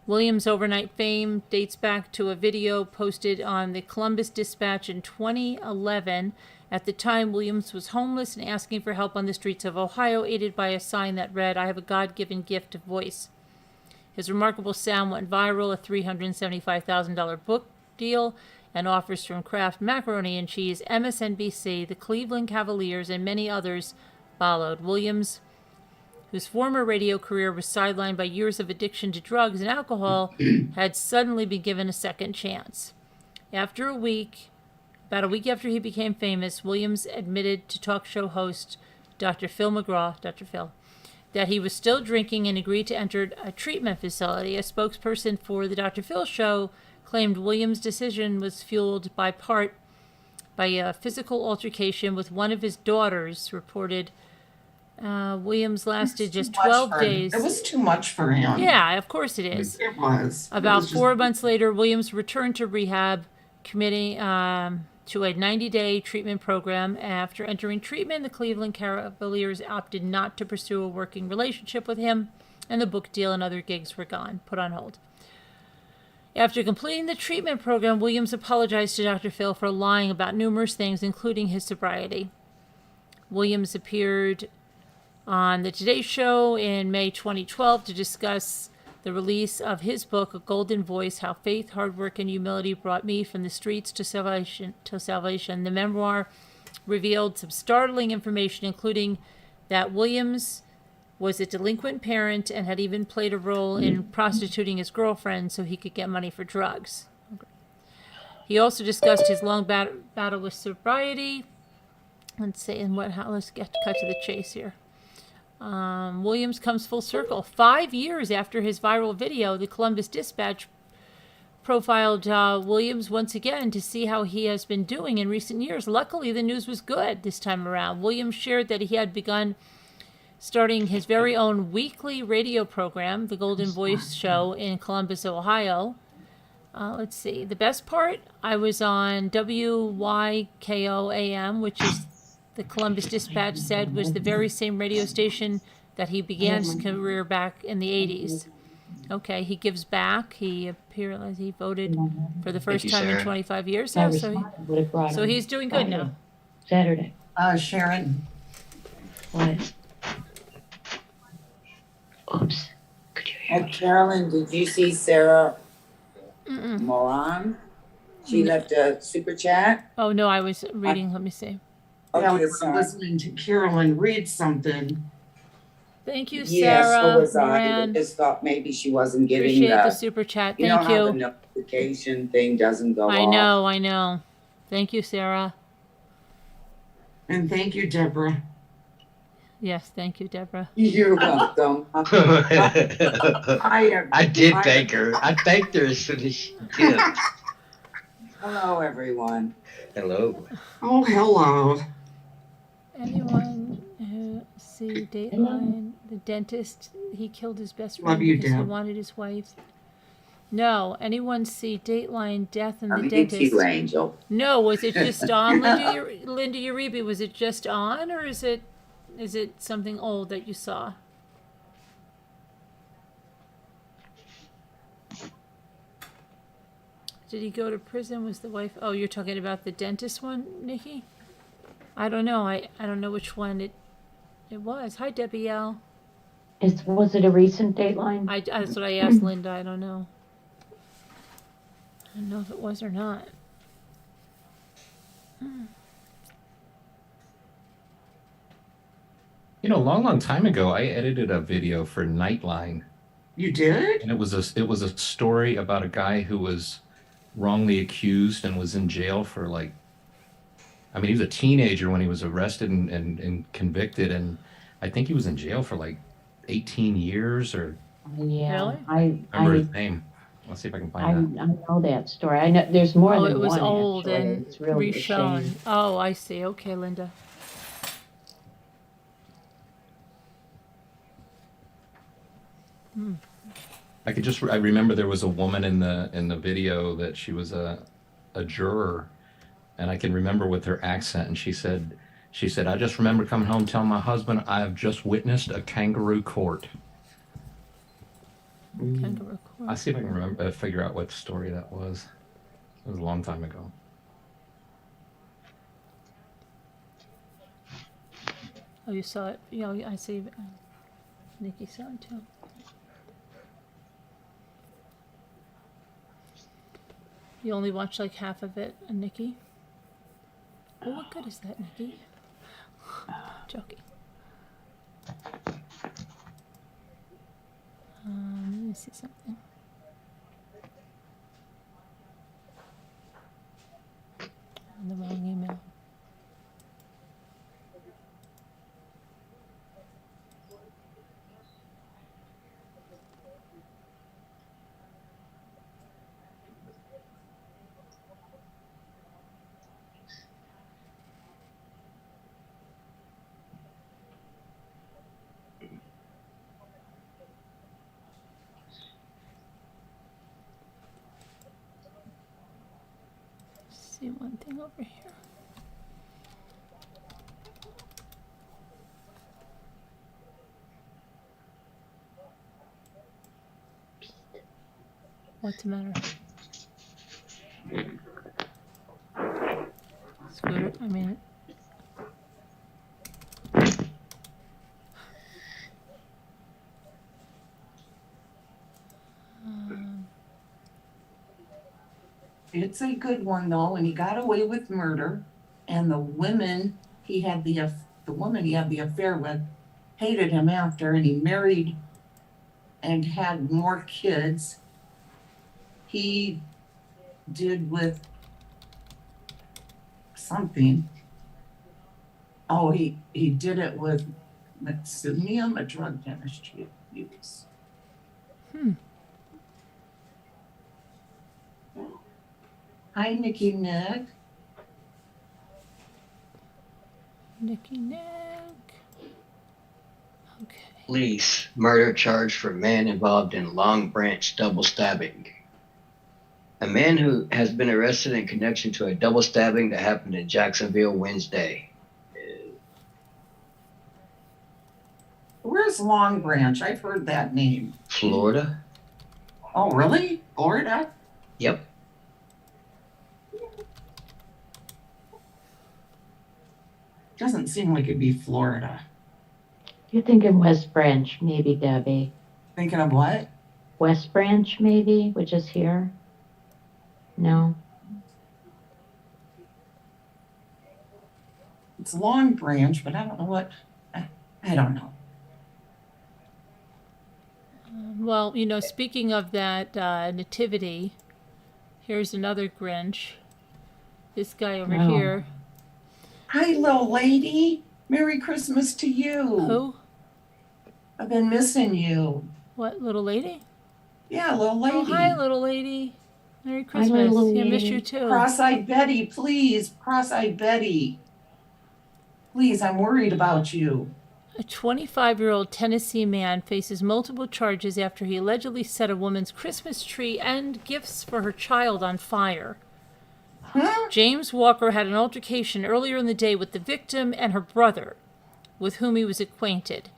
Williams' overnight fame dates back to a video posted on the Columbus Dispatch in 2011. At the time, Williams was homeless and asking for help on the streets of Ohio, aided by a sign that read, "I have a God-given gift of voice." His remarkable sound went viral, a $375,000 book deal, and offers from Kraft Macaroni and Cheese, MSNBC, the Cleveland Cavaliers, and many others followed. Williams, whose former radio career was sidelined by years of addiction to drugs and alcohol, had suddenly been given a second chance. About a week after he became famous, Williams admitted to talk show host Dr. Phil McGraw, Dr. Phil, that he was still drinking and agreed to enter a treatment facility. A spokesperson for the Dr. Phil show claimed Williams' decision was fueled by a physical altercation with one of his daughters. Reported Williams lasted just 12 days. It was too much for him. Yeah, of course it is. It was. About 4 months later, Williams returned to rehab, committing to a 90-day treatment program. After entering treatment, the Cleveland Cavaliers opted not to pursue a working relationship with him, and the book deal and other gigs were put on hold. After completing the treatment program, Williams apologized to Dr. Phil for lying about numerous things, including his sobriety. Williams appeared on the Today Show in May 2012 to discuss the release of his book, A Golden Voice, How Faith, Hard Work, and Humility Brought Me from the Streets to Salvation. The memoir revealed some startling information, including that Williams was a delinquent parent and had even played a role in prostituting his girlfriend so he could get money for drugs. He also discussed his long battle with sobriety. Let's cut to the chase here. Williams comes full circle. 5 years after his viral video, the Columbus Dispatch profiled Williams once again to see how he has been doing in recent years. Luckily, the news was good this time around. Williams shared that he had begun starting his very own weekly radio program, the Golden Voice Show, in Columbus, Ohio. Let's see. The best part, I was on WYKO AM, which is the Columbus Dispatch said was the very same radio station that he began his career back in the 80s. Okay, he gives back. He voted for the first time in 25 years. Yeah, so he's doing good now. Saturday. Sharon. What? Oops. Could you hear me? Carolyn, did you see Sarah Moran? She left a super chat. Oh, no, I was reading. Let me see. Yeah, I Okay, was sorry. listening to Carolyn read something. Thank you, Yeah, Sarah. so was I. I Moran. just thought maybe she wasn't getting Appreciate the the super chat. you know Thank how the you. notification thing doesn't go I off. know. Thank you, Sarah. And thank you, Deborah. Yes, thank you, Deborah. You're welcome. I did thank her. I thanked her as soon as she did. Hello, everyone. Hello. Oh, hello. Anyone who see Dateline, the dentist, he killed his best Love friend you, because he Deb. wanted his wife. No. Anyone see Dateline Death in I the think it's Dentist? you, Angel. No. Was it just on, Linda Uribe? Was it just on, or is it something old that you saw? Did he go to prison? Was the wife? Oh, you're talking about the dentist one, Nikki? I don't know. I don't know which one it was. Hi, Debbie L. Was it a recent Dateline? That's what I asked Linda. I don't know. I don't know if it was or not. You know, a long time ago, I edited a video for Nightline, You did? and it was a story about a guy who was wrongly accused and was in jail for like, I mean, he was a teenager when he was arrested and convicted, and I think he was in jail for like 18 years or. Yeah. Really? I Remember his name. Let's see if I can find that. I know that story. I know there's more Oh, than it was one. old actually. and It's really a reshown. shame. Oh, I see. Okay, Linda. I remember there was a woman in the video that she was a juror, and I can remember with her accent, and she said, I just remember coming home telling my husband I have just witnessed a kangaroo court. Kangaroo I'll court. see if I can figure out what story that was. It was a long time ago. Oh, you saw it. Yeah, I see. Nikki saw it too. You only watched like half of it, Nikki. Oh, what good is that, Nikki? Joking. Let me see something. On the wrong email. See one thing over here. What's the matter? Scooter, I mean. It's a good one though, and he got away with murder. And the women the woman he had the affair with hated him after, and he married and had more kids. He did with something. Oh, he did it with Metsunium, a drug dentistry use. Hi, Nikki Nick. Nicky Nick. Okay. Police murder charge for man involved in Long Branch double stabbing. A man who has been arrested in connection to a double stabbing that happened in Jacksonville Wednesday. Where's Long Branch? I've heard that name. Florida? Oh, really? Florida? Yep. Doesn't seem like it'd be Florida. You're thinking West Branch, maybe, Debbie. Thinking of what? West Branch, maybe, which is here. No. It's Long Branch, but I don't know what. I don't know. Well, you know, speaking of that nativity, here's another Grinch. This guy over Oh. here. Hi, little lady. Merry Christmas to you. Who? I've been missing you. What, little lady? Yeah, little lady. Oh, hi, little lady. Merry Hi, Christmas. little I miss lady. you too. Cross-eyed Betty, please. Cross-eyed Betty. Please, I'm worried about you. A 25-year-old Tennessee man faces multiple charges after he allegedly set a woman's Christmas tree and gifts for her child on fire. James Walker had an altercation earlier in the day with the victim and her brother, with whom he was acquainted.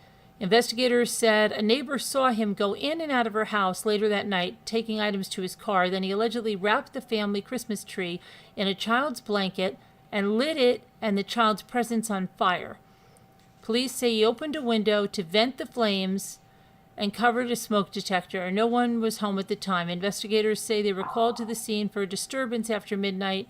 Investigators said a neighbor saw him go in and out of her house later that night, taking items to his car. Then he allegedly wrapped the family Christmas tree in a child's blanket and lit it and the child's presents on fire. Police say he opened a window to vent the flames and covered a smoke detector. No one was home at the time. Investigators say they were called to the scene for a disturbance after midnight,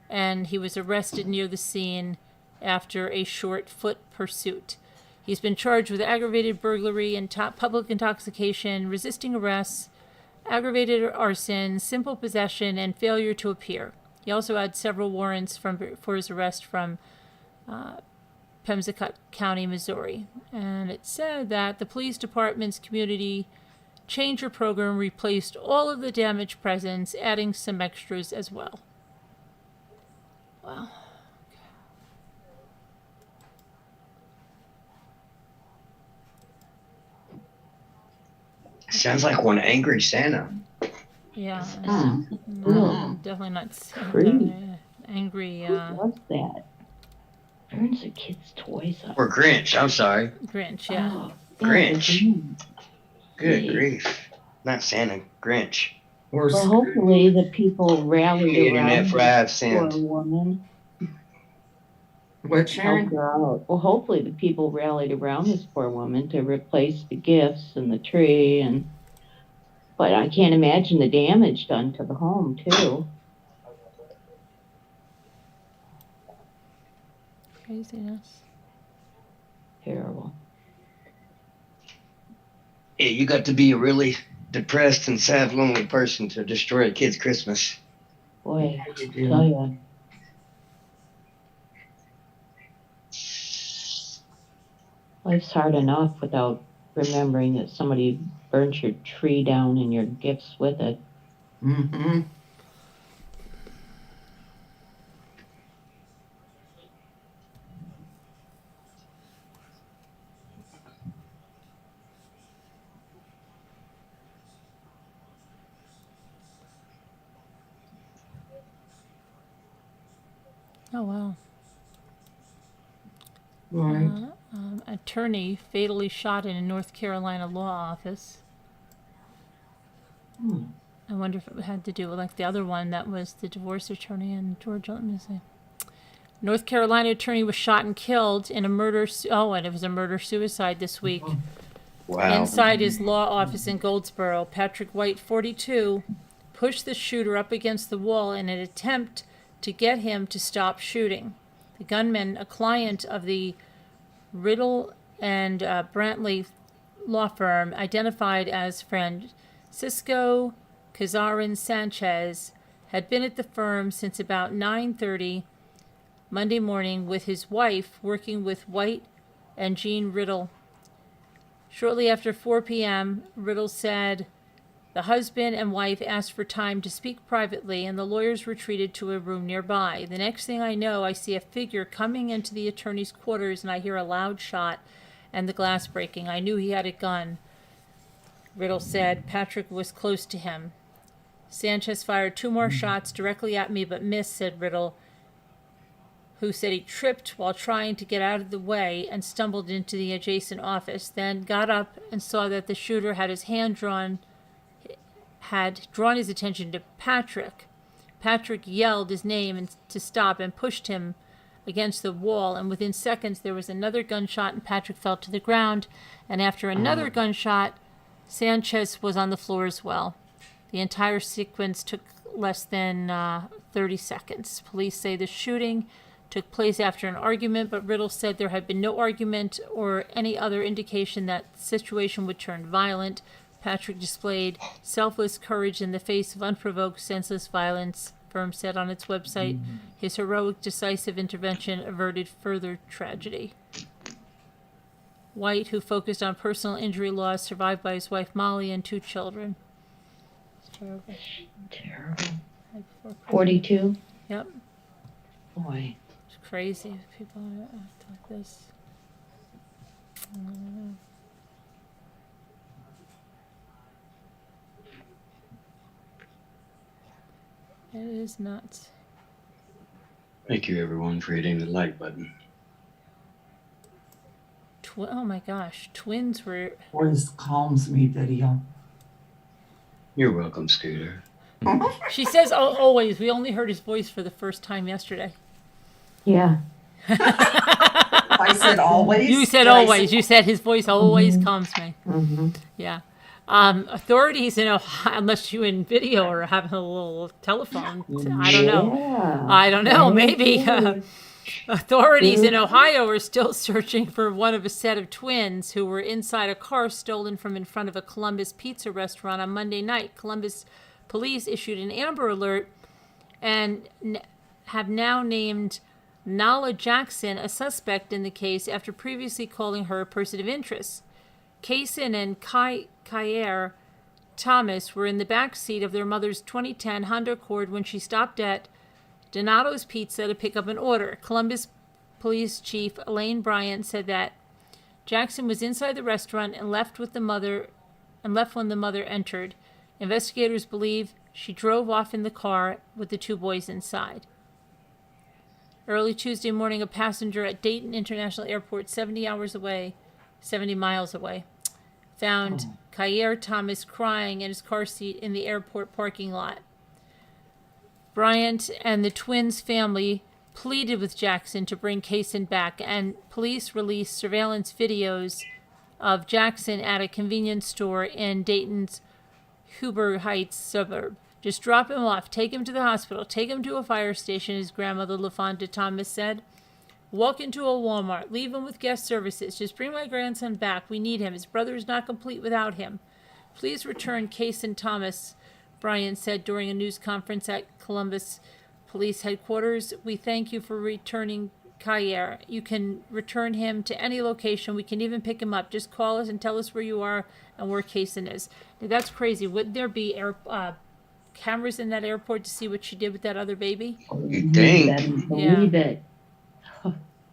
and he was arrested near the scene after a short foot pursuit. He's been charged with aggravated burglary and public intoxication, resisting arrest, aggravated arson, simple possession, and failure to appear. He also had several warrants for his arrest from Pemsicott County, Missouri. And it said that the police department's community changer program replaced all of the damaged presents, adding some extras as well. Wow. Sounds like one angry Santa. Yeah. Definitely not Creepy. angry. Who was that? Burns the kids' toys up. Or Grinch, I'm sorry. Grinch, yeah. Oh, Grinch. Good grief. Not Santa, Grinch. Or Well, hopefully the people rallied The around internet for I've this sinned. poor woman. what, Help Sharon? her out. Well, hopefully the people rallied around this poor woman to replace the gifts and the tree, but I can't imagine the damage done to the home too. Craziness. Terrible. Yeah, you got to be a really depressed and sad, lonely person to destroy a kid's Christmas. Boy, I tell ya. Life's hard enough without remembering that somebody burnt your tree down and your gifts with it. Mm-hmm. Oh, wow. Right. Attorney fatally shot in a North Carolina law office. I wonder if it had to do with like the other one that was the divorce attorney in Georgia. Let me see. North Carolina attorney was shot and killed in a murder. And it was a murder-suicide this week. Wow. Inside his law office in Goldsboro, Patrick White, 42, pushed the shooter up against the wall in an attempt to get him to stop shooting. The gunman, a client of the Riddle and Brantley law firm, identified as Francisco Cazarin Sanchez, had been at the firm since about 9:30 Monday morning with his wife, working with White and Jean Riddle. Shortly after 4 p.m., Riddle said the husband and wife asked for time to speak privately, and the lawyers retreated to a room nearby. The next thing I know, I see a figure coming into the attorney's quarters, and I hear a loud shot and the glass breaking. I knew he had a gun, Riddle said. Patrick was close to him. Sanchez fired 2 more shots directly at me, but missed, said Riddle, who said he tripped while trying to get out of the way and stumbled into the adjacent office, then got up and saw that the shooter had drawn his attention to Patrick. Patrick yelled his name to stop and pushed him against the wall, and within seconds there was another gunshot and Patrick fell to the ground, and after another gunshot, Sanchez was on the floor as well. The entire sequence took less than 30 seconds. Police say the shooting took place after an argument, but Riddle said there had been no argument or any other indication that the situation would turn violent. Patrick displayed selfless courage in the face of unprovoked, senseless violence, firm said on its website. His heroic, decisive intervention averted further tragedy. White, who focused on personal injury law, is survived by his wife Molly and 2 children. It's terrible. Terrible. 42? Yep. Boy. It's crazy. People act like this. It is nuts. Thank you, everyone, for hitting the like button. Oh my gosh, twins were. Voice calms me video. You're welcome, Scooter. She says always. We only heard his voice for the first time yesterday. Yeah. I said always. You said Did I always. say- You said his voice always calms me. Mm-hmm. Yeah. Authorities in Ohio, unless you in video or having a little telephone, I don't know. Yeah. I don't know. Very Maybe. good. Authorities in Ohio are still searching for one of a set of twins who were inside a car stolen from in front of a Columbus pizza restaurant on Monday night. Columbus police issued an Amber Alert and have now named Nala Jackson a suspect in the case after previously calling her a person of interest. Kaysen and Kyer Thomas were in the back seat of their mother's 2010 Honda Accord when she stopped at Donato's Pizza to pick up an order. Columbus Police Chief Elaine Bryant said that Jackson was inside the restaurant and left when the mother entered. Investigators believe she drove off in the car with the two boys inside. Early Tuesday morning, a passenger at Dayton International Airport, 70 miles away, found Kyer Thomas crying in his car seat in the airport parking lot. Bryant and the twins' family pleaded with Jackson to bring Kaysen back, and police released surveillance videos of Jackson at a convenience store in Dayton's Huber Heights suburb. Just drop him off, take him to the hospital, take him to a fire station, his grandmother LaFonda Thomas said. Walk into a Walmart, leave him with guest services. Just bring my grandson back. We need him. His brother is not complete without him. Please return Kaysen Thomas, Brian said during a news conference at Columbus Police Headquarters. We thank you for returning Kyer. You can return him to any location. We can even pick him up. Just call us and tell us where you are and where Kaysen is. Now, that's crazy. Would there be cameras in that airport to see what she did with that other baby? You think? Better believe it.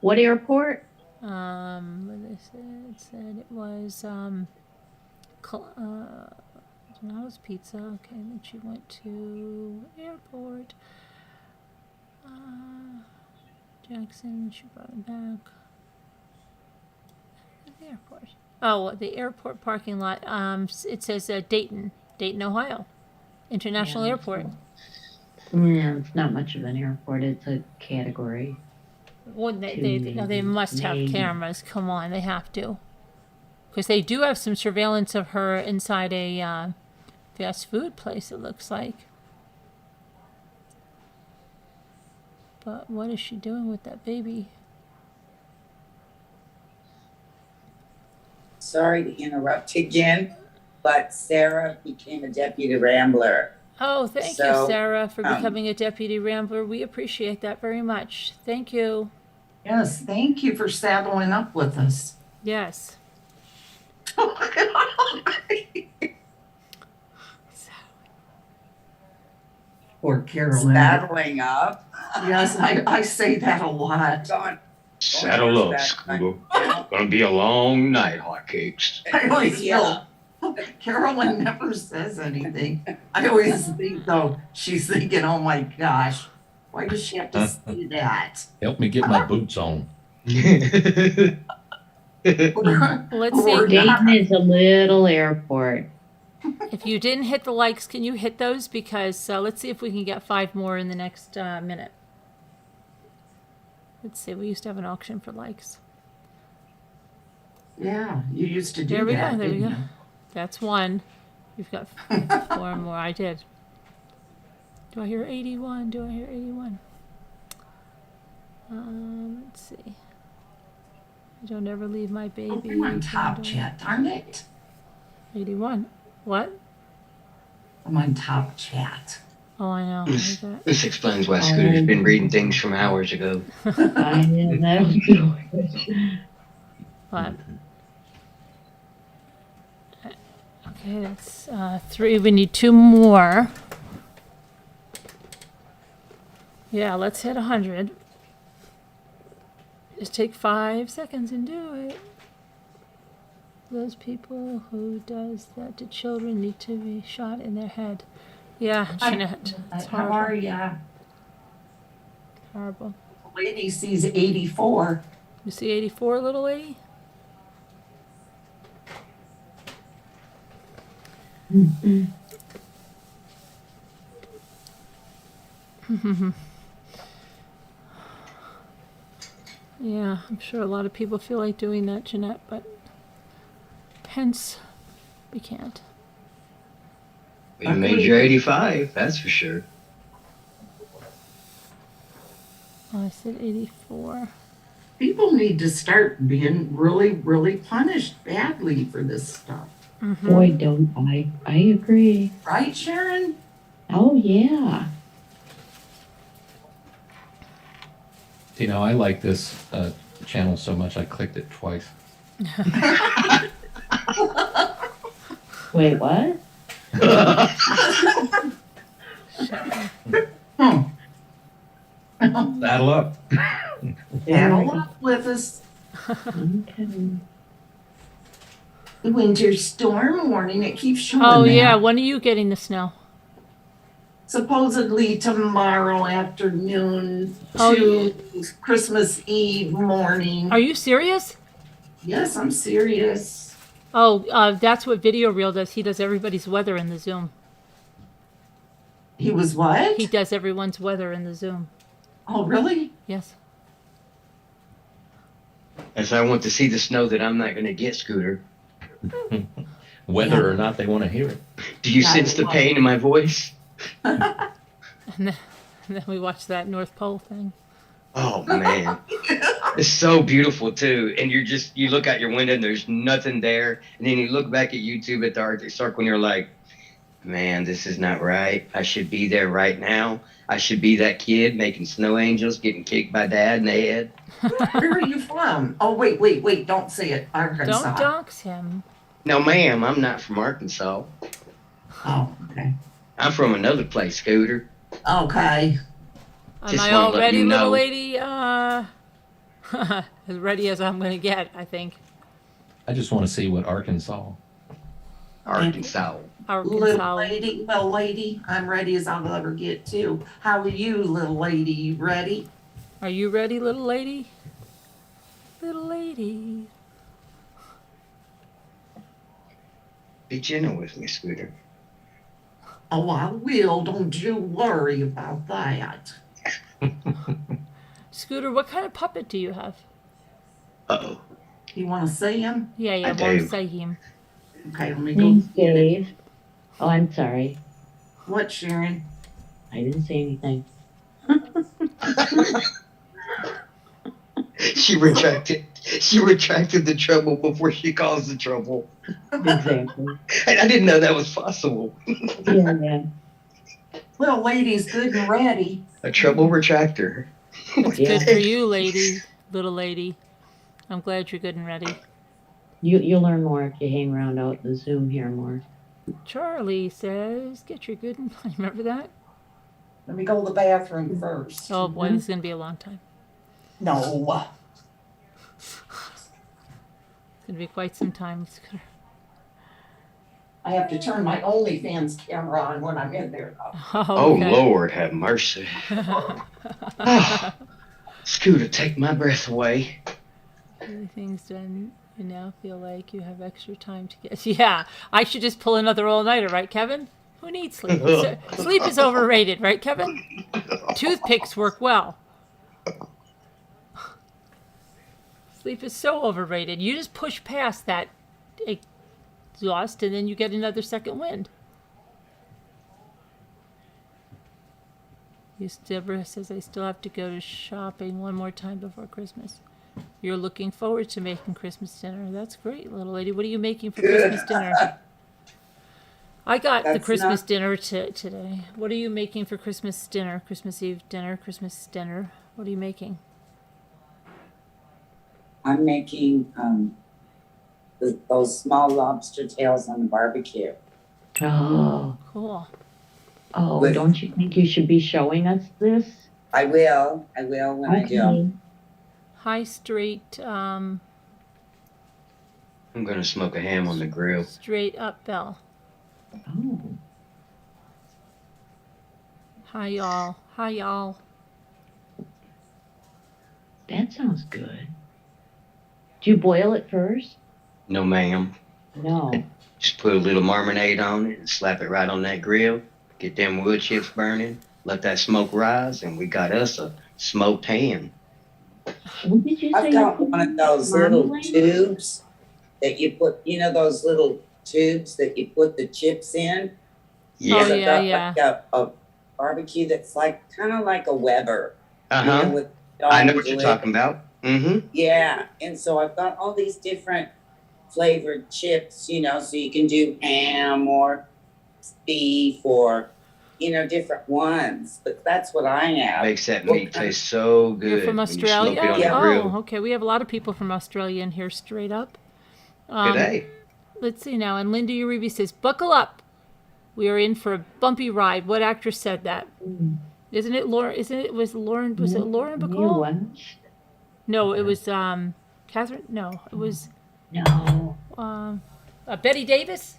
What airport? It said it was Donato's Pizza. Okay, then she went to airport. Jackson, she brought him back. The airport. Oh, the airport parking lot. It says Dayton, Ohio, International Airport. Yeah, it's not much of an airport. It's a category. Well, they must have cameras. Come on, they have to. Because they do have some surveillance of her inside a fast food place, it looks like. But what is she doing with that baby? Sorry to interrupt again, but Sarah became a deputy rambler. Oh, thank you, Sarah, for becoming a deputy rambler. We appreciate that very much. Thank you. Yes, thank you for saddling up with us. Yes. Poor Carolyn. Saddling up. Yes, I say that a lot. Saddle up, Scooter. Gonna be a long night, hotcakes. I always feel Carolyn never says anything. I always think though, she's thinking, oh my gosh, why does she have to say that? Help me get my boots on. Let's see. Dayton is a little airport. If you didn't hit the likes, can you hit those? Because let's see if we can get 5 more in the next minute. Let's see. We used to have an auction for likes. Yeah, you used to do There we that. go. There we didn't go. you? That's 1. You've got 4 more. I did. Do I hear 81? Do I hear 81? Let's see. I don't ever leave my baby. Oh, I'm on top chat, darn it. 81. What? I'm on top chat. Oh, I know. This explains why Scooter's been reading things from hours ago. I know that. What? Okay, that's 3. We need 2 more. Yeah, let's hit 100. Just take 5 seconds and do it. Those people who does that to children need to be shot in their head. Yeah, Jeanette. It's How horrible. are ya? Horrible. Lady sees 84. You see 84, little lady? Yeah, I'm sure a lot of people feel like doing that, Jeanette, but hence we can't. You made your 85, that's for sure. Oh, I said 84. People need to start being really, really punished badly for this stuff. Boy, don't I. I agree. Right, Sharon? Oh, yeah. You know, I like this channel so much I clicked it twice. Wait, what? Saddle up. Saddle up with us. Okay. Winter storm warning, it keeps showing Oh, that. yeah. When are you getting the snow? Supposedly tomorrow afternoon Oh, to Christmas Eve morning. Are you serious? Yes, I'm serious. Oh, that's what Video Reel does. He does everybody's weather in the Zoom. He was what? He does everyone's weather in the Zoom. Oh, really? Yes. As I want to see the snow that I'm not going to get, Scooter. Whether or not they want to hear it. Do you Yeah, sense the I pain in my voice? And then we watched that North Pole thing. Oh man, it's so beautiful too. And you look out your window and there's nothing there. And then you look back at YouTube at the Arctic Circle and you're like, man, this is not right. I should be there right now. I should be that kid making snow angels, getting kicked by dad in the head. Where are you from? Oh, wait. Don't say it. Arkansas. Don't dox him. No, ma'am, I'm not from Arkansas. Oh, okay. I'm from another place, Scooter. Okay. Am Just I wanna all let ready, you little know. lady? As ready as I'm going to get, I think. I just want to see what Arkansas. Arkansas. Arkansas. Little lady, I'm ready as I'll ever get to. How are you, little lady? You ready? Are you ready, little lady? Little lady. Be gentle with me, Scooter. Oh, I will. Don't you worry about that. Scooter, what kind of puppet do you have? Uh-oh. You want to see him? Yeah, I won't do. say him. Okay, let me go. Thanks, Dave. Oh, I'm sorry. What, Sharon? I didn't say anything. She retracted the trouble before she caused the trouble. Exactly. And I didn't know that was possible. Yeah. Little lady's good and ready. A trouble retractor. It's Yeah. good for you, lady. Little lady. I'm glad you're good and ready. You'll learn more if you hang around out in the Zoom here more. Charlie says, get your good and remember that? Let me go to the bathroom first. Oh boy, this is going to be a long time. No. It's going to be quite some time. Scooter. I have to turn my OnlyFans camera on when I'm in there. Oh, okay. Lord, have mercy. Scooter, take my breath away. Everything's done. You now feel like you have extra time to get. Yeah, I should just pull another all-nighter, right, Kevin? Who needs sleep? Sleep is overrated, right, Kevin? Toothpicks work well. Sleep is so overrated. You just push past that exhaust and then you get another second wind. Deborah says, I still have to go to shopping one more time before Christmas. You're looking forward to making Christmas dinner. That's great, little lady. What are you making for Christmas dinner? I got the That's Christmas not- dinner today. What are you making for Christmas dinner? Christmas Eve dinner, Christmas dinner. What are you making? I'm making those small lobster tails on the barbecue. Oh. Cool. Oh, With- don't you think you should be showing us this? I will when I do. High straight, I'm gonna smoke a ham on the grill. Straight up bell. Oh, Hi, y'all. Hi, y'all. that sounds good. Do you boil it first? No, ma'am. No. Just put a little marmalade on it and slap it right on that grill. Get them wood chips burning. Let that smoke rise, and we got us a smoked ham. What did you say? I've got one of those little Marmalade? tubes that you put, those little tubes that you put the chips in. Yeah. Oh, I've got yeah. like a barbecue that's like kind of like a Weber. Uh-huh. With I know what domes you're with- talking about. Mm-hmm. Yeah, and so I've got all these different flavored chips, so you can do ham or beef or, different ones. But that's what I have. Makes that meat taste so good. You're from when you smoke Australia? it on the Yeah. grill. Oh, okay. We have a lot of people from Australia in here, straight up. Good day. Let's see now. And Linda Uribe says, buckle up. We are in for a bumpy ride. What actress said that? Isn't it Lauren? Was it Lauren Bacall? West? No, it was Catherine. No, it was No, Betty Davis.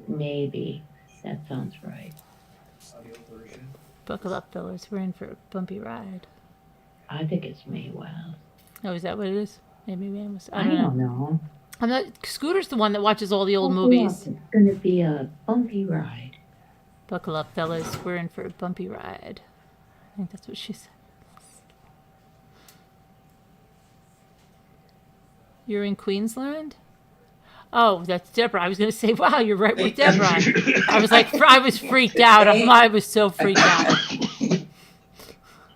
maybe. That sounds right. Buckle up, fellas. We're in for a bumpy ride. I think it's Mae West. Oh, is that what it is? Maybe man was. I I don't know. don't know. I'm not. Scooter's the one that watches all the old Buckle movies. up. It's gonna be a bumpy ride. Buckle up, fellas. We're in for a bumpy ride. I think that's what she said. You're in Queensland? Oh, that's Deborah. I was going to say, wow, you're right with Deborah. I was like, I was freaked out. I was so freaked out.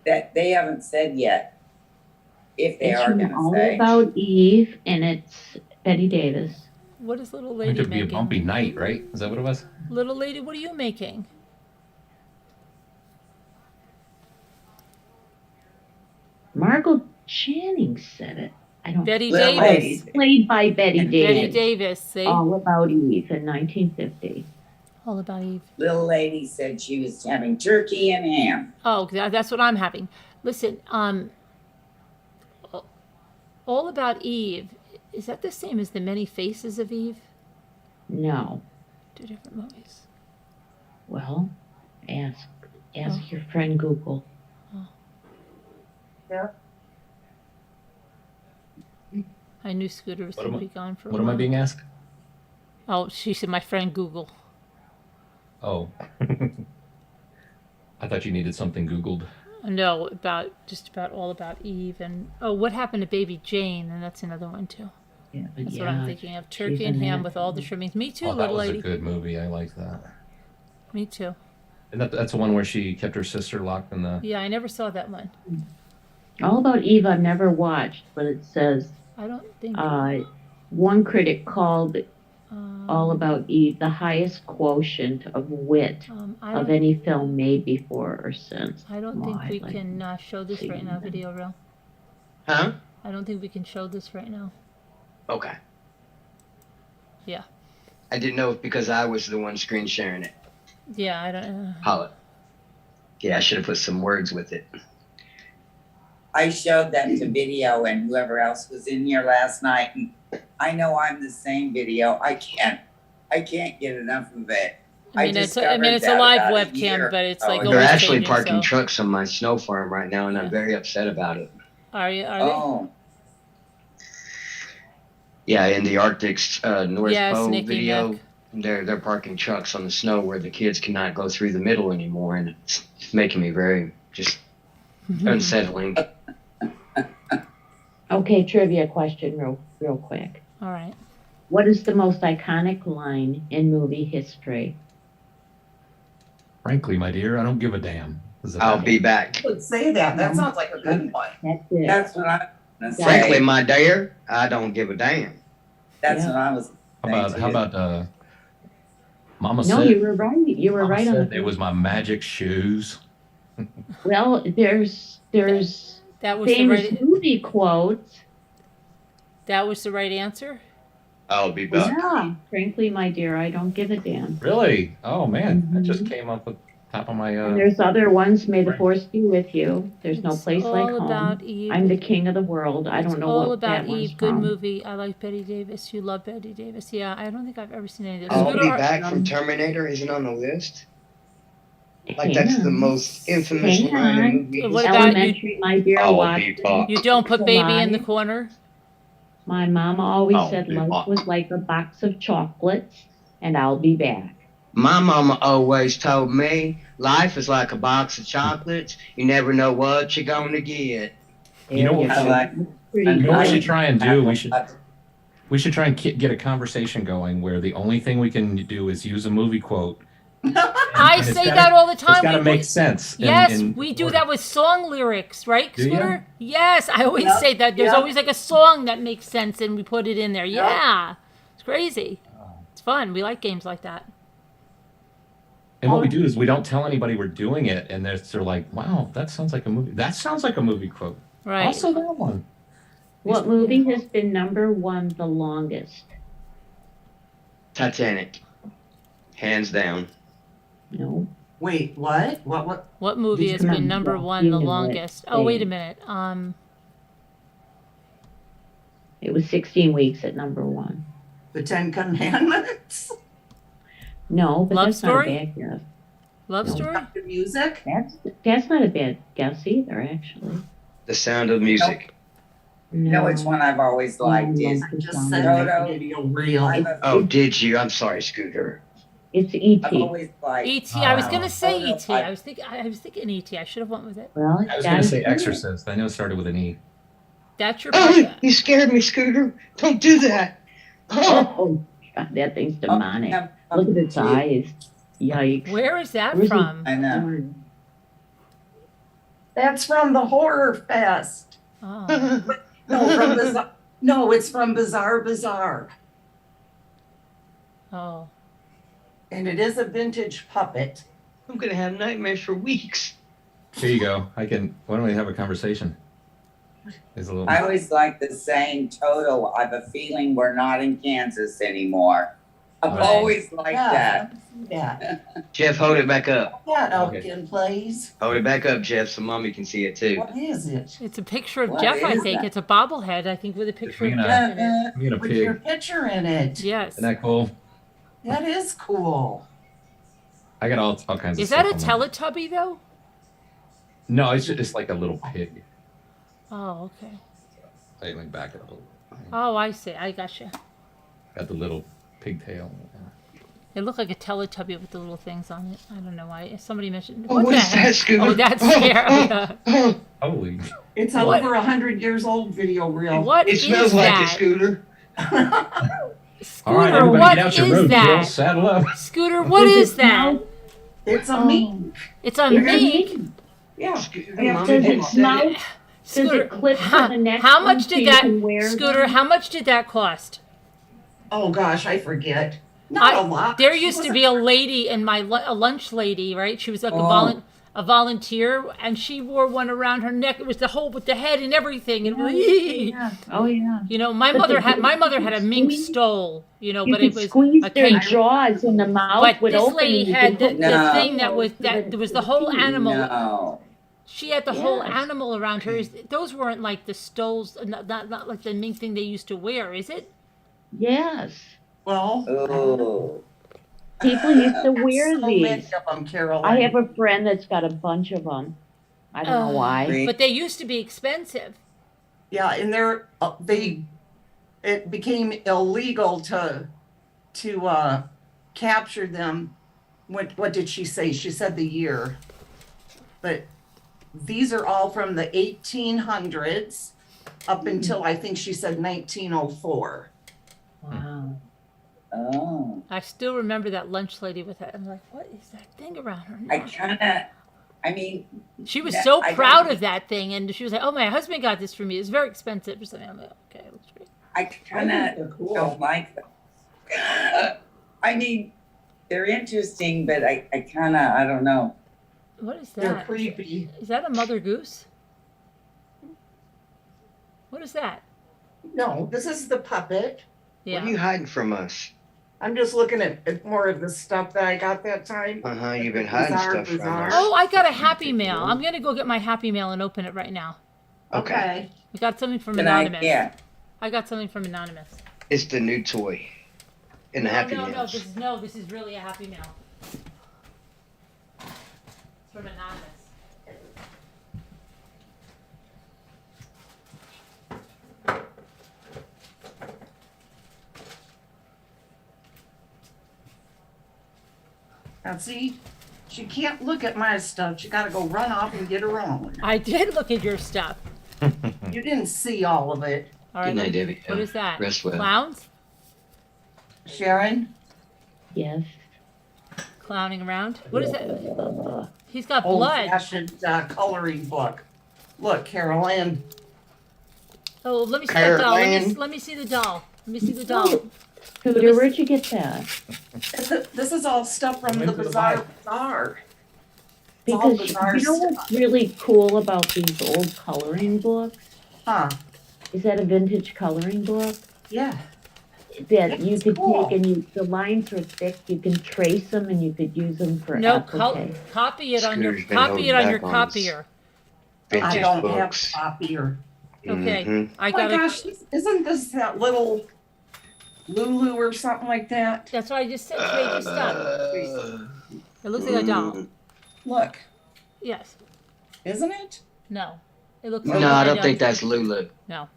That they haven't said yet if they It's are from going to All say. About Eve, and it's Betty Davis. What is little It lady could be a making? bumpy night, right? Is that what it was? Little lady, what are you making? Margot Channing said it. I don't. Betty Little Davis. lady. Played by Betty Davis. Betty Davis. See? All About Eve in 1950. All About Eve. Little lady said she was having turkey and ham. Oh, that's what I'm having. Listen, All About Eve. Is that the same as The Many Faces of Eve? No. Two different movies. Well, ask your friend Google. I knew Scooter was What going am to be gone for a What while. am I being asked? Oh, she said my friend Google. Oh. I thought you needed something Googled. No, just about All About Eve and what happened to Baby Jane? And that's another one too. Yeah, That's what I'm thinking of. Turkey she's and in ham that. with all the trimmings. Me too, Oh, that little was lady. a good movie. I like that. Me too. And that's the one where she kept her sister locked in the. Yeah, I never saw that one. All About Eve I've never watched, but it says I don't think. one critic called All About Eve the highest quotient of wit I of don't, any film made before or since. I don't Well, think I'd we like can to show this see right now, that. Video Real. Huh? I don't think we can show this right now. Okay. Yeah. I didn't know if because I was the one screen sharing it. Yeah, I don't. Holla. Yeah, I should have put some words with it. I showed that to video and whoever else was in here last night. And I know I'm the same video. I can't get enough of it. I mean, it's a discovered live that about a webcam, year but it's ago. like They're always actually changing, parking so. trucks on my snow farm right now, and I'm Yeah. very upset about it. Are you? Are Oh, Yeah, in the Arctic's North Yes, Pole Nicky video, Nick. they're parking trucks on the snow where the kids cannot go through the middle anymore, and it's making me very just unsettling. Okay, trivia question real quick. All right. What is the most iconic line in movie history? Frankly, my dear, I don't give a damn. Is that I'll that be back. I would say that. That sounds like a good one. That's it. that's what I'm gonna say. Frankly, my dear, I don't give a damn. That's Yeah. what I was. How about Mama No, said you were right. You were Mama right on said the. it was my magic shoes. Well, there's That was the famous right. movie quotes. That was the right answer. I'll be back. Yeah. Frankly, my dear, I don't give a damn. Really? Oh man, that just Mhm. came up with top of my. And there's other ones. May the force be with you. There's no It's place like all home. about Eve. I'm the king of the world. I It's don't know all what about that one's Eve. Good from. movie. I like Betty Davis. You love Betty Davis. Yeah, I don't think I've ever seen any of those. I'll Scooter, Be Back from Terminator isn't on the list. Like, Hang that's the on. most infamous Hang line in on. movie What history. about Elementary, my dear I'll be Watson. back. you don't put baby in the Alive. corner? My mama always I'll said be life back. was like a box of chocolates, and I'll be back. My mama always told me life is like a box of chocolates. You never know what you're gonna get. You know There what I go. like- Pretty You know what we good. should try and do? We should try and get a conversation going where the only thing we can do is use a movie quote. I And it's say gotta- that all the time. It's got to We- make sense. Yes, we do that with song lyrics, right, Do ya? Scooter? Yes, I always Yep, say that. There's yep. always like a song that makes sense and we put it in there. Yep. Yeah. It's crazy. It's fun. We like games like that. And what we do is we don't tell anybody we're doing it, and they're like, "Wow, that sounds like a movie. That sounds like a movie quote." Right. Also, that one. What movie has been #1 the longest? Titanic. Hands down. No. Wait, what? What? What movie Did has you- been Come on, number yeah, one you the knew it. longest? Oh, wait a Dang. minute. It was 16 weeks at #1. The Ten Commandments? No, but Love that's Story? not a bad guess. Love No. Story? The music? That's not a bad guess either, actually. The Sound of Music. You know which one I've always liked is I just Down said there. that video reel. Oh, did you? I'm sorry, Scooter. It's I've E.T. always liked. E.T. I was Oh. gonna say Oh, no, E.T. I was thinking E.T. I should have went with it. Well, I was that going to is say good. Exorcist. I know it started with an E. That's your Oh, pick. you scared me, Scooter. Don't do that. Oh, Oh, God, that thing's Oh, demonic. yeah, Look at its gee, eyes. Yikes. Where is that Where's from? I know. That's from the Horror Fest. Oh. No, from Bizarre. No, it's from Bizarre Bazaar. Oh. And it is a vintage puppet. I'm gonna have nightmares for weeks. Here you go. Why don't we have a conversation? There's a little. I always like the saying Toto, I have a feeling we're not in Kansas anymore. I've Right. always liked that. Yeah. Jeff, hold it back up. Yeah, Okay. Elkin plays. Hold it back up, Jeff, so Mommy can see it too. What is it? It's a picture of What Jeff, I is think. that? It's a bobblehead, I think, with a picture of Katrina. Jeff in it. I'm gonna With your pig. picture in it. Yes. Isn't that cool? That is cool. I got all kinds of Is that a stuff on my- Teletubby, though? No, it's just like a little pig. Oh, okay. Like back it up a little. Oh, I see. I gotcha. Got the little pigtail. It looked like a Teletubby with the little things on it. I don't know why. Somebody mentioned. Oh, What what the is heck? that, Scooter? Oh, that's Oh, scary. oh, Holy. It's What? over 100 years old video reel. What It is smells like that? it, Scooter. All right, Scooter, everybody what get out your is road, that? girls. Saddle up. Scooter, what is that? It's a Oh. mink. It's a It's a mink. Yeah. Scooter, Yeah, Mommy Does didn't it say smell? it. Does Scooter, it clip to how, the next how one much so did you that, can wear Scooter, them? how much did that cost? Oh gosh, I forget. Not a lot. There She used to wasn't- be a lady in a lunch lady, right? She was like Oh. a volunteer, and she wore one around her neck. It was the whole with the head and everything. And Yeah. Oh, yeah. you know, my But mother they- had a mink stole. You know, You but could it was squeeze a their cake. jaws and the mouth But would this open. lady and you had could hook the No. thing that was that there was the whole animal. No. She had the whole Yes. animal around her. Those weren't like the stoles, not like the mink thing they used to wear, is it? Yes. Well, Oh. People used to wear so many these. of them, Caroline. I have a friend that's got a bunch of them. I don't know why. Really? But they used to be expensive. Yeah, and it became illegal to capture them. What did she say? She said the year. But these are all from the 1800s up until I think she said 1904. Wow. Oh. I still remember that lunch lady with that. I'm like, what is that thing around her I neck? kind of, I mean, She was Yeah, so I proud don't- of that thing, and she was like, "Oh, my husband got this for me. It's very expensive." Or something. I'm like, "Okay, that's great." I kind they're of cool. don't like them. I mean, they're interesting, but I kind of, I don't know. What is They're that? creepy. Is that a mother goose? What is that? No, this is the puppet. What are you hiding from us? I'm just looking at more of the stuff that I got that time. You've been hiding stuff from us. Oh, I got a Happy Mail. I'm gonna go get my Happy Mail and open it right now. Okay. I got something from Good Anonymous. idea. I got something from Anonymous. It's the new toy in the Happy No, Meals. this is really a Happy Mail. It's from Anonymous. Now see, she can't look at my stuff. She gotta go run off and get her own. I did look at your stuff. You didn't see all of it. All right. Good night, Debbie. What is that? Rest well. Clowns? Sharon? Yes. Clowning around? What is that? He's got Old blood. fashioned coloring book. Look, Carol Ann. Oh, let me see that doll. Caroline. Let me see the doll. Let me see the doll. Scooter, where'd you get that? This is all stuff from the Bazaar. It's all Because bizarre you know what's really cool about these old coloring books? Huh? Is that a vintage coloring book? Yeah. That you It's could cool. take and the lines are thick, you can trace them and you could use them for No, applique. copy it on your Scooter's been holding back on us. copier. I Vintage don't books. have a copier. Okay, Mhm. I Oh my got it. gosh, isn't this that little Lulu or something like that? That's what I just said. Trade your stuff. It looks like a doll. Look, Yes. isn't it? No. It looks No, like I don't think that's Lulu. No.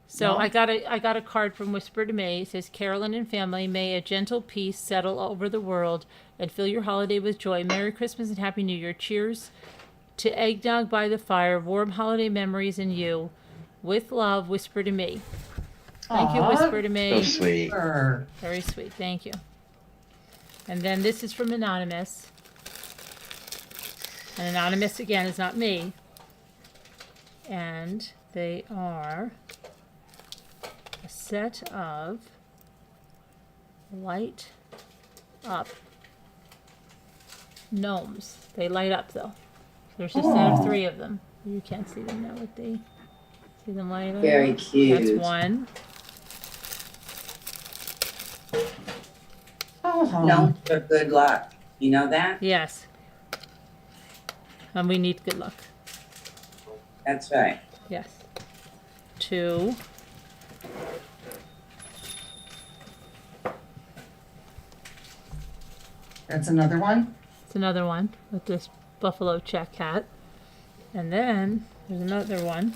So No? I got a card from Whisper to May. It says, Carolyn and family, may a gentle peace settle over the world and fill your holiday with joy. Merry Christmas and Happy New Year. Cheers to eggnog by the fire, warm holiday memories in you. With love, Whisper to Me. Thank you, Aw. Whisper to So Me. sweet. Or Very sweet. Thank you. And then this is from Anonymous. And Anonymous, again, is not me. And they are a set of light up gnomes. They light up, though. There's a set of 3 of them. You can't see them now, but they see them light up. Very cute. That's one. oh, No, for good luck. You know that? Yes. And we need good luck. That's right. Yes. 2. that's another one. It's another one with this buffalo check hat. And then there's another one.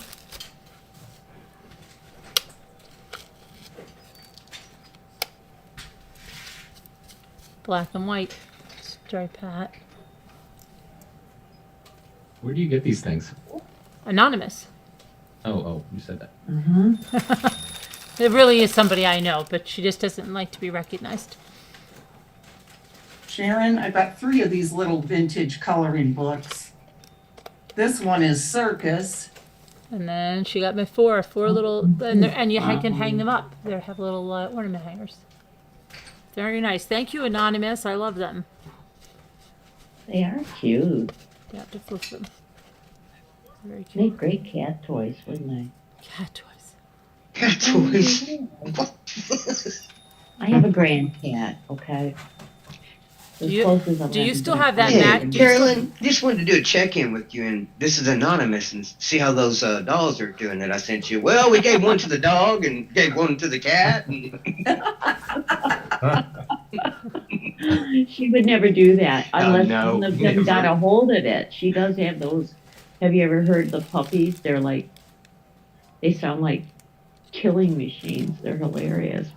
Black and white stripe hat. Where do you get these things? Anonymous. Oh, you said that. It really is somebody I know, but she just doesn't like to be recognized. Sharon, I've got 3 of these little vintage coloring books. This one is Circus. And then she got me 4 little, and you can hang them up. They have little ornament hangers. Very nice. Thank you, Anonymous. I love them. They are cute. You have to flip them. Very cute. Make great cat toys, wouldn't they? Cat toys. Cat toys. I have a grand cat, okay? As Do you- close as I'll do you ever still get. have that Hey, mat? Carolyn, just wanted to do a check-in with you, and this is Anonymous, and see how those dolls are doing that I sent you. Well, we gave one to the dog and gave one to the cat. And She would never do that unless no, one of them never. got a hold of it. She does have those. Have you ever heard the puppies? They sound like killing machines. They're hilarious.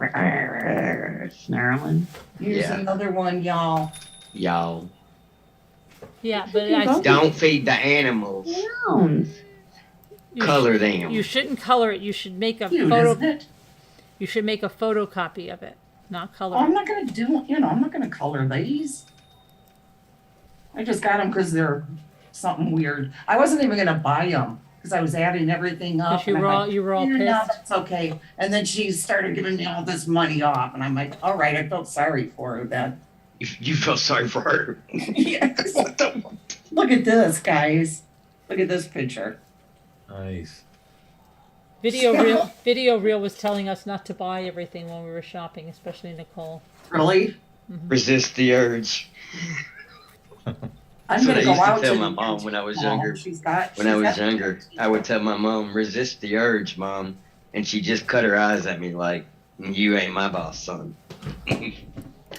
Snarling. Here's Yeah. another one, y'all. y'all, Yeah, but don't feed the animals. Sounds. Color them. you shouldn't color it. You should make a Cute, photo. isn't it? You should make a photocopy of it, not color Oh, I'm it. not gonna do, I'm not gonna color these. I just got them because they're something weird. I wasn't even gonna buy them because I was adding everything up. Because you and were I'm all like, you were all "Yeah, no, pissed. that's okay." And then she started giving me all this money off, and I'm like, all right, I felt sorry for her then. You felt sorry for her. Yes. What the? Look at this, guys. Look at this picture. Nice. Video Reel was telling us not to buy everything when we were shopping, especially Nicole. Really? Resist the urge. I'm That's what gonna I go used to out tell to my the mom when I was antique mall. younger. She's got. When I was younger, I would tell my mom, resist the urge, Mom. And she just cut her eyes at me like, you ain't my boss, son. Don't you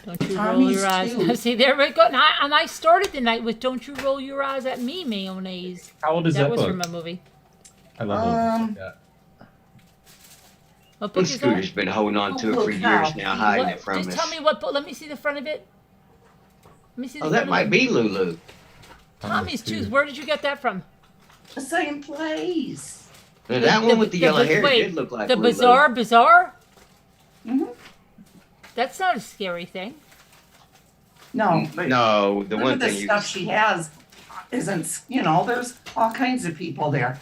roll Tommy's your eyes. too. See, there we go. And I started the night with "Don't you roll your eyes at me, mayonnaise." How old is that That was book? from a movie. I love books like that. What book is that? Scooter's been holding on to it for Holy cow. years now, hiding What- it from just us. tell me what book. Let me see the front of it. Let me see the Oh, front that might of it. be Lulu. Tommy's Tooth. Where did you get that from? The same place. Now, that one with the yellow hair wait, did look like the Lulu. Bazaar? Mhm. That's not a scary thing. No, but No, the some one of the thing you stuff she has isn't. There's all kinds of people there.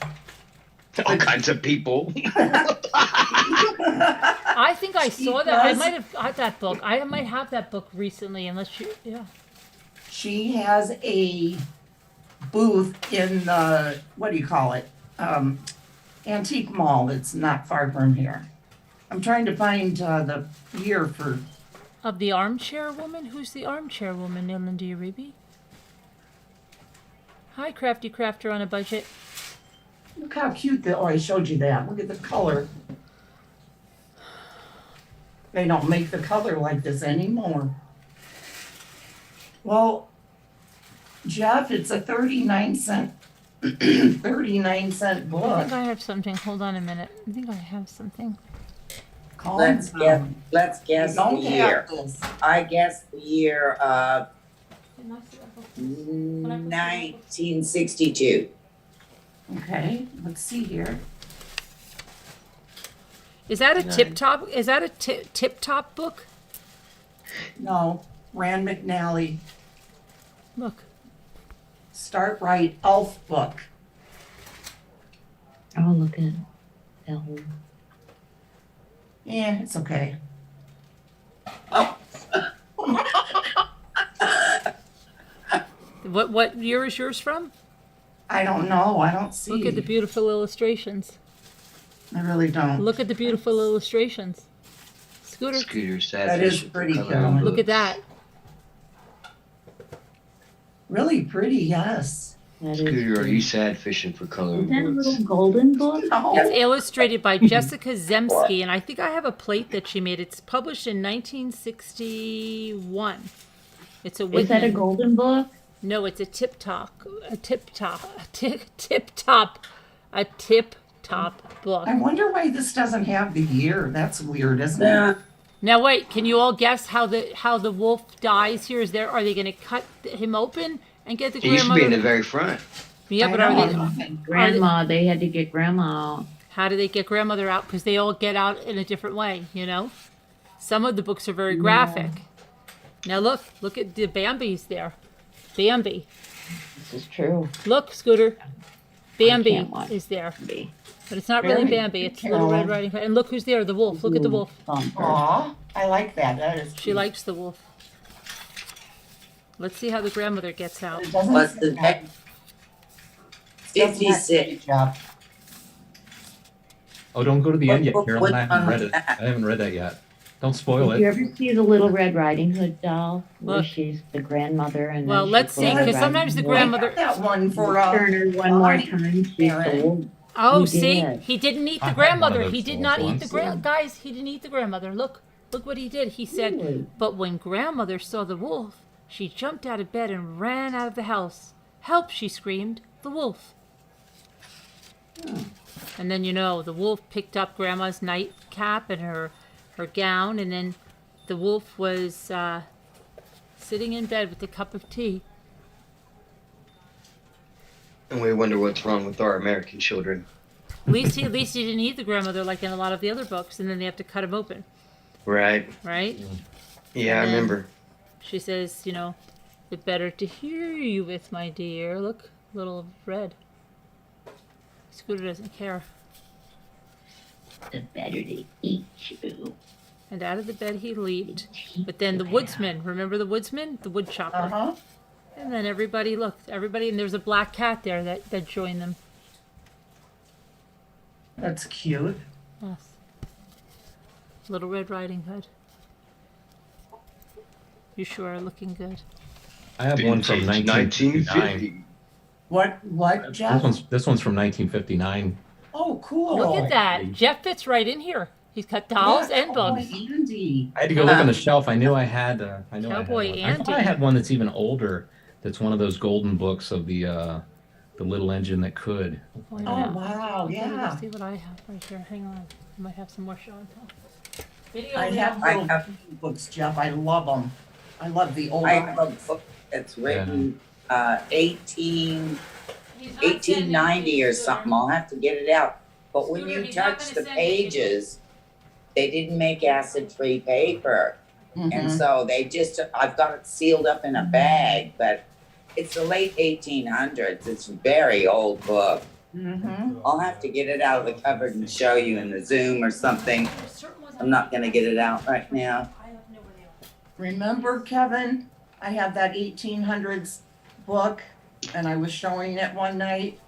all kinds of people. I think I saw that. I does. might have got that book. I might have that book recently, unless you. Yeah. She has a booth in the, what do you call it? Antique mall that's not far from here. I'm trying to find the year for. Of the armchair woman? Who's the armchair woman, Linda Uribe? Hi, Crafty Crafter on a budget. Look how cute I showed you that. Look at the color. They don't make the color like this anymore. Well, Jeff, it's a 39-cent 39-cent I book. think I have something. Hold on a minute. I think I have something. Calm Let's down. guess You don't the have year. this. I guess the year of 1962. Okay, let's see here. Is that a tip top? Is that a tip top book? No, Rand McNally, Look. Start Right Elf book. Oh, look at Ellen. Yeah, it's okay. What year is yours from? I don't know. I don't see. Look at the beautiful illustrations. I really don't. Look at the beautiful illustrations. Scooter. Scooter sad That is fish with the pretty, color Carolyn. books. Look at that. Really pretty, yes. That is Scooter, are pretty. you sad fishing for color Is that a books? little golden book? No. It's illustrated by Jessica Zemsky, and I think I have a plate that she made. It's published in 1961. It's a Is that a Whitman. golden book? No, it's a tip top book. I wonder why this doesn't have the year. That's weird, isn't it? Yeah. Now wait, can you all guess how the wolf dies here? Are they going to cut him open and get the It used to be in the grandmother? very front. Yeah, I but are know. they? Grandma, they had to get grandma out. How do they get grandmother out? Because they all get out in a different way, you know? Some of the books are very graphic. Now look at the Bambi's there. Bambi. This is true. Look, Scooter. Bambi can't watch is there. Bambi. But it's not really Very Bambi. It's Little Red Riding Hood. And look who's there, the wolf. Look at the wolf. Bumper. Aw, I like that. That is She cute. likes the wolf. Let's see how the grandmother gets out. It doesn't What's say the that. next? It does not say 56. Jeff. Oh, don't go to the end yet, What- Carolyn. I what haven't one read was it. that? I haven't read that yet. Don't spoil Did you it. ever see the Little Red Riding Hood doll where Look. she's the grandmother and Well, then let's she's see, Little because Red sometimes the Riding Hood? grandmother. I got that one for Turn her one more time. She's Karen. old. Oh, He see, did. he didn't eat I the had one of grandmother. those He did dolls not eat once. the guys. He didn't eat the grandmother. Look what he did. He said, Really? but when grandmother saw the wolf, she jumped out of bed and ran out of the house. Help! She screamed. The wolf. And then the wolf picked up grandma's nightcap and her gown, and then the wolf was sitting in bed with a cup of tea. And we wonder what's wrong with our American children. At least he didn't eat the grandmother like in a lot of the other books, and then they have to cut him open, Right. right? Yeah, I And then remember. She says, the better to hear you with, my dear. Look, little red. Scooter doesn't care. The better to eat you. And out of the bed he leaped. But then the woodsman, remember the woodsman? The wood chopper. Uh-huh. And then everybody looked. And there's a black cat there that joined them. That's cute. Yes. Little Red Riding Hood. You sure are looking good. I have one from Vintage 1959. 1950. What, Jeff? This one's from 1959. Oh, cool. Look at that. Jeff fits right in here. He's got dolls Yeah, and books. Cowboy Andy. I had to go look on the shelf. I knew I had. Cowboy one. I thought I Andy. had one that's even older. That's one of those golden books of the little engine that could. Oh, wow, Okay, yeah. let's see what I have right here. Hang on. I might have some more show and tell. Video I reel. have little books, Jeff. I love them. I love the old. I have a book that's written 1890 or something. I'll have to get it out. But when Scooter, you he's not touch gonna the send it to you. pages, they didn't make acid-free paper. And Mhm. so I've got it sealed up in a bag, but it's the late 1800s. It's a very old book. Mhm. I'll have to get it out of the cupboard and show you in the Zoom or something. I'm not gonna get it out right now. Remember, Kevin, I have that 1800s book and I was showing it one night.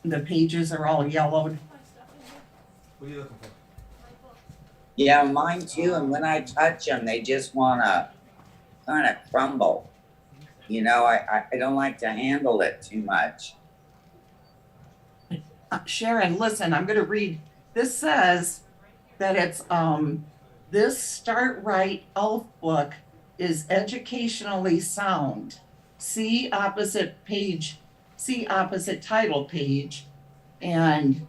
The pages are all yellowed. What are you looking for? Yeah, mine too, and when I touch them, they just wanna kind of crumble. You know, I don't like to handle it too much. Sharon, listen, I'm gonna read. This says that it's, this Start Right Elf book is educationally sound. See opposite title page. And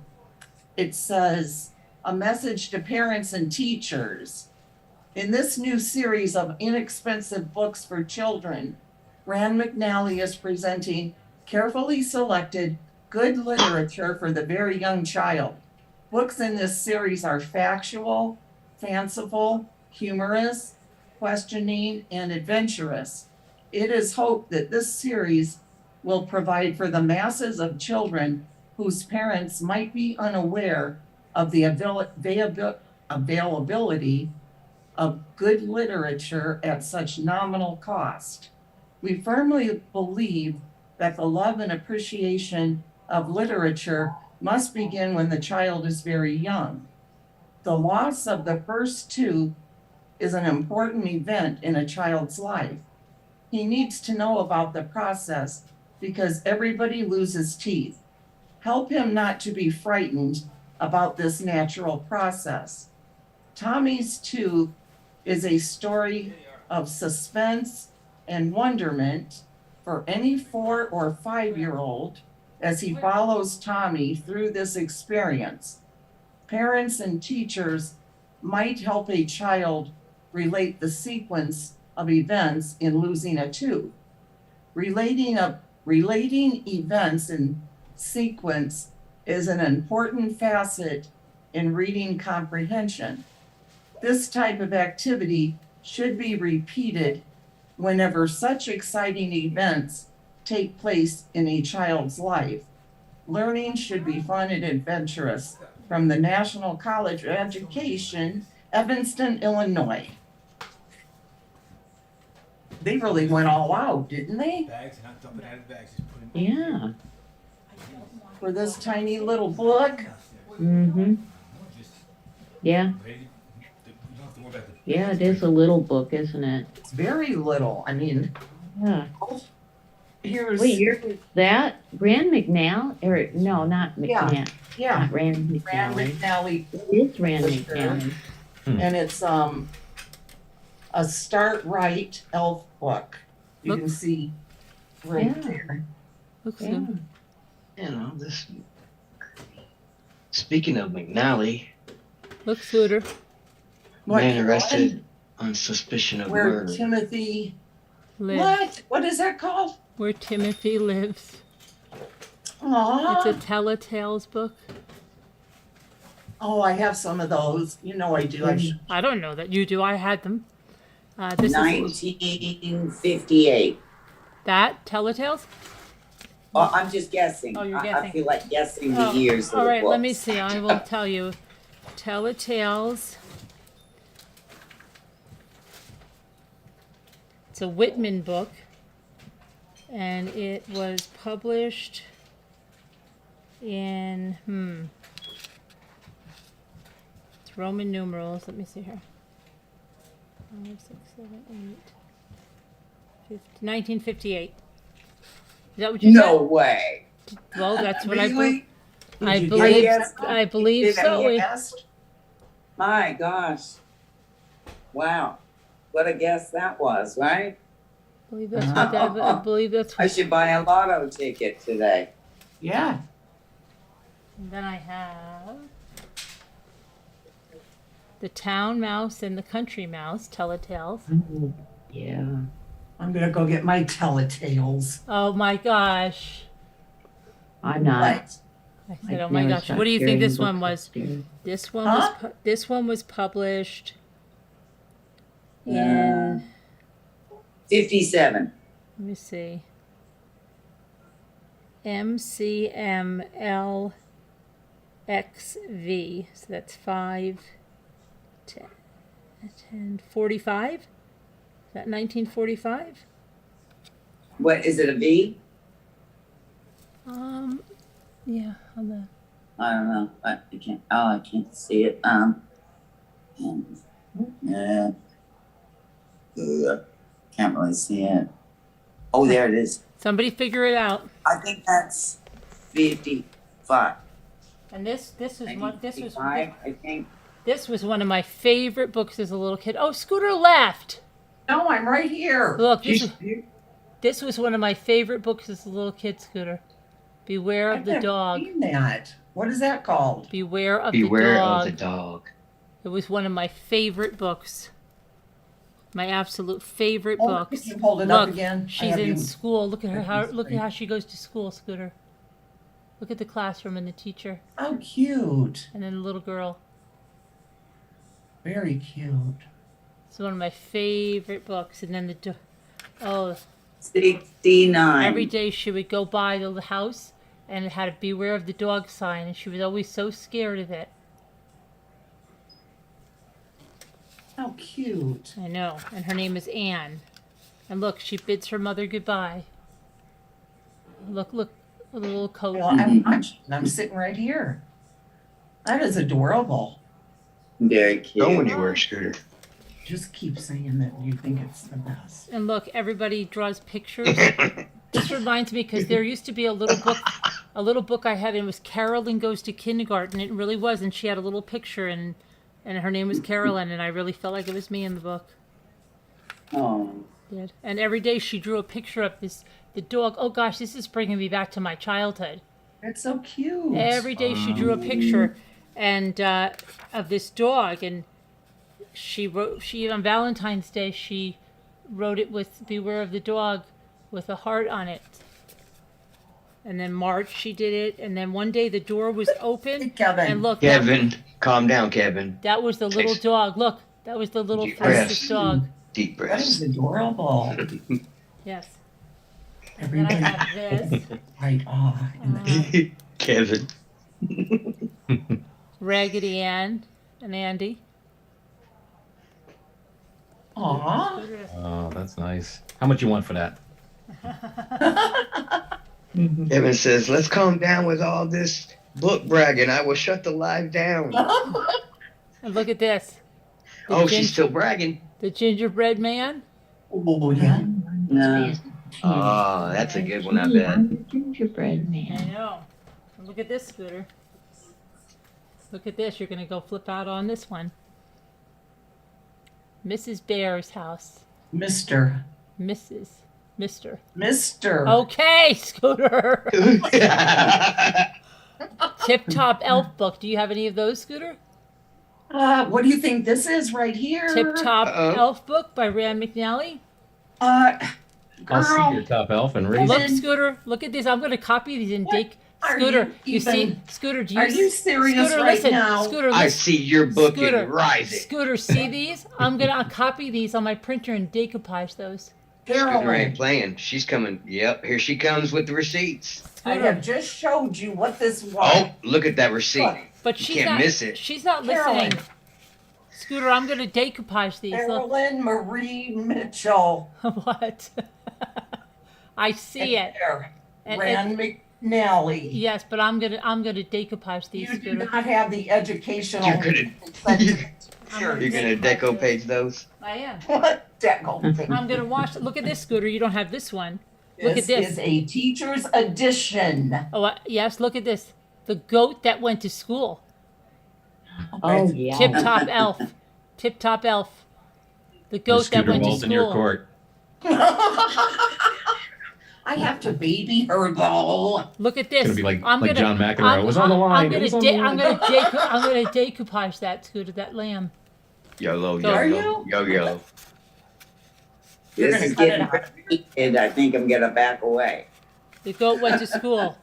it says, a message to parents and teachers. In this new series of inexpensive books for children, Rand McNally is presenting carefully selected good literature for the very young child. Books in this series are factual, fanciful, humorous, questioning, and adventurous. It is hoped that this series will provide for the masses of children whose parents might be unaware of the availability of good literature at such nominal cost. We firmly believe that the love and appreciation of literature must begin when the child is very young. The loss of the first two is an important event in a child's life. He needs to know about the process because everybody loses teeth. Help him not to be frightened about this natural process. Tommy's Tooth is a story of suspense and wonderment for any 4 or 5-year-old as he follows Tommy through this experience. Parents and teachers might help a child relate the sequence of events in losing a tooth. Relating events in sequence is an important facet in reading comprehension. This type of activity should be repeated whenever such exciting events take place in a child's life. Learning should be fun and adventurous. From the National College of Education, Evanston, Illinois. They really went all out, didn't they? Bags, not dumping out of the bags, just putting. Yeah. For this tiny little book. Mm-hmm. Yeah. Yeah, it is a little book, isn't it? It's very little. I mean, Yeah. here's. Wait, year was that? Rand McNally? Or, no, not Yeah. McNally. Yeah, Not Rand Rand McNally. McNally, It is Rand For sure. McNally. and it's a Start Right Elf book. You Look. can see right Yeah. there. Looks Yeah. good. You know, this. Speaking of McNally, Look, Scooter. What, man arrested on suspicion of Where murder. Timothy, Lives. what is that called? Where Timothy lives. Aw. It's a Telltales book. Oh, I have some of those. You know I do. I don't know that you do. I had them. This is 1958. that Telltales. Well, I'm just guessing. Oh, you're I guessing. feel like guessing the years of All the right, let me books. see. I will tell you. Telltales. It's a Whitman book, and it was published in, it's Roman numerals. Let me see here. 5, 6, 7, 8, 1958. Is that what you No said? way. Well, that's what Really? I Did you believe. guess? I believe Did so. I guessed? My gosh. Wow. What a guess that was, right? I believe that's what that. I believe that's I what. should buy a lotto ticket today. Yeah. And then I have the town mouse and the country mouse, Telltales. Yeah. I'm gonna go get my Telltales. Oh my gosh. I'm not. What? I said, I've oh my never gosh. stopped What do you think carrying this books one was? upstairs. This one Huh? was this one was published in 57. let me see. MCMLXV. So that's 5 10 45? Is that 1945? What is it, a V? Yeah, on the I don't know. I can't. Oh, I can't see it. Yeah. Can't really see it. Oh, there it is. somebody figure it out. I think that's 55. And this is what this was 55, I think. this was one of my favorite books as a little kid. Oh, Scooter left. No, I'm right here. Look, this was one of my favorite books as a little kid, Scooter. Beware of I've the never dog. seen that. What is that called? Beware of Beware the dog. of the dog. It was one of my favorite books. My absolute favorite Oh, books. can you hold it Look, up again? I she's have in you- school. Look at her. Look at how she goes to school, Scooter. Look at the classroom and the teacher, Oh, cute. and then the little girl. Very cute. It's one of my favorite books. And then oh, 69. every day she would go by the house, and it had a beware of the dog sign, and she was always so scared of it. How cute. I know. And her name is Anne. And look, she bids her mother goodbye. Look, a little coat. Well, I'm watching. I'm sitting right here. That is adorable. Very cute. Go anywhere, Scooter. Just keep saying that you think it's the best. And look, everybody draws pictures. This reminds me because there used to be a little book I had, and it was Carolyn Goes to Kindergarten. It really was, and she had a little picture, and her name was Carolyn, and I really felt like it was me in the book. Oh. Did. And every day she drew a picture of the dog. Oh gosh, this is bringing me back to my childhood. It's so cute. Every day she drew a picture, and of this dog, and she on Valentine's Day she wrote it with "Beware of the dog" with a heart on it. And then March she did it, and then one day the door was open, Kevin. and look, Kevin, calm down, Kevin. that was the little dog. Look, that was the little Deep fastest breaths. dog. Deep That is breaths. adorable. Yes. Every Then I day. have this. Right on. Kevin. Raggedy Ann and Andy. Aw. Oh, that's nice. How much you want for that? Kevin says, let's calm down with all this book bragging. I will shut the live down. And look at this. The Oh, gin- she's still bragging. The gingerbread man. Oh, yeah. No. Oh, that's a good one, I bet. Gingerbread I man. know. And look at this, Scooter. Look at this. You're going to go flip out on this one. Mrs. Bear's house. Mr. Mr. Okay, Scooter. Tip Top Elf book. Do you have any of those, Scooter? What do you think this is right here? Tip Top Uh-oh. Elf book by Rand McNally. Girl. I'll see your top elf and read Look, it. Scooter. Look at this. I'm going to copy these and What take. are Scooter, you you see, even- Scooter, do you Are you serious Scooter, right listen, now? Scooter, I listen. see your book Scooter, is rising. Scooter, see these? I'm gonna copy these on my printer and decoupage those. Scooter ain't Carolyn, playing. She's coming. Yep, here she comes with the receipts. I Scooter, have just showed you what this was. Oh, look at that receipt. but you she's can't not. miss it. She's not Carolyn. listening. Scooter, I'm gonna decoupage these. Look. Carolyn Marie Mitchell. What? I see it. There. And- Rand Nellie. Yes, but I'm gonna decoupage these, You do Scooter. not have the educational. You're gonna Sure. you're gonna deco page those. I am. What deco page? I'm gonna wash. Look at this, Scooter. You don't have this one. Look at This this. is a teacher's edition. Oh, yes. Look at this. The goat that went to school. Oh, yeah. Tip top elf. Tip top elf. The goat that Scooter went to Walls in your school. court. I have to baby her though. Look at It's this. gonna be like I'm like gonna, John McEnroe. It was on the line. I'm gonna decoupage that, Scooter. That lamb. YOLO, Are YOLO, yo-yo. You're This gonna is cut it getting out. pretty heated. I think I'm gonna back away. The goat went to school.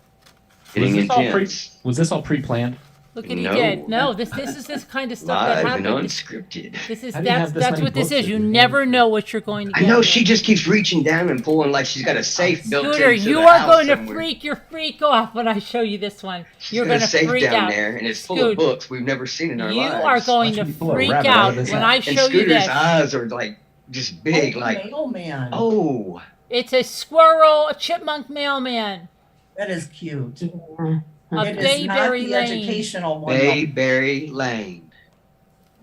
Getting Was this all intense. was this all pre-planned? Look at No. he did. No, this is this kind of stuff that Live and happens. unscripted. This is How do you have this that's many what this books is. that You you never have? know what you're going to I get. know with. she just keeps reaching down and pulling like she's got a safe built Scooter, into you the are house going to somewhere. freak off when I show you this one. She's You're got going a to safe freak down out. there, and it's full Scoot, of books we've never seen in our You lives. are going Why to don't you pull a freak rabbit out out of this when hat? I And show you Scooter's this. eyes are like just big, like Mailman. oh, It's a squirrel, a chipmunk mailman. That is cute. A It is not Bayberry the Lane. educational one. though. Bayberry Lane.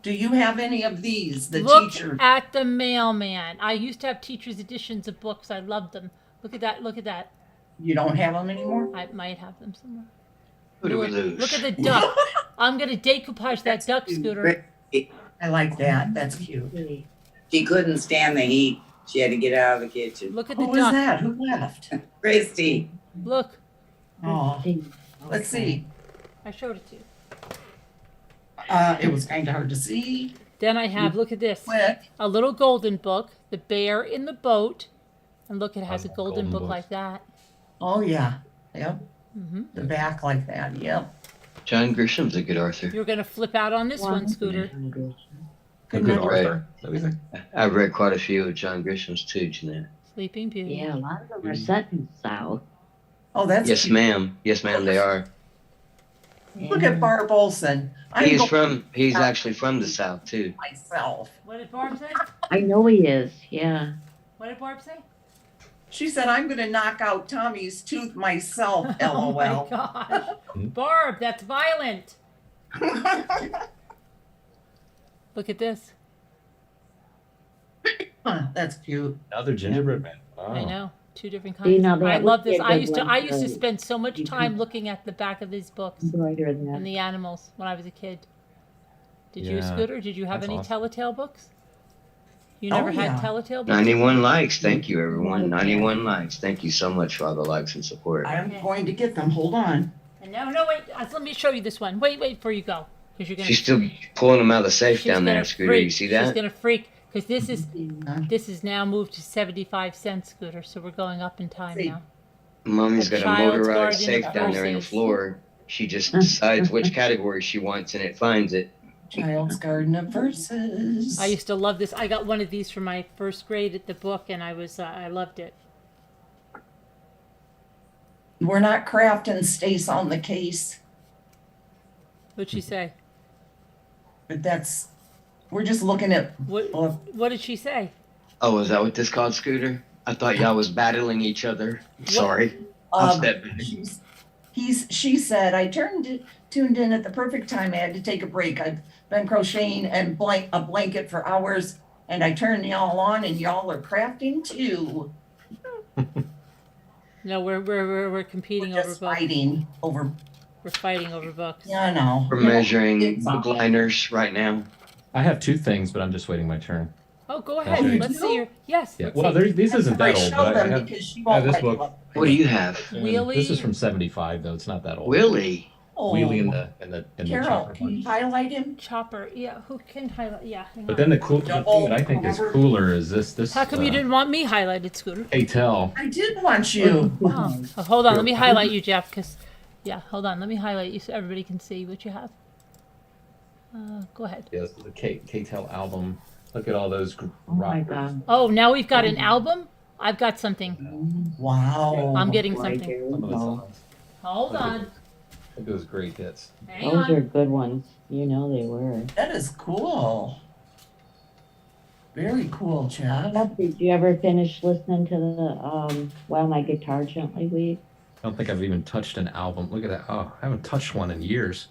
Do you have any of these? The Look teacher. at the mailman. I used to have teachers' editions of books. I loved them. Look at that. Look at that. You don't have them anymore? I might have them somewhere. Who do we lose? Look at the duck. I'm going to decoupage that duck, Scooter. I like that. That's cute. She couldn't stand the heat. She had to get out of the kitchen. Look at the Who was duck. that? Who left? Christy. Look. Oh, let's see. I showed it to you. It was kind of hard to see. Then I have, look at this. Quick. A little golden book, The Bear in the Boat. And look, it has a love golden golden book books. like that. Oh, yeah. Yep. Hmm. The back like that. Yep. John Grisham's a good author. You're going to flip out on this one, Scooter. A Good good night. Arthur. Is that what you think? I've read quite a few of John Grisham's too, Jeanette. Sleeping Beauty. Yeah, a lot of them are set in the South. Oh, that's Yes, cute. ma'am. Yes, ma'am. They are. Look at Barb Olson. He's actually from the South too. myself. What did Barb say? I know he is, yeah. What did Barb say? She said, I'm going to knock out Tommy's tooth myself, Oh my LOL. gosh. Barb, that's violent. Look at this. That's cute. Another gingerbread man. Wow. I know. Two different See, kinds. now that I would love be this. a I good used to one I used to for- spend so much you time can- looking at the back of these books Embroider and that. the animals when I was a kid. Did you, Yeah, Scooter? Did you have that's any awesome. Telltale books? You Oh, never had yeah. Telltale books? 91 likes. Thank you, everyone. 91 likes. Thank you so much for all the likes and support. I'm going to get them. Hold on. No, wait. Let me show you this one. Wait before you go, because you're gonna. She's still pulling them out of the safe she's down there, gonna Scooter. freak. You see She's that? gonna freak because this is now moved to 75 cents, Scooter. So we're going up in time See. now. Mommy's A got a child's motorized guardian safe of down there in the horses. floor. She just decides which category she wants and it finds it. Child's Garden of Verses. I used to love this. I got one of these for my first grade at the book, and I loved it. We're not crafting Stace on the case, What'd she say? but we're just looking at. What did she say? Oh, is that what this called, Scooter? I thought y'all was battling each other. Sorry. I'll step back. She said, I tuned in at the perfect time. I had to take a break. I've been crocheting and a blanket for hours, and I turned y'all on, and y'all are crafting too. No, we're competing We're over just books. fighting over. We're fighting over books. Yeah, I know. We're measuring book liners right now. I have two things, but I'm just waiting my turn. Oh, go Can I ahead. show you? Let's see your yes. Yeah. let's Well, see. this isn't that old, but I have, because she I have won't this let you book. up. What do you have? Wheelie. This is from '75, though. It's not that old. Willie. Oh, Wheelie in the Carol, chopper can you one. highlight him? Chopper. Yeah, who can highlight? Yeah. hang But on. then the thing that I think is cooler is this. How come you didn't want me highlighted, Scooter? Tell. I did want you. Oh, hold on. Let me highlight you, Jeff. Hold on. Let me highlight you so everybody can see what you have. Go ahead. Yeah, this is the K-Tel album. Look at all those Oh my rock. God. Oh, now we've got an album. I've got something. Wow. I'm getting Right, something. here we Some of the go. songs. Hold Look at on. Look at those great hits. Hang Those are on. good ones. You know they were. That is cool. Very cool, Chad. Did you ever finish listening to the While My Guitar Gently Weeps? don't think I've even touched an album. Look at that. Oh, I haven't touched one in years.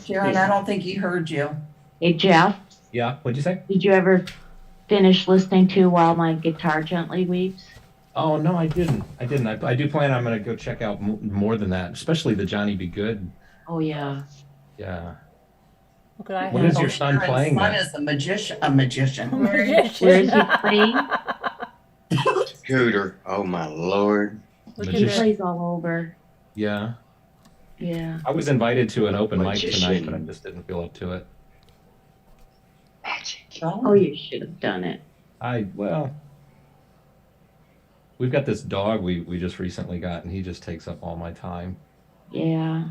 Sharon, I don't think he heard you. Hey, Jeff, Yeah, what'd you say? did you ever finish listening to While My Guitar Gently Weeps? Oh, no, I didn't. I do plan I'm going to go check out more than that, especially the Johnny Be Good. Oh, yeah. Yeah. What could I When have? is your son playing son that? is a magician. A magician. Where is he playing? Scooter. Oh my lord. Look at He this. plays all over. Yeah. Yeah. I was invited to an open mic tonight, Magician. but I just didn't feel up to it. Magic. Oh, you should have done it. Well, we've got this dog we just recently got, and he just takes up all my time. Yeah.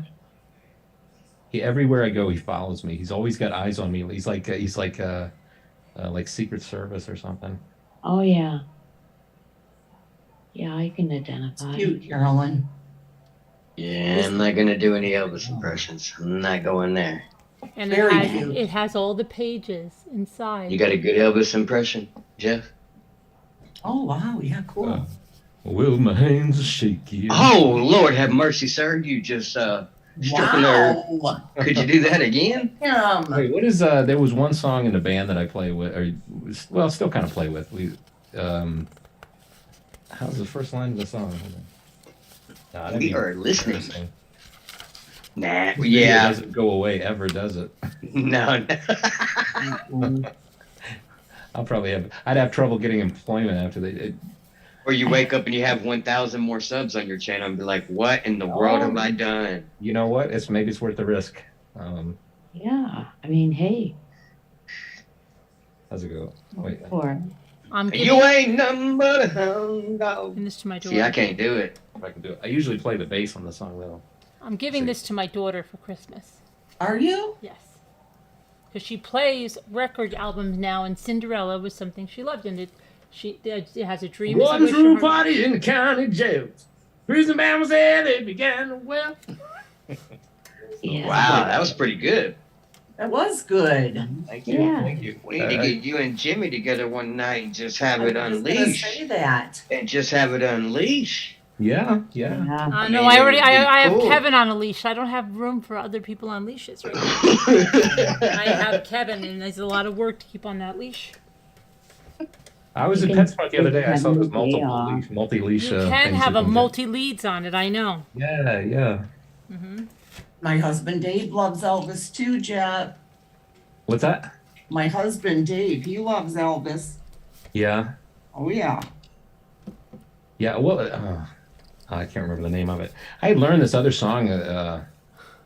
Everywhere I go, he follows me. He's always got eyes on me. He's like Secret Service or something. Oh, yeah. Yeah, I can identify. Cute, Carolyn. Yeah, I'm not gonna do any Elvis impressions. I'm not going there. And Very it cute. it has all the pages inside. You got a good Elvis impression, Jeff? Oh, wow. Yeah, cool. Will my hands are shaky? Oh, Lord have mercy, sir. You just struck a nerve. Wow. Could you do that again? Wait, what is there was one song in the band that I play with, or still kind of play with. How's the first line of the song? No, I didn't We even- are listening. Nah, It yeah. doesn't go away ever, does it? No. I'd have trouble getting employment after they. Or you wake up and you have 1,000 more subs on your channel and be like, what in the world have I done? You know what? Maybe it's worth the risk. Yeah. I mean, hey. How's it go? Wait. Or I'm giving, You ain't nothing but a hound dog. giving this to my daughter. See, I can't do it. If I can do it. I usually play the bass on the song though. I'm giving this to my daughter for Christmas. Are you? Yes. Because she plays record albums now, and Cinderella was something she loved, and it has a dream. It's a wish for her. party in the county jail. Prison band was there. They began to well. yeah. Wow, that was pretty good. That was good. Thank you. Yeah. Thank you. We need to get you and Jimmy together one night and just have it I was gonna unleash. say that. And just have it unleash. Yeah. Yeah. No, mean, I it already. would be I have cool. Kevin on a leash. I don't have room for other people on leashes right now. I have Kevin, and there's a lot of work to keep on that leash. I was in You can PetSmart the other day. I saw those have a multi-leash. You can have a multi-leads on it. I know. Yeah. My husband Dave loves Elvis too, Jeff. What's that? My husband Dave, he loves Elvis. Yeah. Oh, yeah. Yeah. Well, I can't remember the name of it. I had learned this other song,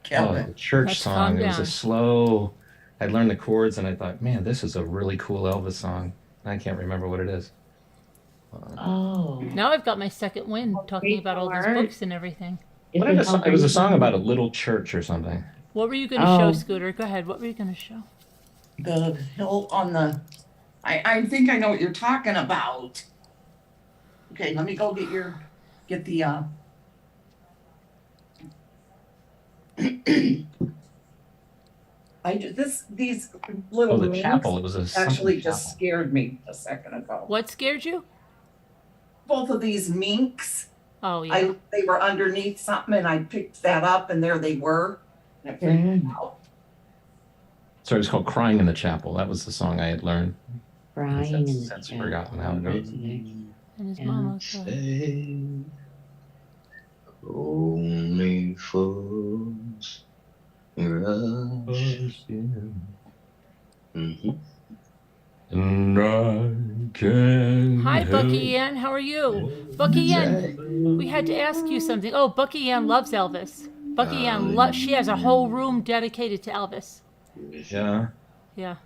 Kevin. a church Let's song. calm It was down. a slow. I'd learned the chords, and I thought, man, this is a really cool Elvis song. I can't remember what it is. Oh. Now I've got my second win talking about all those books and everything. Is What it was a song about a little church or something. What were you going to show, Scooter? Go ahead. What were you going to show? The hill on the. I think I know what you're talking about. Okay, let me go get the. These little The minks chapel. It was a actually something just chapel. scared me a second ago. What scared you? Both of these minks, Oh, yeah. they were underneath something and I picked that up and there they were. And I freaked me out. So it was called "Crying in the Chapel." That was the song I had learned. Crying in the Since forgotten how it goes. And his Yeah. mama. Say, only fools rush. Mhm. And I can Hi, Bucky Ann. How are you? Bucky Ann, we had to ask you something. Oh, Bucky Ann loves Elvis. Bucky Ann, she has a whole room dedicated to Elvis. Yeah. Yeah.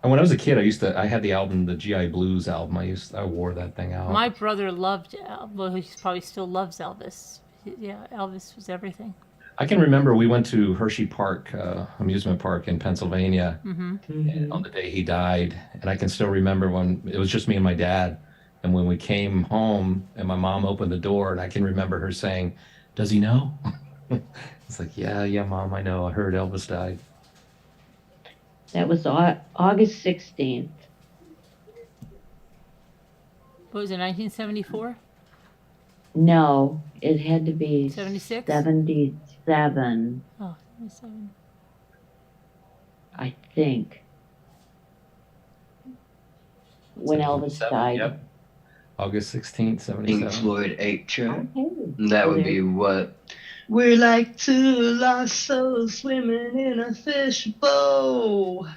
And when I was a kid, I had the album, the GI Blues album. I wore that thing out. My brother loved, well, he probably still loves Elvis. Yeah, Elvis was everything. I can remember we went to Hershey Park, amusement park in Pennsylvania, and on the day he died. And I can still remember when it was just me and my dad. And when we came home and my mom opened the door, and I can remember her saying, "Does he know?" It's like, yeah, Mom, I know. I heard Elvis died. That was August 16th. What was it, 1974? No, it had to be 76? 77, Oh, 77. I think, when Elvis 77, died. Yep. August 16th, Pink 77. Floyd 8 track. Okay. That So would be what? We're like two lost souls swimming in a fishbowl.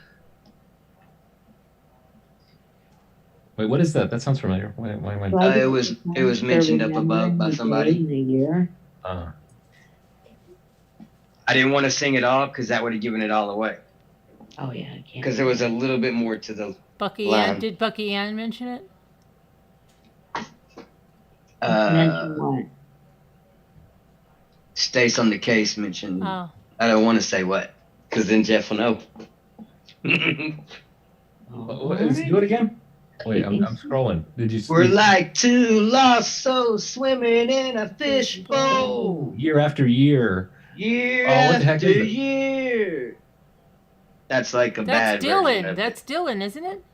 Wait, what is that? That sounds familiar. Why am I? Try to It be was kind for mentioned up above remembering by the somebody. day, the year. I didn't want to sing it all because that would have given it all away. Oh yeah, I can't. Because there was a little bit more to the Bucky line. Ann. Did Bucky Ann mention it? Mention what? Stace on the Case mentioned. Oh. I don't want to say what, because then Jeff will know. Do it again. Wait, I'm scrolling. Did you? We're like two lost souls swimming in a fishbowl. Year after year. Year what the heck after is it? year. That's like a bad That's version Dylan. of That's it. Dylan, isn't it?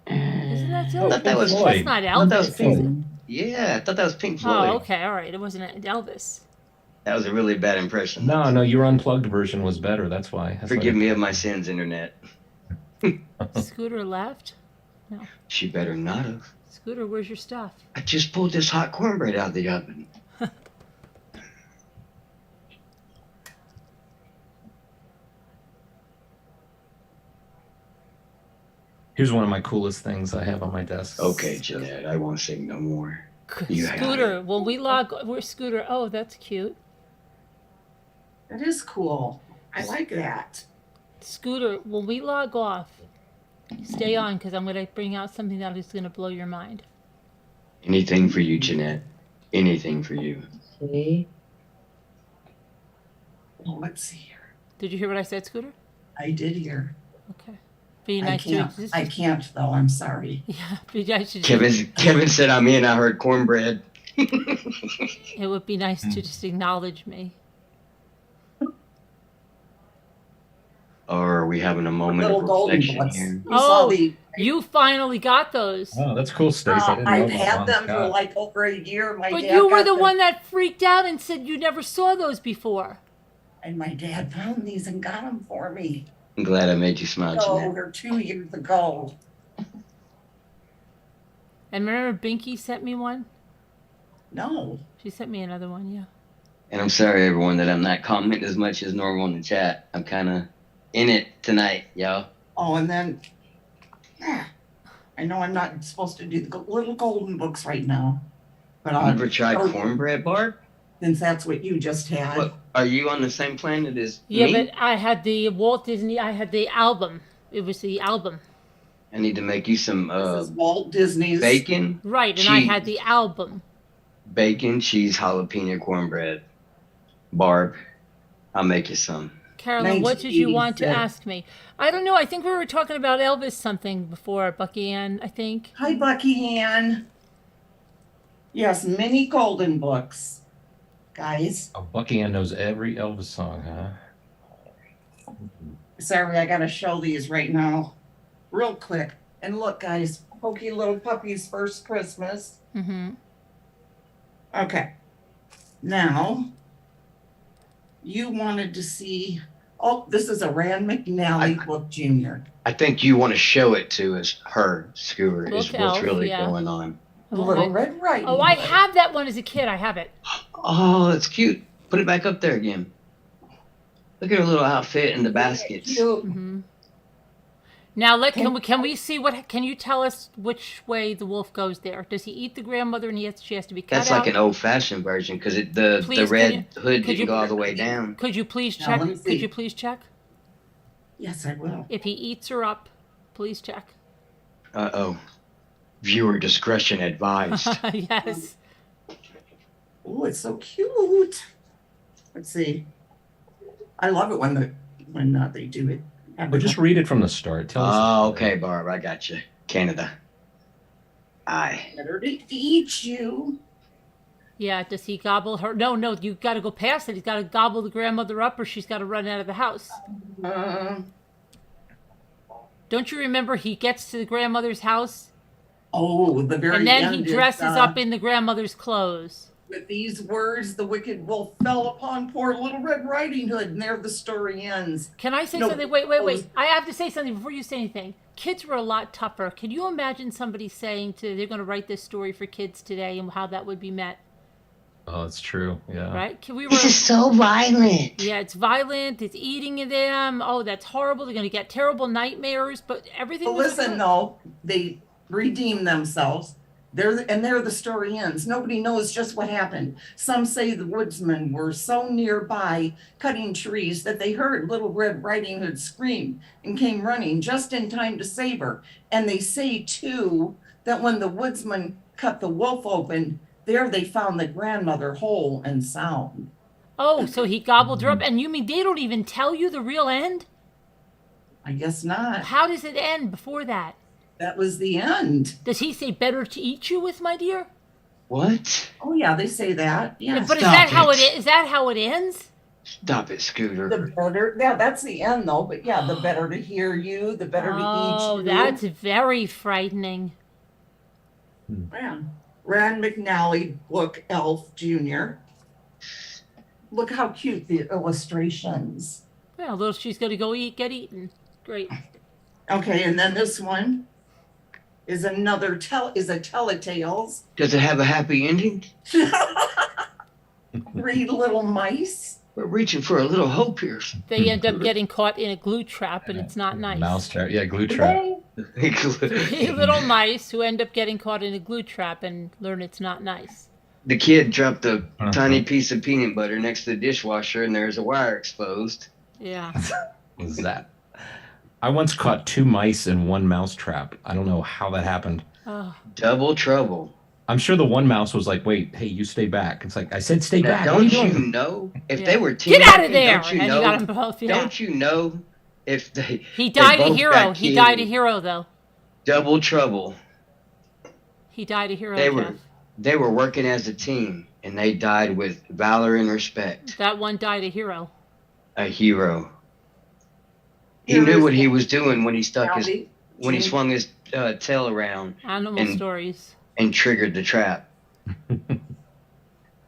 Isn't that I Dylan? thought that was Floyd. That's not I thought that was Elvis. Pink. Yeah, I thought that was Pink Floyd. Oh, okay, all right. It wasn't Elvis. That was a really bad impression. No, your unplugged version was better. That's why. Forgive me of my sins, internet. Scooter left. She better not have. Scooter, where's your stuff? I just pulled this hot cornbread out of the oven. Here's one of my coolest things I have on my desk. Okay, Jeanette, I won't sing no more. You have Scooter, it. when we log, where's Scooter? Oh, that's cute. That is cool. I like that. Scooter, when we log off, stay on because I'm going to bring out something that is going to blow your mind. Anything for you, Jeanette. Anything for you. See? Well, let's see here. Did you hear what I said, Scooter? I did hear. Okay. Be nice to exist. I can't though. I'm sorry. Yeah, be nice to Kevin said I'm in. I heard cornbread. It would be nice to just acknowledge me. Or are we having a moment Little of golden reflection butts. here? You saw Oh, the. you finally got those. Oh, that's cool, Stace. I didn't know I've about had Bon them for Scott. like over a year. My But dad you were got the them, one that freaked out and said you never saw those before. and my dad found these and got them for me. I'm glad I made you smile, Oh, Jeanette. they're 2 years ago. And remember Binky sent me one? No. She sent me another one, yeah. And I'm sorry, everyone, that I'm not commenting as much as normal in the chat. I'm kind of in it tonight, y'all. Oh, and then I know I'm not supposed to do the little golden books right now, but I'll Never tried cornbread, Barb? since that's what you just had. What, are you on the same planet as Yeah, me? but I had the Walt Disney, I had the album. It was the album. I need to make you some This is Walt Disney's. bacon, Right, and I cheese. had the album. Bacon, cheese, jalapeno cornbread. Barb, I'll make you some. Carolyn, what did you want to 1986. ask me? I don't know. I think we were talking about Elvis something before, Bucky Ann, I think. Hi, Bucky Ann. Yes, mini golden books, guys. Oh, Bucky Ann knows every Elvis song, huh? Sorry, I gotta show these right now, real quick. And look, guys, Pokey Little Puppy's First Christmas. Mm-hmm. Okay. Now, you wanted to see. Oh, this is a Rand McNally book, Jr. I think you want to show it to us, her, Scooter, is Book what's elf, really yeah. going on. Little Red Riding Oh, I Hood. have that one as a kid. I have it. Oh, that's cute. Put it back up there again. Look at her little outfit and the baskets. Cute. Mm-hmm. Now, can we see what? Can you tell us which way the wolf goes there? Does he eat the grandmother and she has to be cut That's out? like an old-fashioned version because the Please, red hood could didn't you- go all the way down. Could you please Now, check? let me see. Could you please check? Yes, I will. If he eats her up, please check. Uh-oh. Viewer discretion advised. Yes. Oh, it's so cute. Let's see. I love it when they do it. But just read it from the start. Tell us. Oh, okay, Barb, I got you. Canada. Aye. Better to eat you. Yeah. Does he gobble her? No. You got to go past it. He's got to gobble the grandmother up, or she's got to run out of the house. Uh, Don't you remember? He gets to the grandmother's house, Oh, the very And then end he is, dresses up in the grandmother's clothes. with these words, the wicked wolf fell upon poor Little Red Riding Hood, and there the story ends. Can I say No, something? Wait. I have to say something before you say anything. Kids were a lot tougher. Can you imagine somebody saying they're going to write this story for kids today and how that would be met? Oh, it's true. Yeah. Right? This is so violent. Yeah, it's violent. It's eating them. Oh, that's horrible. They're going to get terrible nightmares. But everything But was listen, though, they redeem themselves. There the story ends. Nobody knows just what happened. Some say the woodsmen were so nearby cutting trees that they heard Little Red Riding Hood scream and came running just in time to save her. And they say, too, that when the woodsman cut the wolf open, there they found the grandmother whole and sound. Oh, so he gobbled her up. And you mean they don't even tell you the real end? I guess not. How does it end before that? That was the end. Does he say better to eat you with, my dear? What? Oh, yeah, they say that. Yeah. But is that how it is? Is that how it ends? Stop it, Scooter. The better, yeah, that's the end, though. But yeah, the better to hear you, the better to eat you. Oh, that's very frightening. Yeah. Rand McNally, book Elf Jr. Look how cute the illustrations. Yeah, little she's going to go get eaten. Great. Okay, and then this one is another Teletales. Does it have a happy ending? 3 little mice. We're reaching for a little hope here. They end up getting caught in a glue trap, and it's not nice. Mouse trap. Yeah, glue trap. 3 little mice who end up getting caught in a glue trap and learn it's not nice. The kid dropped a tiny piece of peanut butter next to the dishwasher, and there's a wire exposed. Yeah. What was that? I once caught 2 mice in 1 mouse trap. I don't know how that happened. Oh. Double trouble. I'm sure the one mouse was like, "Wait, hey, you stay back." It's like I said, "Stay back." Don't you know if they were Get out of there! Don't you And know? you got them both. Yeah. Don't you know if they? He died they a both hero. got He killed? died a hero, though. Double trouble. He died a hero. They were working as a team, and they died with valor and respect. That one died a hero. A hero. He knew what he was doing when he when he swung his tail around. Animal stories. And triggered the trap.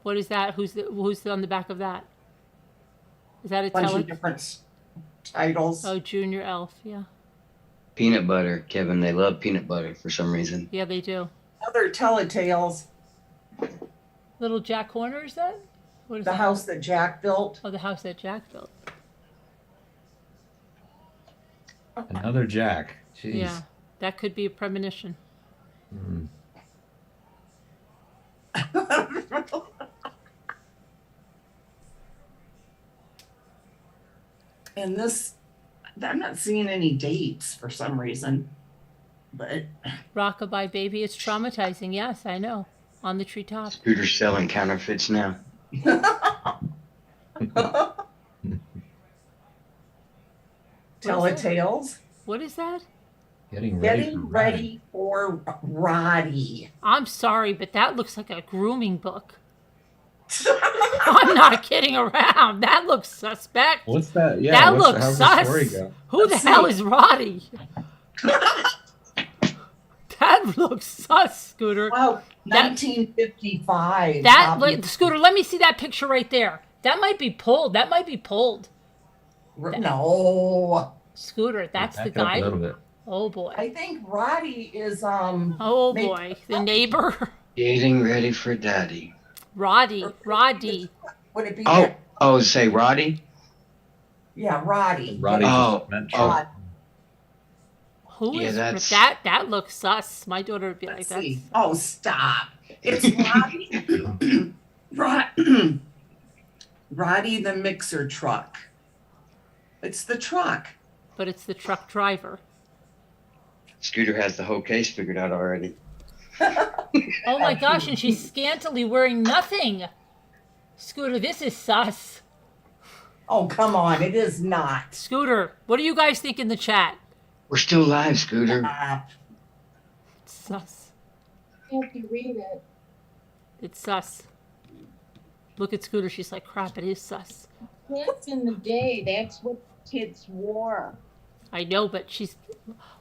What is that? Who's on the back of that? Is that a bunch of different titles? Oh, Junior Elf, yeah. Peanut butter, Kevin. They love peanut butter for some reason. Yeah, they do. Other Teletales. Little Jack Horner, is that? What is The that? house that Jack built. Oh, the house that Jack built. Another Jack. Jeez. Yeah, that could be a premonition. Mm. And this, I'm not seeing any dates for some reason, but Rockabye Baby, it's traumatizing. Yes, I know. On the treetop. Scooter's selling counterfeits now. Teletales. What is that? Getting ready for Roddy. I'm sorry, but that looks like a grooming book. I'm not kidding around. That looks suspect. What's that? Yeah. That looks how's sus. the story go? Who the hell is Roddy? That looks sus, Scooter. Wow, 1955. Scooter, let me see that picture right there. That might be pulled. No. Scooter, that's the Back up guy. a little bit. Oh boy. I think Roddy is Oh boy, the neighbor. Getting ready for daddy. Roddy. Would it be? Say Roddy? Yeah, Roddy. Roddy. Rod. Who is that's... that looks sus. My daughter would be like that. Oh, stop. It's Roddy. Roddy the mixer truck. It's the truck. But it's the truck driver. Scooter has the whole case figured out already. Oh my gosh, and she's scantily wearing nothing. Scooter, this is sus. Oh, come on. It is not. Scooter, what do you guys think in the chat? We're still live, Scooter. It's sus. If you read it. It's sus. Look at Scooter. She's like, crap, it is sus. Kids in the day, that's what kids wore. I know, but she's.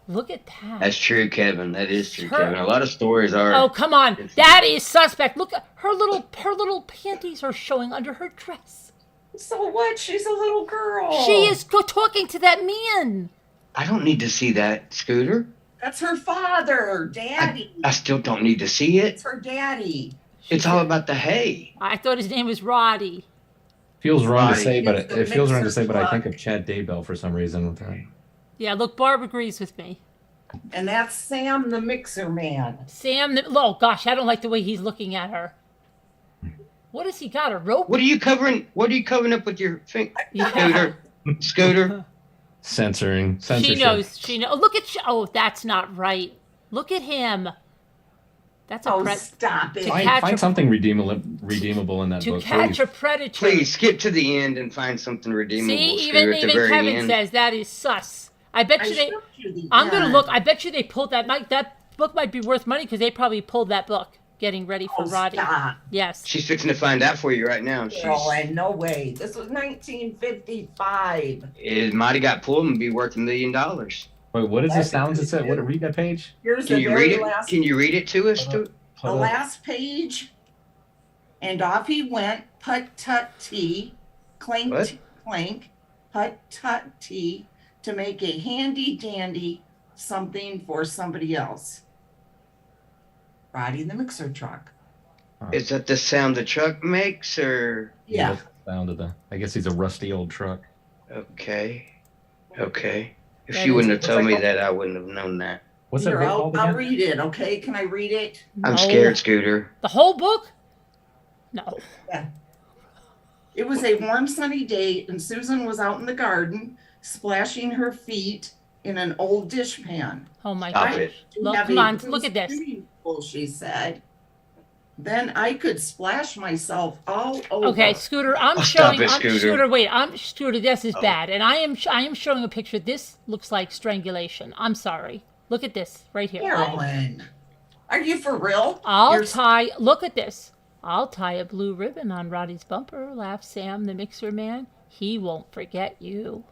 Look at that. That's true, Kevin. That is true, Her- Kevin. A lot of stories are. Oh, come on. That is suspect. Look at her little panties are showing under her dress. So what? She's a little girl. She is talking to that man. I don't need to see that, Scooter. That's her father, daddy. I still don't need to see it. It's her daddy. It's all about the hay. I thought his name was Roddy. Feels wrong to Right. say, but It's the it feels wrong to mixer say, but I truck. think of Chad Daybell for some reason with that. Yeah, look, Barb agrees with me. And that's Sam the mixer man. Sam, oh gosh, I don't like the way he's looking at her. What has he got? A rope? What are you covering? What are you covering up with your finger, Yeah. Scooter? Censoring. She Censorship. knows. She knows. Oh, look at. Oh, that's not right. Look at him. That's a Oh, stop it. to catch Find a- something redeemable in that to book, catch please. a predator. Please skip to the end and find something redeemable, See, Scooter, at the very Kevin end. says that is sus. I bet I you they. showed you the I'm gonna end. look. I bet you they pulled that. That book might be worth money because they probably pulled that book, getting ready for Oh, Roddy. stop. Yes. She's fixing to find out for you right now. Oh, and no way. This was 1955. It might have got pulled and be worth $1 million. Wait, what is the sounds it said? What? Read that page. Here's Can the you very read it? last, Can you read it to us? the last page. And off he went, put-tut-tee, clink, What? clink, put-tut-tee, to make a handy-dandy something for somebody else. Roddy the mixer truck. Is that the sound the truck makes, or? Yeah. That's the sound of the. I guess he's a rusty old truck. Okay. Okay. If That you is- wouldn't have it's told like me a- that, I wouldn't have known that. What's that Here, book I'll called again? read it, okay? Can I read it? I'm No. scared, Scooter. The whole book? No. It was a warm, sunny day, and Susan was out in the garden, splashing her feet in an old dishpan. Oh my Stop gosh. it. Look, Have come a on, blue look at this. swimming pool, she said. Then I could splash myself all over. Okay, Scooter, I'm Oh, stop showing. it, Scooter. Wait, Scooter. This is Oh. bad, and I am showing a picture. This looks like strangulation. I'm sorry. Look at this right here. Carolyn, are you for real? I'll You're- tie. Look at this. I'll tie a blue ribbon on Roddy's bumper. Laughed Sam, the mixer man. He won't forget you.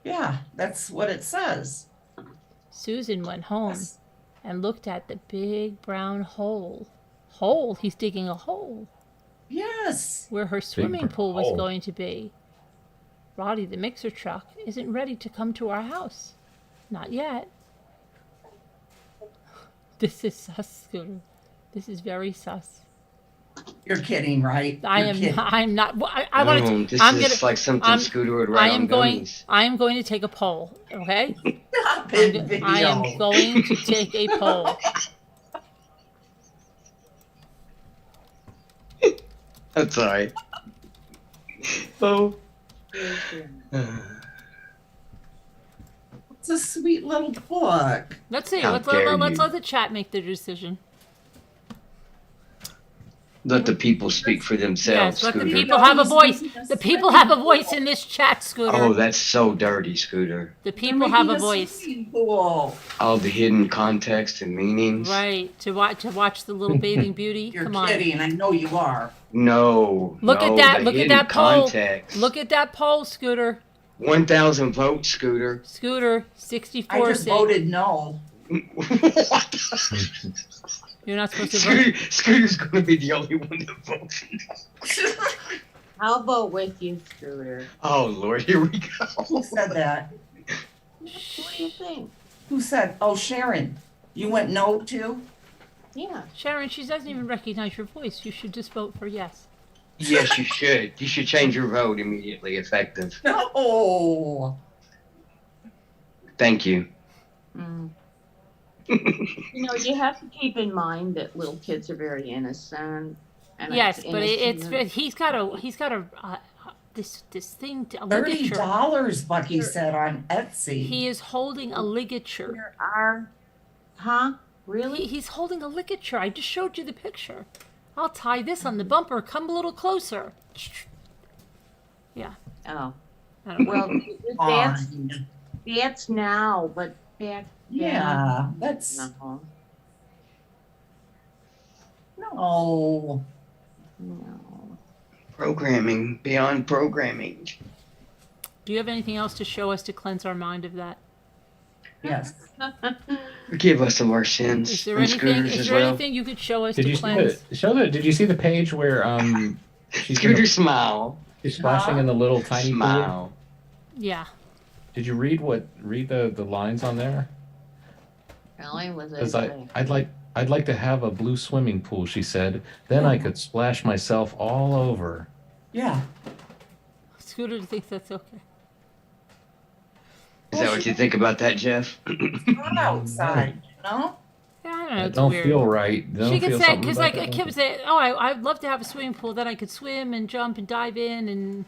Yeah, that's what it says. Susan went home Yes. and looked at the big brown hole. Hole? He's digging a hole Yes. where her swimming pool was hole. going to be. Roddy, the mixer truck, isn't ready to come to our house. Not yet. This is sus, Scooter. This is very sus. You're kidding, right? You're kidding. I'm not. I want to. This I'm is gonna. like something I'm- Scooter would I write am on going. gummies. I am going to take a poll. Okay. Stop it, video. I am going to take a poll. That's all right. Oh. It's a sweet little book. Let's see. How Let's dare let you. the chat make the decision. Let the people speak for themselves, Yes, let the Scooter. people have a voice. The people have a voice in this chat, Scooter. Oh, that's so dirty, Scooter. The people have a Making voice. swimming pool. All the hidden context and meanings. Right, to watch the little bathing beauty. You're Come on. kidding. I know you are. No. Look no, at that. the Look at hidden that poll. context. Look at that poll, Scooter. 1,000 votes, Scooter. Scooter, I 64 just said voted no. What? you're not supposed to vote. Scooter's going to be the only one that votes. I'll vote with you, Scooter. Oh, Lord, here we go. Who said that? What do you think? Who said? Oh, Sharon. You went no too? Yeah. Sharon, she doesn't even recognize your voice. You should just vote for yes. Yes, you should. You should change your vote immediately, effective. No. Thank you. Mm. You know, you have to keep in mind that little kids are very innocent. And Yes, but innocent. he's got a this thing a $30, ligature. Bucky said on Etsy. He is holding a ligature. There are, huh? Really? He's holding a ligature. I just showed you the picture. I'll tie this on the bumper. Come a little closer. Yeah. Oh, I don't know. well, that's Fine. that's now, but back Yeah, that's then, no, no. no. Programming, beyond programming. Do you have anything else to show us to cleanse our mind of that? Yes. Forgive us of our Is sins there and anything? Scooters Is as there well. anything you could show us Did to you see cleanse? did you see the page where she's Scooter, smile. she's splashing in the little tiny pool? Smile. Yeah. Did you read the lines on there? Really? Was it? Because I'd like to have a blue swimming pool, she said. Then I could splash myself all over. Yeah. Scooter thinks that's okay. Is that what you think about that, Jeff? Not outside, you know? Yeah, I don't know. That It's don't weird. feel right. Don't She could feel say, something because about like a that. kid would say, "Oh, I'd love to have a swimming pool. Then I could swim and jump and dive in and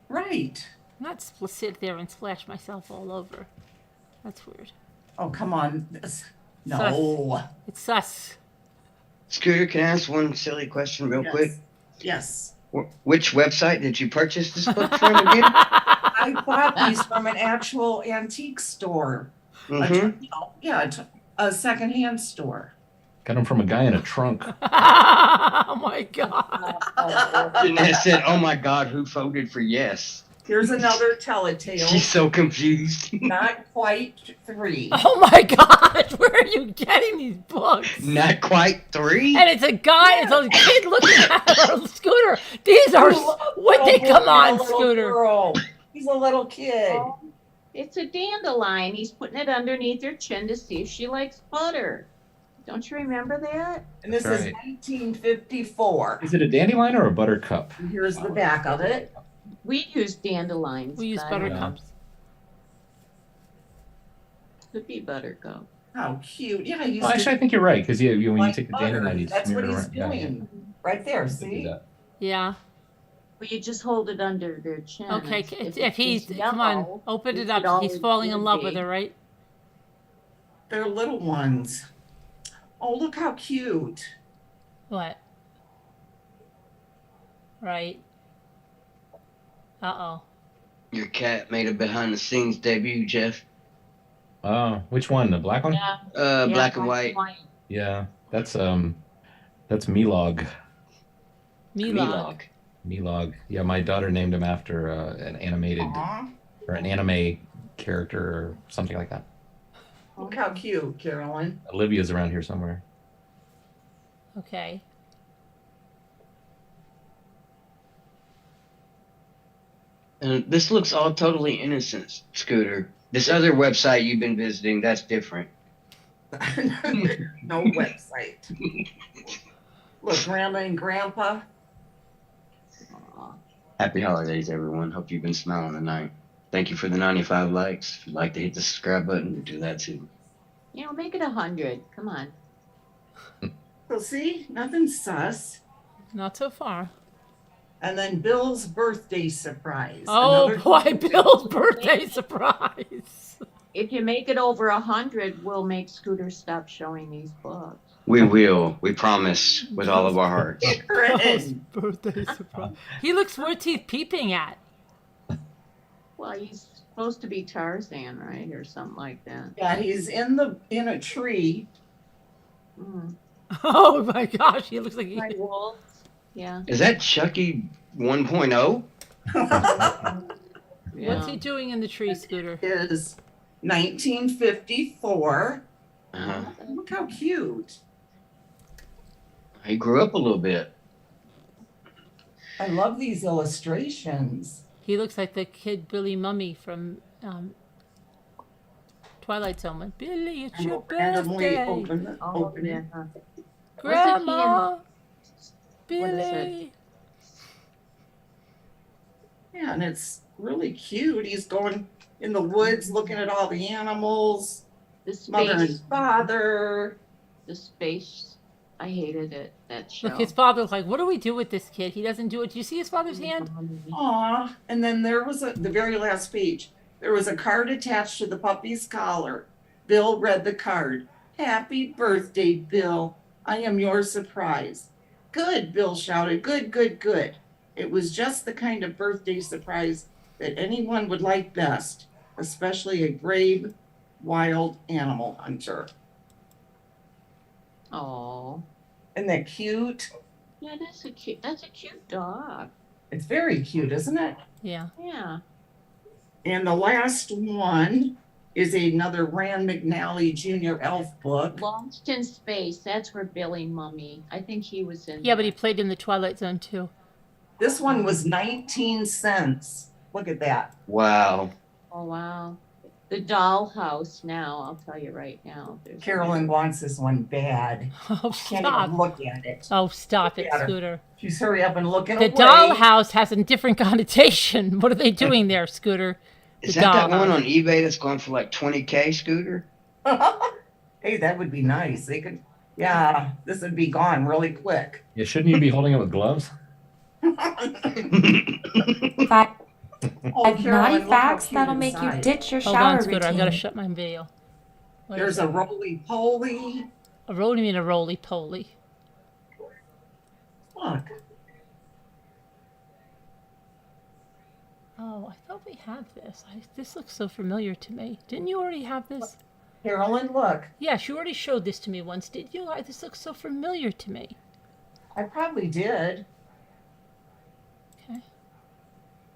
Right. not sit there and splash myself all over. That's weird. Oh, come on. No. It's sus. Scooter, can I ask one silly question real quick? Yes. Which website did you purchase this book from again? I bought these from an actual antique store. Mm-hmm. A secondhand store. Got them from a guy in a trunk. Oh my god. Jeanette said, "Oh my God, who voted for yes?" Here's another telltale. She's so confused. Not quite 3. Oh my god. Where are you getting these books? Not quite 3. And it's a guy, it's a kid looking at her Scooter. These are what they come on, Scooter. Girl. He's a little kid. Oh, it's a dandelion. He's putting it underneath her chin to see if she likes butter. Don't you remember that? And this That's is right. 1954. Is it a dandelion or a buttercup? And here's the back of it. We use dandelions. We use but I don't know. buttercups. Could be buttercup. How cute. Yeah, he's Well, actually, I think you're right because when you like take the butter. dandelion, you That's smear what it he's around. Yeah, yeah. doing. Right there, Do see? that. Yeah. Well, you just hold it under their chin. Okay. It's- If he's it's come on, yellow, open you it could up. He's always falling do in it love with big. her, right? They're little ones. Oh, look how cute. What? Right. Uh-oh. Your cat made a behind-the-scenes debut, Jeff. Oh, which one? The black one? Yeah. Black and white. Yeah, that's Milog. Milog. Milog. Yeah, my daughter named him after an animated Aw, or an anime character or something like that. look how cute, Carolyn. Olivia's around here somewhere. Okay. And this looks all totally innocent, Scooter. This other website you've been visiting, that's different. No website. Look, Grandma and Grandpa. Happy holidays, everyone. Hope you've been smiling tonight. Thank you for the 95 likes. If you'd like to hit the subscribe button, do that too. You know, make it 100. Come on. So see, nothing sus. Not so far. And then Bill's birthday surprise. Oh Another- boy, Bill's birthday surprise. If you make it over 100, we'll make Scooter stop showing these books. We will. We promise with all of our hearts. Bill's birthday surprise. He looks, what's he peeping at? Well, he's supposed to be Tarzan, right? Or something like that. Yeah, he's in a tree. Mm. Oh my gosh, he looks like he... Like wolves. Yeah. Is that Chucky 1.0? Yeah. What's he doing in the tree, Scooter? Is 1954. Uh-huh. Look how cute. He grew up a little bit. I love these illustrations. He looks like the kid Billy Mummy from Twilight Zone. Billy, it's And your we'll randomly birthday. open it. yeah. Grandma, What is Billy. Yeah, and it's really cute. He's going in the woods looking at all the animals. The Mother and space. father. The space. I hated it. That show. Look, his father's like, what do we do with this kid? He doesn't do it. Do you see his father's hand? Aw, and then there was the very last page. There was a card attached to the puppy's collar. Bill read the card. Happy birthday, Bill. I am your surprise. Good, Bill shouted. Good, good, good. It was just the kind of birthday surprise that anyone would like best, especially a brave, wild animal hunter. Oh. Isn't that cute? Yeah, that's a cute dog. It's very cute, isn't it? Yeah. Yeah. And the last one is another Rand McNally Jr. Elf book. Lost in Space. That's where Billy Mummy. I think he was in. Yeah, but he there. played in the Twilight Zone too. This one was 19 cents. Look at that. Wow. Oh wow. The Dollhouse. Now I'll tell you right now. There's Carolyn wants this one bad. Oh, Can't stop. even look at it. Oh, stop it, Look at her. Scooter. She's hurry up and looking The away. dollhouse has a different connotation. What are they doing there, Scooter? Is The that one dollhouse. on eBay that's going for like 20K, Scooter? Hey, that would be nice. They could, yeah, this would be gone really quick. Yeah, shouldn't you be holding it with gloves? Oh, Naughty Carolyn, look how facts cute that'll make you inside. ditch your Hold shower on, Scooter. routine. I've got to shut my video. What There's is a it? roly-poly. A roly, you mean a roly-poly. Look. Oh, I thought we had this. This looks so familiar to me. Didn't you already have this? Carolyn, look. Yes, you already showed this to me once, did you? This looks so familiar to me. I probably did. Okay.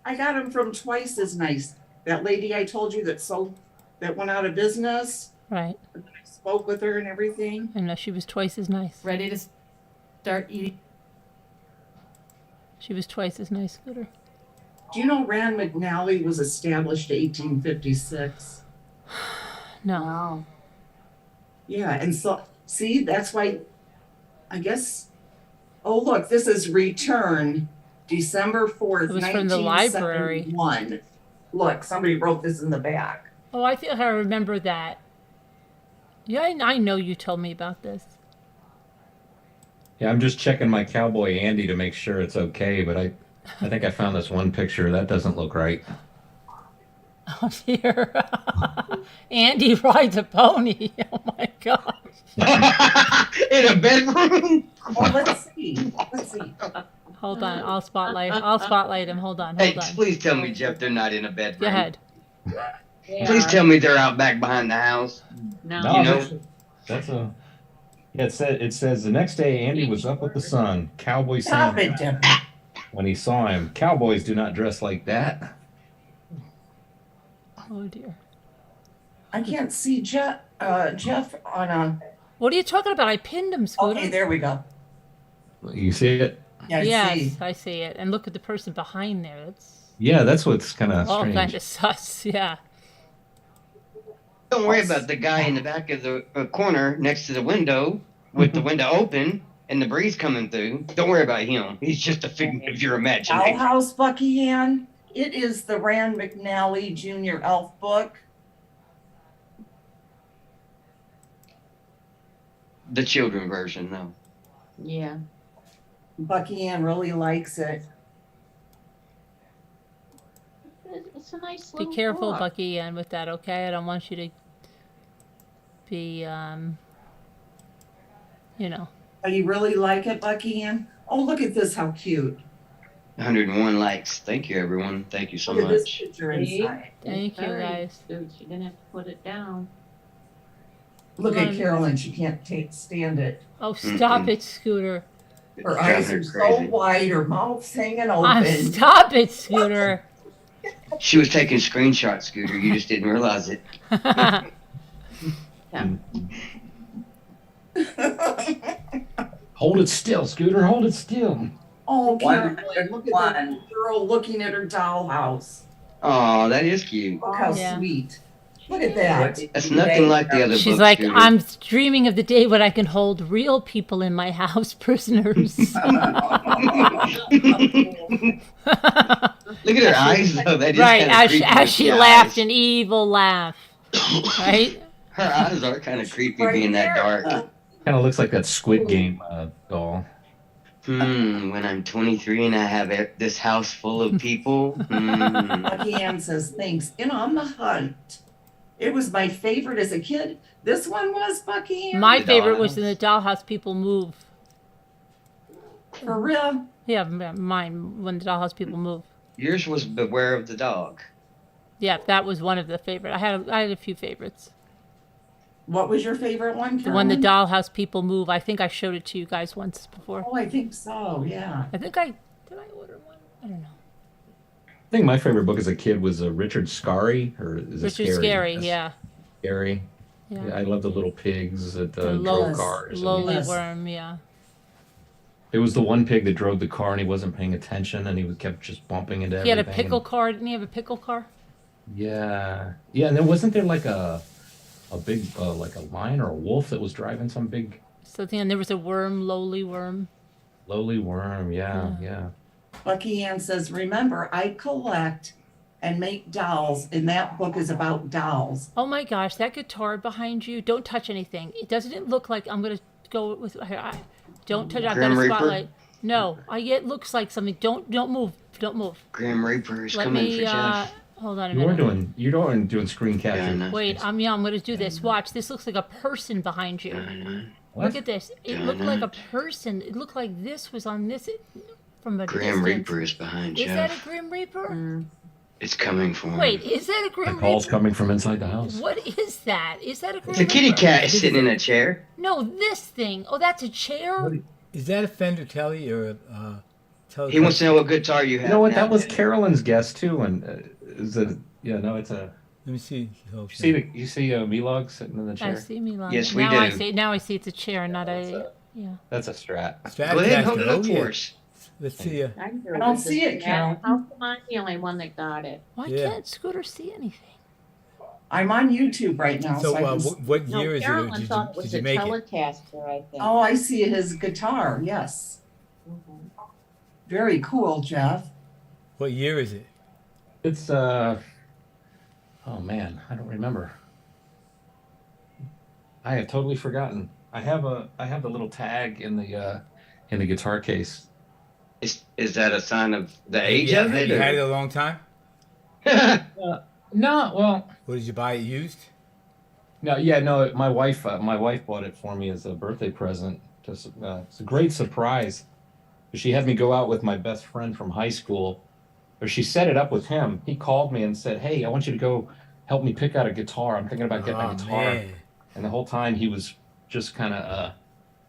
I got them from Twice as Nice. That lady I told you that went out of business. Right. I spoke with her and everything. I know she was twice as nice. Ready to start eating? She was twice as nice, Scooter. Do you know Rand McNally was established 1856? No. Wow. Yeah, and so see, that's why I guess. Oh, look, this is Return, December 4th, It was from the library. 1971. Look, somebody wrote this in the back. Oh, I feel I remember that. Yeah, I know you told me about this. Yeah, I'm just checking my Cowboy Andy to make sure it's okay, but I think I found this one picture. That doesn't look right. Oh, dear. Andy rides a pony. Oh, my gosh. In a bedroom? Oh, let's see. Let's see. Hold on. I'll spotlight him. Hold on. Hey, Hold on. please tell me, Jeff, they're not in a bedroom. Go ahead. Please tell me they're out back behind the house. No. No, You know- that's a. Yeah, it says the next day Andy was up with the sun. Cowboy Stop Sam. it, Jeff. When he saw him, cowboys do not dress like that. Oh, dear. I can't see Jeff on a. What are you talking about? I pinned him, Scooter. Okay, there we go. You see it? Yeah, I Yes, see. I see it. And look at the person behind there. That's Yeah, that's what's kind of all strange. kind of sus. Yeah. Don't worry about the guy in the back of the corner next to the window with the window open and the breeze coming through. Don't worry about him. He's just a figment of your imagination. Dollhouse, Bucky Ann. It is the Rand McNally Jr. Elf book. The children version, no. Yeah. Bucky Ann really likes it. It's a nice Be little careful, book. Bucky, and with that, okay? I don't want you to be, you know. Oh, you really like it, Bucky Ann? Oh, look at this, how cute. 101 likes. Thank you, everyone. Thank you so Look at this much. picture See? inside. Thank you, guys. Dude, you're gonna have to put it down. Look Come at on. Carolyn, she can't stand it. Oh, stop it, Scooter. Her It's eyes driving are her so crazy. wide, her mouth's hanging Ah, open. stop it, Scooter. She was taking screenshots, Scooter. You just didn't realize it. Hold it still, Scooter. Hold it still. Oh, One Carolyn, look at one. that girl looking at her dollhouse. Oh, that is cute. Look how Yeah. sweet. Look at that. That's nothing like the other She's books, like, Scooter. I'm dreaming of the day when I can hold real people in my house, prisoners. Look at her eyes, though. That is Right, kinda as creepy as with she the laughed eyes. an evil laugh. Right? Her eyes are kind of creepy Right being that there. dark. Kind of looks like that Squid Game doll. When I'm 23 and I have this house full of people. Bucky Ann says, thanks. And on the hunt. It was my favorite as a kid. This one was Bucky Ann. My The favorite was dollhouse. in the dollhouse people move. For real. Yeah, mine, when the dollhouse people move. Yours was Beware of the Dog. Yeah, that was one of the favorite. I had a few favorites. What was your favorite one, The one the Carolyn? dollhouse people move. I think I showed it to you guys once before. Oh, I think so, yeah. I think did I order one? I don't know. I think my favorite book as a kid was Richard Scarry, or is it Richard Scary, Yes. yeah. Scary. Yeah. Yeah, I love the little pigs that The drove cars. lowly Yes. worm, yeah. It was the one pig that drove the car and he wasn't paying attention and he kept just bumping into He had everything. a pickle car. Didn't he have a pickle car? Yeah, yeah, and then wasn't there like a big like a lion or a wolf that was driving some big So at the end there was a worm, lowly worm. lowly worm? Yeah, yeah. Bucky Ann says, remember, I collect and make dolls, and that book is about dolls. Oh my gosh, that guitar behind you! Don't touch anything. It doesn't look like I'm gonna go with. Don't touch. I've got Grim a Reaper? spotlight. No, it looks like something. Don't move. Don't move. Grim Reaper is Let coming me. for Jeff. Hold on a You minute. weren't doing screen capture. Yeah, I know. Wait, I'm gonna do this. Watch. This looks like a person behind you. I know. What? Look at this. It looked Done like a it. person. It looked like this was on this from a Grim distance. Reaper is behind Is that a Jeff. Grim Reaper? It's coming for him. Wait, is that a The Grim call's Reaper? coming from inside the house. What is that? Is that a Grim It's a kitty Reaper? cat sitting in a chair. No, this thing. Oh, that's a chair? Is that a Fender Telly or a Telly? He wants to know what guitar you have. You know what? now. That was Carolyn's guess too, and is it? Yeah, no, it's a. Let me see. You see Milog sitting in the I chair. see me lying. Yes, we now do. I see it's a chair, not a yeah. That's a Strat. Go ahead and hold it Oh, up yeah. for us. Let's see. I don't see it, Carol. How come I'm the only one that got it? Why Yeah. can't Scooter see anything? I'm on YouTube right now, so, So, I can... what No, year is Carolyn it? thought it was Did you a make it? Telecaster, I think. Oh, I see his guitar, yes. Very cool, Jeff. What year is it? It's Oh man, I don't remember. I have totally forgotten. I have the little tag in the guitar case. Is that a sign of the age Yeah, of it? You or- had it a long time? No, well, Or did you buy it used? no, yeah, no. My wife bought it for me as a birthday present. It's a great surprise. She had me go out with my best friend from high school, or she set it up with him. He called me and said, "Hey, I want you to go help me pick out a guitar. I'm thinking about getting a guitar." Man. And the whole time he was just kind of,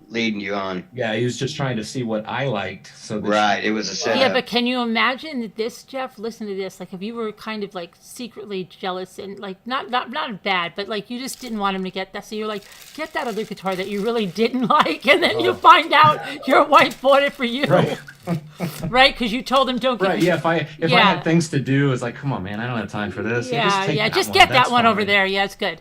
Leading you on. yeah, he was just trying to see what I liked. So that Right. It was a setup. Yeah, but can you imagine that this, Jeff? Listen to this. Like, if you were kind of like secretly jealous and like not bad, but like you just didn't want him to get that, so you're like, get that other guitar that you really didn't like, and then you find out your wife bought it for you, Right. right? Because you told him don't get. Right, yeah. If I Yeah. had things to do, it's like, come on, man, I don't have time for this. Yeah, take just one. get That's that one over fine. there. Yeah, it's good.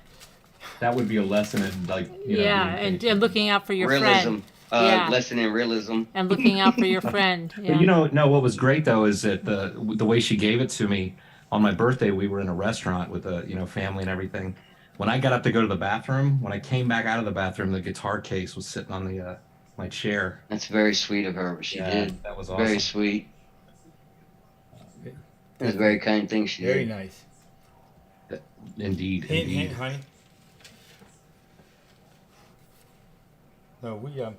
That would be a lesson in like, Yeah, being and patient. looking out for your realism. friend. Yeah. Lesson in realism. And looking out for your friend. Yeah. But no, what was great though is that the way she gave it to me on my birthday, we were in a restaurant with family and everything. When I got up to go to the bathroom, when I came back out of the bathroom, the guitar case was sitting on the my chair. That's very sweet of her. What she did. That was awesome. Very sweet. That's a very kind thing she Very did. nice. Indeed, Hint, indeed. hint, honey. No,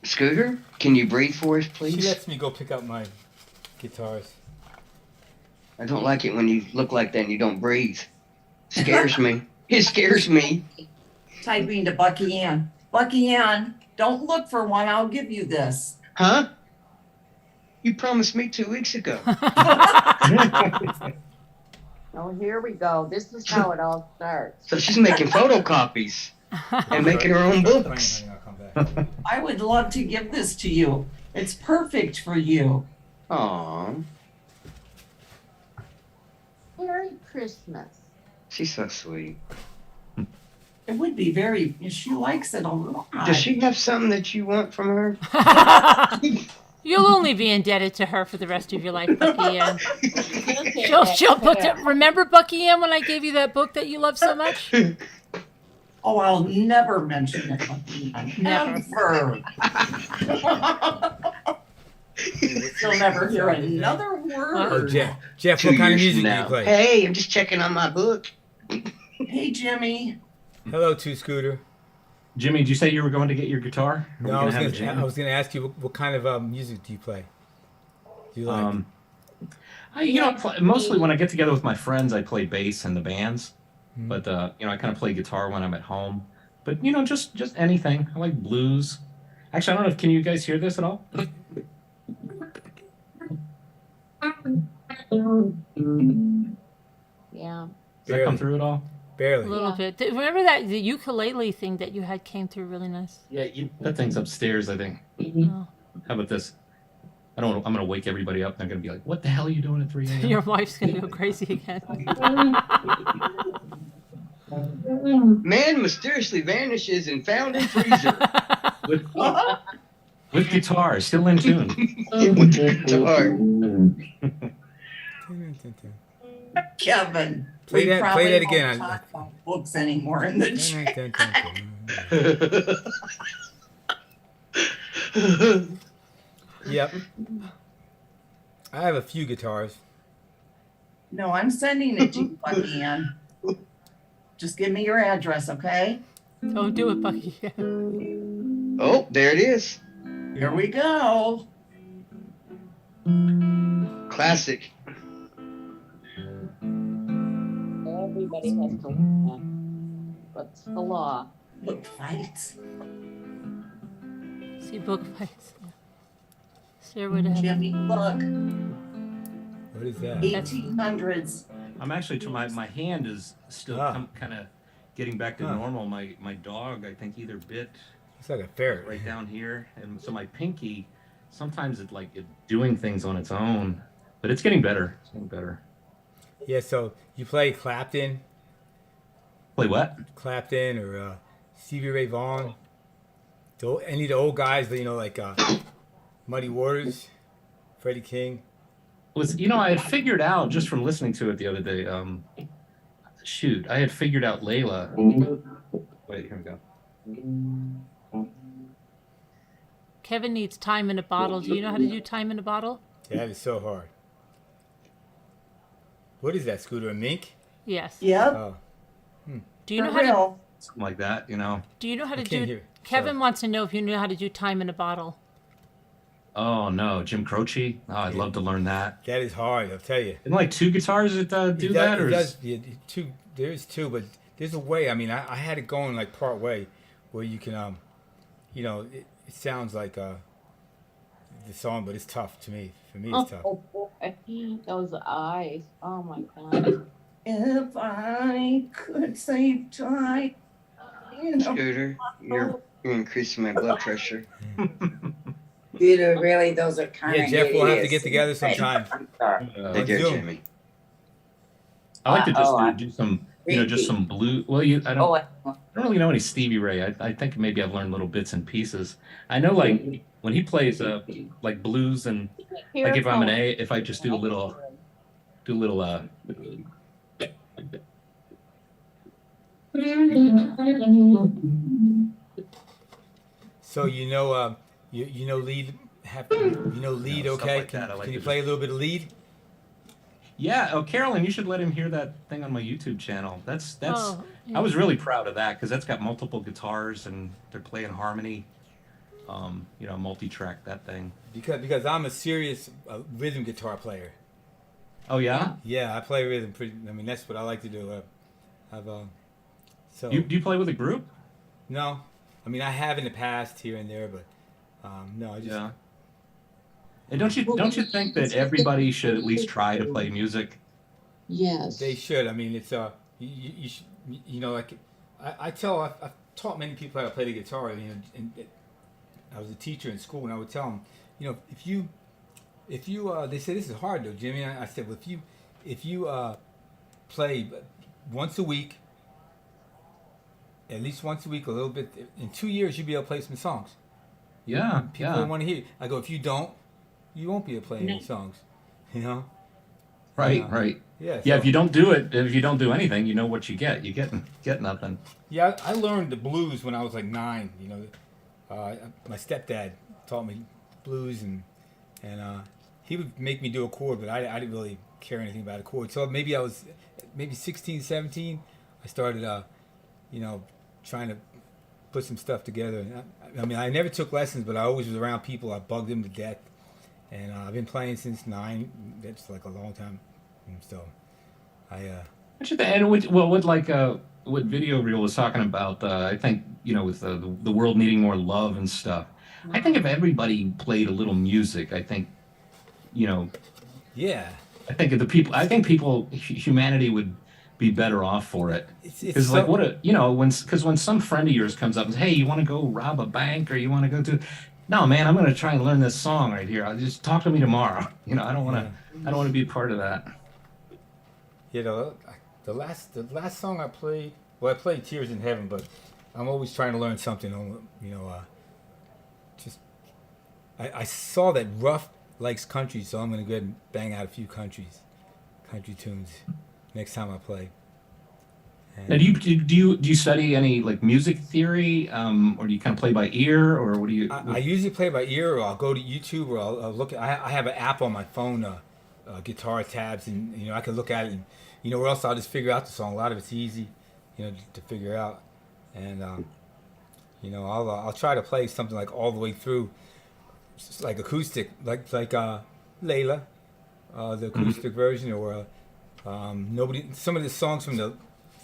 Scooter, can you breathe for us, she please? lets me go pick up my guitars. I don't like it when you look like that and you don't breathe. Scares me. It scares me. Typing to Bucky Ann. Bucky Ann, don't look for one, I'll give you this. Huh? You promised me 2 weeks ago. Oh, here we go. This is how it all starts. So she's making photocopies and making her own Start books. playing, honey, I'll come back. I would love to give this to you. It's perfect for you. Aw, Merry Christmas. she's so sweet. It would be very, she likes it a lot. Does she have something that you want from her? You'll only be indebted to her for the rest of your life, Bucky Ann. Okay, She'll put it. Remember, Bucky Ann, when I gave you that book that you love so much? Oh, I'll never mention it, Bucky Ann. Never. Never. You'll never hear another Oh, word. Jeff, 2 what kind of years music from do you now. play? Hey, I'm just checking on my book. Hey, Jimmy. Hello, Two Scooter. Jimmy, did you say you were going to get your guitar? Are we No, I gonna was have a gonna, jam? I was gonna ask you what kind of music do you play? Do you like? Mostly when I get together with my friends, I play bass in the bands. Mhm. But I kind of play guitar when I'm at home. But just anything. I like blues. Actually, I don't know if can you guys hear this at all? Yeah. Does that come through at all? A Barely. little bit. Remember that the ukulele thing that you had came through really nice. Yeah, that thing's upstairs, I think. Oh. How about this? I'm gonna wake everybody up. They're gonna be like, "What the hell are you doing at 3 a.m.?" Your wife's gonna go crazy again. Man mysteriously vanishes and found in freezer. With guitar, still in tune. With the guitar. Kevin. Play we that probably again. Won't talk about books anymore in the chat. Yep. I have a few guitars. No, I'm sending it to you, Bucky Ann. Just give me your address, okay? Don't do it, Bucky. Oh, there it is. Here we go. Classic. Everybody has to learn that. What's the law? Book fights. See book fights. Stairway to Heaven. Jimmy, look. What is that? 1800s. I'm actually my hand is still kind of getting back to normal. My dog, I think, either bit. It's like a ferret right down here, and so my pinky, sometimes it's doing things on its own, but it's getting better. It's getting better. Yeah. So you play Clapton? Play what? Clapton or Stevie Ray Vaughan? Any of the old guys, like Muddy Waters, Freddie King. I had figured out just from listening to it the other day. I had figured out Layla. Wait, here we go. Kevin needs time in a bottle. Do you know how to do time in a bottle? Yeah, that is so hard. What is that, Scooter? A mink? Yes. Yep. Oh. Do you know how to? Something like that, Do you know how to I can't do? hear. Kevin wants to know if you know how to do time in a bottle. Oh no, Jim Croce. Oh, I'd love to learn that. That is hard, I'll tell you. Isn't two guitars that do that, or two? There's two, but there's a way. I mean, I had it going part way, where you can, it sounds like the song, but it's tough to me. For me, it's tough. Oh boy, those eyes! Oh my God! If I could save time, Scooter, you're increasing my blood pressure. Scooter, really, those are kind of. Yeah, Jeff, we'll have to get together sometime. I'm sorry. Take care, Jimmy. I like to just do some, just some blue. Well, I don't really know any Stevie Ray. I think maybe I've learned little bits and pieces. I know, when he plays like blues and if I just do a little. So you know lead. Lead. Okay. Like that. Can you play a little bit of lead? Yeah. Oh, Carolyn, you should let him hear that thing on my YouTube channel. That's. Oh, yeah. I was really proud of that because that's got multiple guitars and they're playing harmony. Multi-track that thing. Because I'm a serious rhythm guitar player. Oh yeah. Yeah, I play rhythm that's what I like to do. So. Do you play with a group? No, I have in the past here and there, but no, I just. Yeah. And don't you think that everybody should at least try to play music? Yes. They should. It's you should, I've taught many people how to play the guitar. And I was a teacher in school, and I would tell them, if you they say this is hard though, Jimmy. I said, well, if you play once a week, at least once a week, a little bit, in 2 years, you'll be able to play some songs. Yeah, People want to hear. I go, if you don't, you won't be able to play any songs. Right. Yeah. Yeah. If you don't do it, if you don't do anything, you know what you get. You get nothing. Yeah, I learned the blues when I was like 9. My stepdad taught me blues, and he would make me do a chord, but I didn't really care anything about a chord. So maybe I was 16, 17. I started, trying to put some stuff together. I never took lessons, but I always was around people. I bugged them to death, and I've been playing since 9. That's like a long time. And so, what Video Reel was talking about, I think with the world needing more love and stuff. I think if everybody played a little music, I think, Yeah. I think humanity would be better off for it. It's Because so, like when some friend of yours comes up and says, "Hey, you want to go rob a bank or you want to go to," no, man, I'm going to try and learn this song right here. I'll just talk to me tomorrow. I don't want to. I don't want to be a part of that. you know, the last song I played. Well, I played "Tears in Heaven," but I'm always trying to learn something. You know, just I saw that Ruff likes country, so I'm going to go ahead and bang out a few country tunes next time I play. And Now, do you study any like music theory, or do you kind of play by ear, or what do you? I usually play by ear, or I'll go to YouTube, or I'll look. I have an app on my phone, guitar tabs, and I can look at it, and or else I'll just figure out the song. A lot of it's easy, to figure out, and I'll try to play something like all the way through, just like acoustic, like Layla, the acoustic version, or nobody. Some of the songs from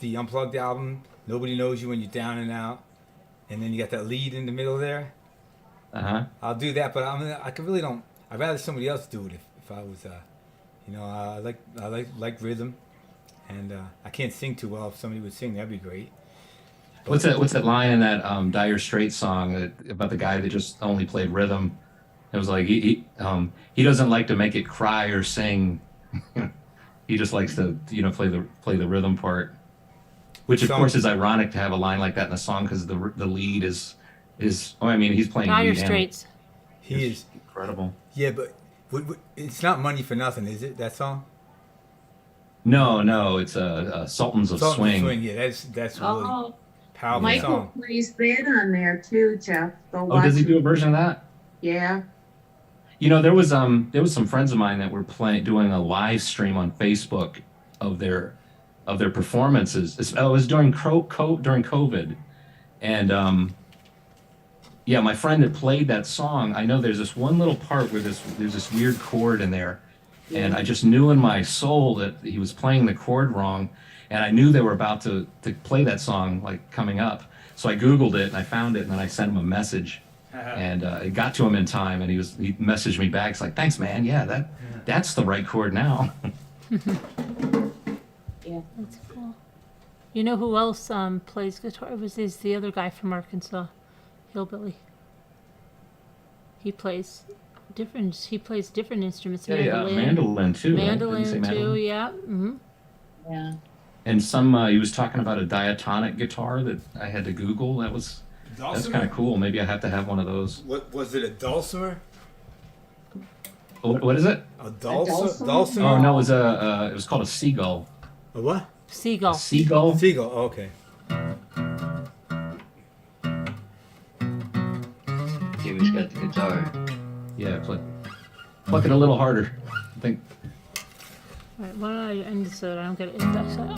the Unplugged album, Nobody Knows You When You're Down and Out, and then you got that lead in the middle there. I'll do that, but I really don't. I'd rather somebody else do it if I was, I like rhythm, and I can't sing too well. If somebody would sing, that'd be great. What's that line in that Dire Straits song about the guy that just only played rhythm? It was like he doesn't like to make it cry or sing. He just likes to play the rhythm part, which of course is ironic to have a line like that in a song because the lead is he's playing Dire lead Straits. He is incredible. Yeah, but it's not Money for Nothing, is it? That song? No, it's Sultans of Swing. Yeah, that's really powerful Michael song. plays that on there too, Jeff. Oh, does he do a version of that? Yeah. There was some friends of mine that were doing a live stream on Facebook of their performances. It was during COVID, and yeah, my friend had played that song. I know there's this one little part where there's this weird chord in there, and I just knew in my soul that he was playing the chord wrong, and I knew they were about to play that song like coming up. So I Googled it and I found it, and then I sent him a message. And it got to him in time, and he messaged me back. It's like, thanks, man. Yeah, that's the right chord now. Yeah, that's cool. You know who else plays guitar? Is the other guy from Arkansas, Hillbilly. He plays different instruments. Yeah, mandolin too. Mandolin right? Didn't he say too. mandolin? Yeah. Mm-hmm. Yeah. And he was talking about a diatonic guitar that I had to Google. That's kind of cool. Maybe I have to have one of those. What was it? A dulcimer? What is it? A dulcimer? Oh no, it was called a seagull. A what? Seagull. A seagull. Seagull. Oh, okay. Jimmy's got the guitar. Yeah, pluck it a little harder. I think. All right, why don't I end this so that I don't get it?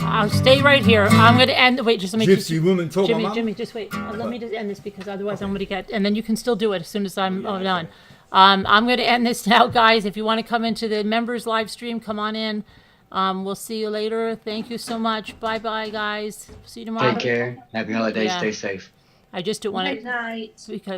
I'll stay right here. I'm going to end. Wait, just let me. Gypsy woman told my mom. Jimmy, just wait. Let me just end this because otherwise I'm going to get. And then you can still do it as soon as I'm done. I'm going to end this now, guys. If you want to come into the members live stream, come on in. We'll see you later. Thank you so much. Bye, guys. See you tomorrow. Take care. Happy holidays. Yeah. Stay safe. I just don't want Good to night. because.